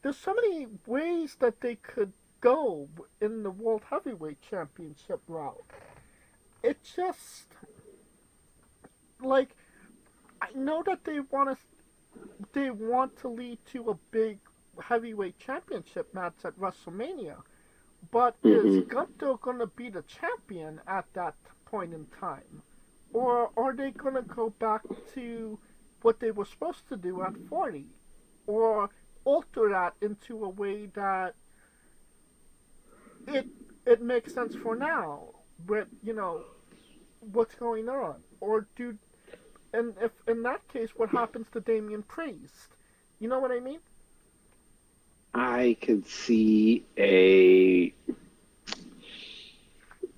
There's so many ways that they could go in the World Heavyweight Championship route. It just like I know that they want to lead to a big heavyweight championship match at WrestleMania, but is Mm-hmm. Gunther going to be the champion at that point in time? Or are they going to go back to what they were supposed to do at 40? Or alter that into a way that it it makes sense for now, but what's going on? Or do and if in that case, what happens to Damian Priest? You know what I mean? I could see a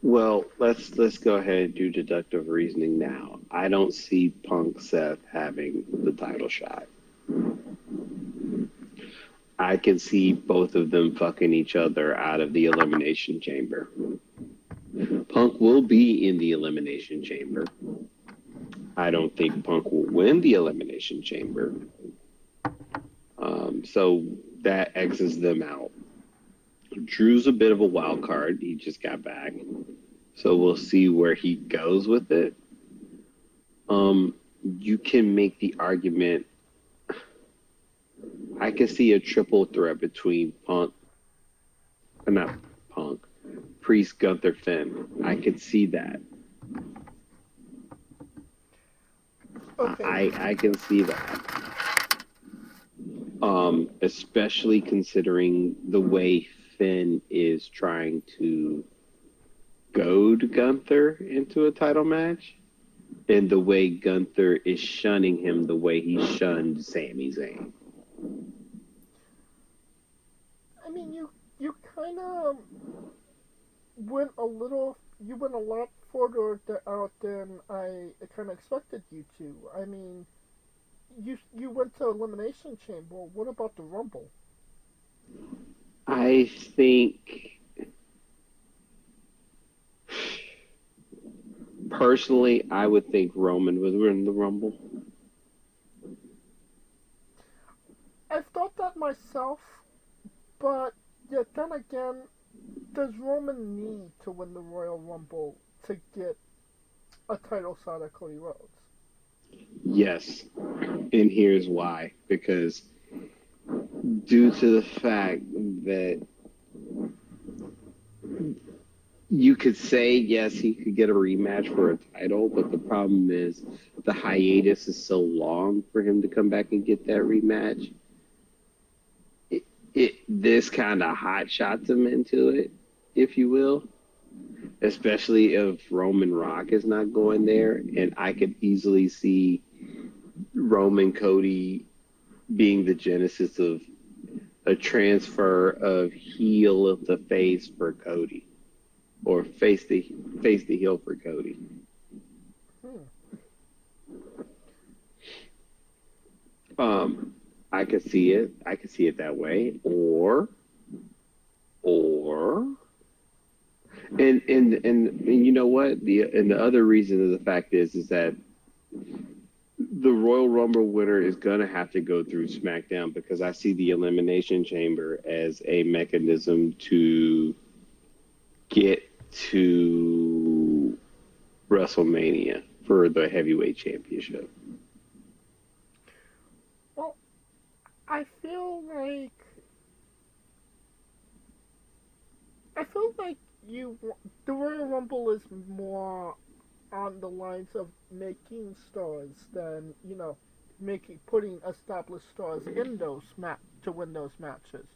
well. Let's go ahead and do deductive reasoning now. I don't see Punk Seth having the title shot. I can see both of them fucking each other out of the Elimination Chamber. Punk will be in the Elimination Chamber. I don't think Punk will win the Elimination Chamber. So that X's them out. Drew's a bit of a wild card. He just got back. So we'll see where he goes with it. You can make the argument. I can see a triple threat between Priest, Gunther, Finn. I could see that. Okay. I can see that. Especially considering the way Finn is trying to goad Gunther into a title match, and the way Gunther is shunning him the way he shunned Sami Zayn. I mean, you kind of went a lot further out than I kind of expected you to. I mean, you went to Elimination Chamber. What about the Rumble? I think, personally, I would think Roman would win the Rumble. I've thought that myself, but yet then again, does Roman need to win the Royal Rumble to get a title shot at Cody Rhodes? Yes, and here's why. Because due to the fact that you could say, yes, he could get a rematch for a title, but the problem is the hiatus is so long for him to come back and get that rematch. This kind of hot shots him into it, if you will. Especially if Roman Rock is not going there, and I could easily see Roman Cody being the genesis of a transfer of heel of the face for Cody, or face the heel for Cody. I could see it. I could see it that way, or. And you know what? The other reason of the fact is that the Royal Rumble winner is gonna have to go through SmackDown, because I see the Elimination Chamber as a mechanism to get to WrestleMania for the Heavyweight Championship. Well, I feel like the Royal Rumble is more on the lines of making stars than putting established stars in those to win those matches.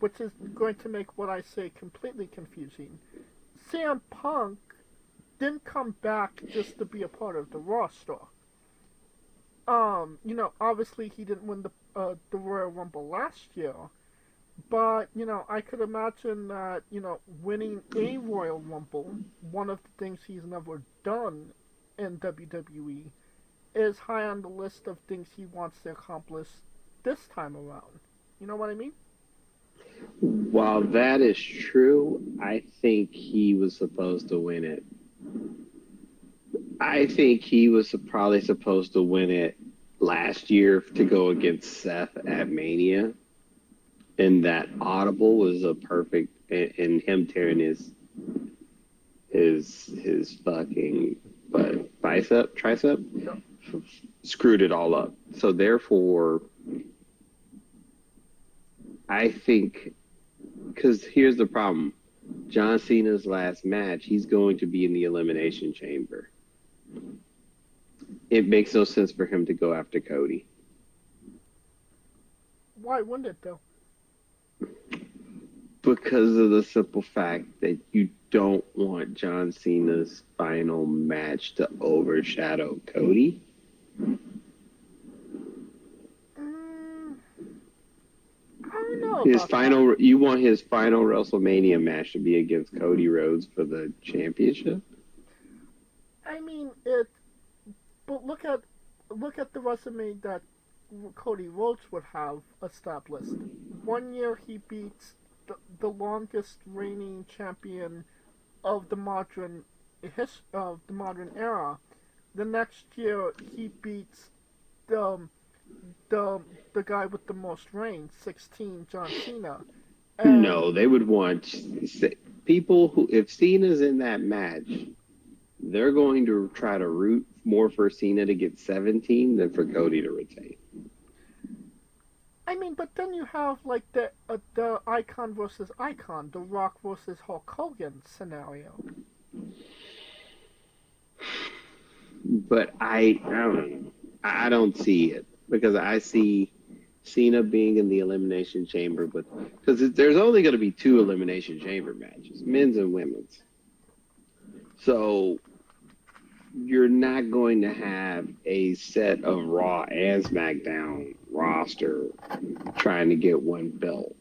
Which is going to make what I say completely confusing. CM Punk didn't come back just to be a part of the roster. Obviously he didn't win the Royal Rumble last year. But, I could imagine that, winning a Royal Rumble, one of the things he's never done in WWE, is high on the list of things he wants to accomplish this time around. You know what I mean? While that is true, I think he was supposed to win it. I think he was probably supposed to win it last year to go against Seth at Mania, and that audible was a perfect, and him tearing his fucking tricep, screwed it all up. So therefore, I think, because here's the problem. John Cena's last match, he's going to be in the Elimination Chamber. It makes no sense for him to go after Cody. Why wouldn't it, though? Because of the simple fact that you don't want John Cena's final match to overshadow Cody. I don't know. You want his final WrestleMania match to be against Cody Rhodes for the championship? I mean, but look at the resume that Cody Rhodes would have established. 1 year he beats the longest reigning champion of the modern era. The next year he beats the guy with the most reigns, 16, John Cena. And no, they would want people who, if Cena's in that match, they're going to try to root more for Cena to get 17 than for Cody to retain. I mean, but then you have like the Icon versus Icon, The Rock versus Hulk Hogan scenario. But I don't know. I don't see it, because I see Cena being in the Elimination Chamber, because there's only going to be 2 Elimination Chamber matches, men's and women's. So you're not going to have a set of Raw and SmackDown roster trying to get one belt.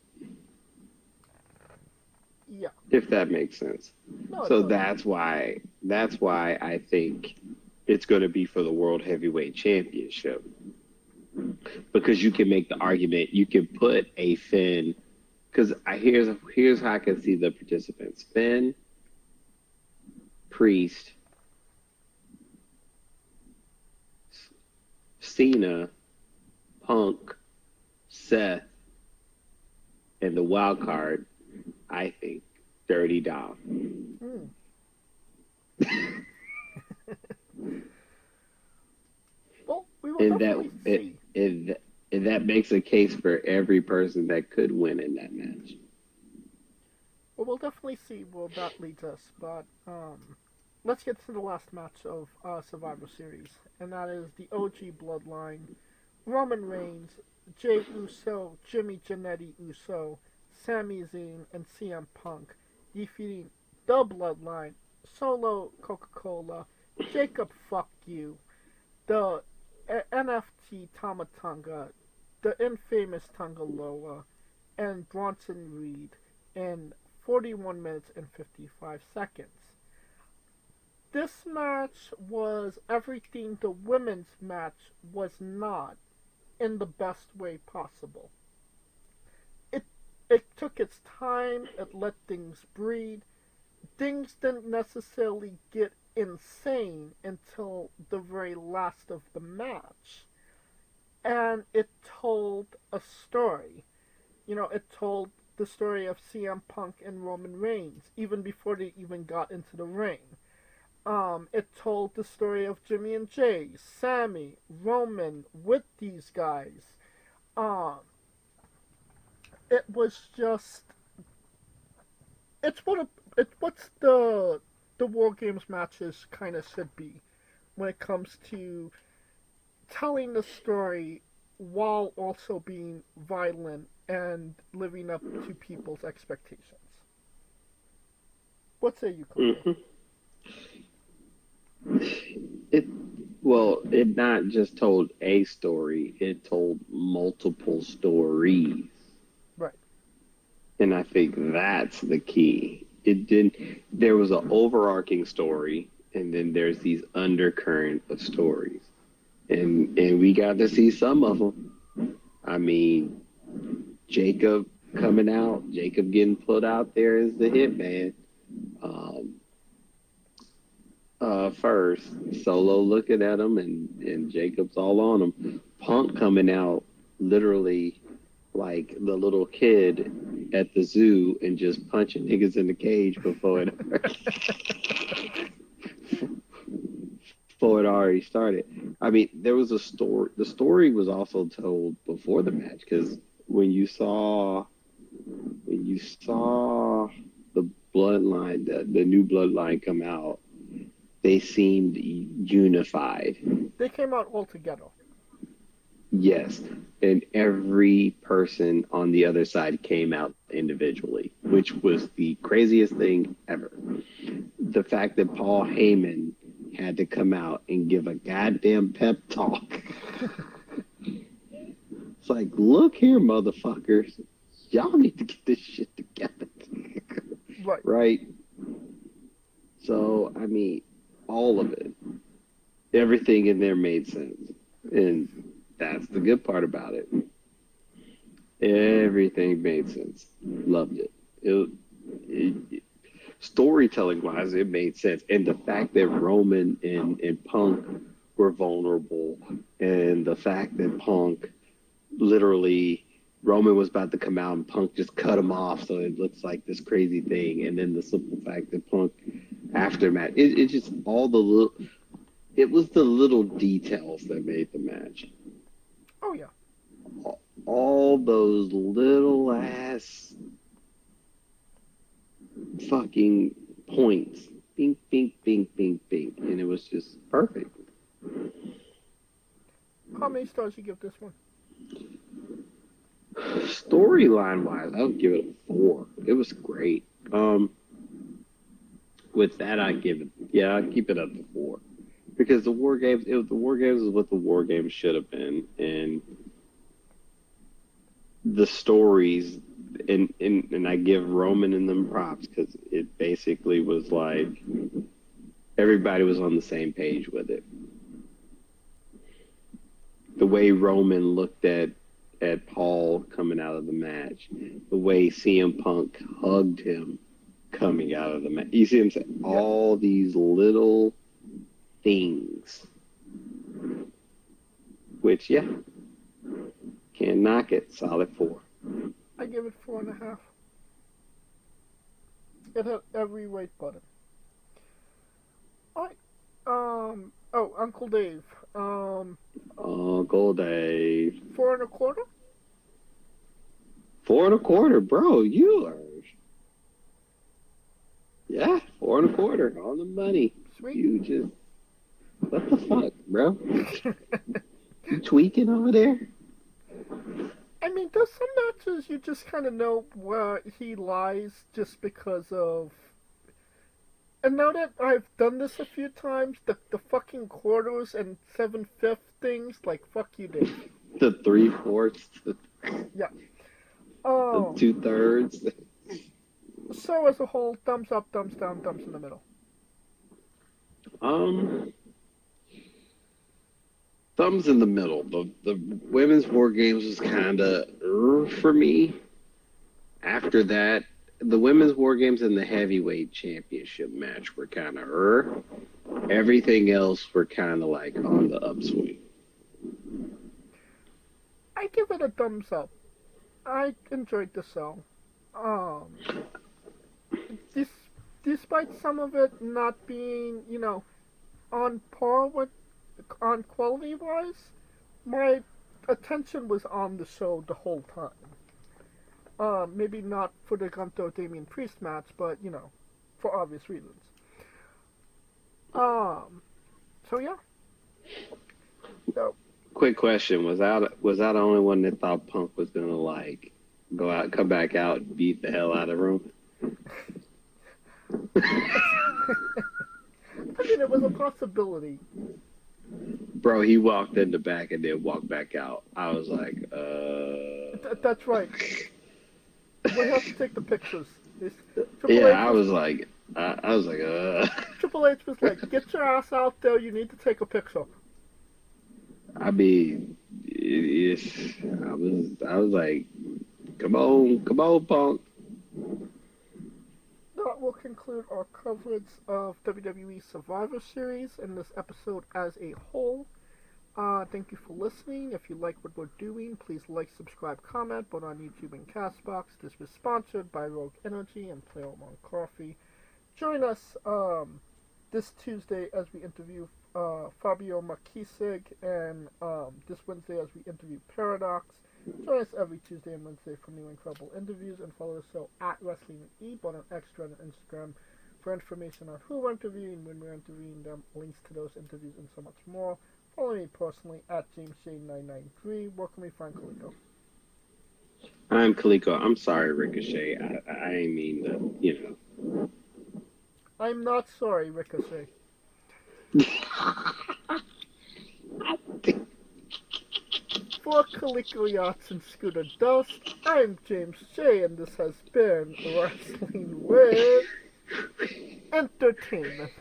Yeah. If that makes sense. No, So that's why I think it's going to be for the World Heavyweight Championship. Because you can make the argument, you can put a Finn, because here's how I can see the participants. Finn, Priest, Cena, Punk, Seth, and the wild card, I think, Dirty Dom. Well, we will definitely see. And that makes a case for every person that could win in that match. Well, we'll definitely see where that leads us. But let's get to the last match of Survivor Series, and that is the OG Bloodline. Roman Reigns, Jey Uso, Jimmy Janetti Uso, Sami Zayn, and CM Punk defeating the Bloodline, Solo Coca-Cola, Jacob Fuck You, the NFT Tama Tonga, the infamous Tangaloa, and Bronson Reed in 41 minutes and 55 seconds. This match was everything the women's match was not, in the best way possible. It took its time, it let things breathe. Things didn't necessarily get insane until the very last of the match. And it told a story. It told the story of CM Punk and Roman Reigns, even before they even got into the ring. It told the story of Jimmy and Jay, Sammy, Roman with these guys. It was just, it's what's the War Games matches kind of should be when it comes to telling the story while also being violent and living up to people's expectations. What say you, Clifford? It not just told a story, it told multiple stories. Right. And I think that's the key. There was an overarching story, and then there's these undercurrent of stories. And we got to see some of them. I mean, Jacob coming out, Jacob getting put out there as the hitman. First, Solo looking at him and Jacob's all on him. Punk coming out literally like the little kid at the zoo and just punching niggas in the cage before it already started. I mean, there was a story. The story was also told before the match because when you saw the bloodline, the new bloodline come out, they seemed unified. They came out all together. Yes, and every person on the other side came out individually, which was the craziest thing ever. The fact that Paul Heyman had to come out and give a goddamn pep talk. It's like, look here, motherfuckers. Y'all need to get this shit together. Right. Right? So, I mean, all of it. Everything in there made sense. And that's the good part about it. Everything made sense. Loved it. Storytelling wise, it made sense. And the fact that Roman and Punk were vulnerable, and the fact that Punk literally, Roman was about to come out and Punk just cut him off, so it looks like this crazy thing. And then the simple fact that Punk, after match, it just all the little, it was the little details that made the match. Oh yeah. All those little ass fucking points. Bing, bing, bing, bing, bing. And it was just perfect. How many stars you give this one? Storyline wise, I would give it a 4. It was great. With that, I'd keep it up to 4. Because the War Games is what the War Games should have been. And the stories, and I give Roman and them props because it basically was like everybody was on the same page with it. The way Roman looked at Paul coming out of the match, the way CM Punk hugged him coming out of the match. You see what I'm saying? Yeah. All these little things, which, yeah, can't knock it. Solid 4. I give it 4.5. It had every right button. Alright. Uncle Dave. Uncle Dave. 4.25? 4.25, bro. You are. Yeah, 4.25 on the money. Sweet. You just, what the fuck, bro? You tweaking over there? I mean, there's some matches you just kind of know where he lies just because of. And now that I've done this a few times, the fucking quarters and 7/5 things, like, fuck you, Dave. The 3/4, Yeah. the 2/3. So as a whole, thumbs up, thumbs down, thumbs in the middle. Thumbs in the middle. The women's War Games was kind of for me. After that, the women's War Games and the heavyweight championship match were kind of Everything else were kind of like on the upswing. I give it a thumbs up. I enjoyed the show. Despite some of it not being, on par with, on quality-wise, my attention was on the show the whole time. Maybe not for the Gunther Damian Priest match, but, for obvious reasons. So yeah. So, Quick question: Was I the only one that thought Punk was gonna come back out and beat the hell out of Roman? I mean, it was a possibility. Bro, he walked in the back and then walked back out. I was like, That's right. We have to take the pictures. I was like, Triple H was like, get your ass out there, you need to take a picture. I mean, I was like, come on, Punk. That will conclude conclude our coverage of WWE Survivor Series and this episode as a whole. Thank you for listening. If you like what we're doing, please like, subscribe, comment, both on YouTube and Castbox. This was sponsored by Rogue Energy and Play on Coffee. Join us this Tuesday as we interview Fabio Marquisig, and this Wednesday as we interview Paradox. Join us every Tuesday and Wednesday for new incredible interviews, and follow the show at Wrestling with E, both on Extra and Instagram, for information on who we're interviewing, when we're interviewing them, links to those interviews, and so much more. Follow me personally at JamesJ993. Where can we find Kaliko? I'm Kaliko. I'm sorry, Ricochet. I ain't mean to, you know. I'm not sorry, Ricochet. For Kaliko Yachts and Scooter Dust, I'm James J, and this has been Wrestling with Entertainment.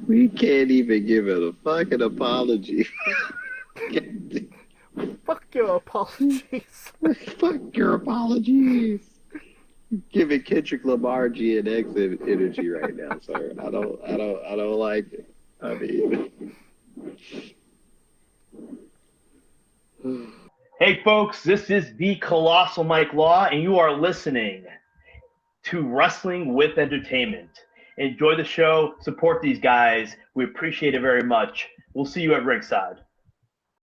We can't even give it a fucking apology. Fuck your apologies. Fuck your apologies. Giving Kendrick Lamar GNX energy right now, sir. I don't like it. I mean. Hey folks, this is the Colossal Mike Law, and you are listening to Wrestling with Entertainment. Enjoy the show, support these guys. We appreciate it very much. We'll see you at ringside.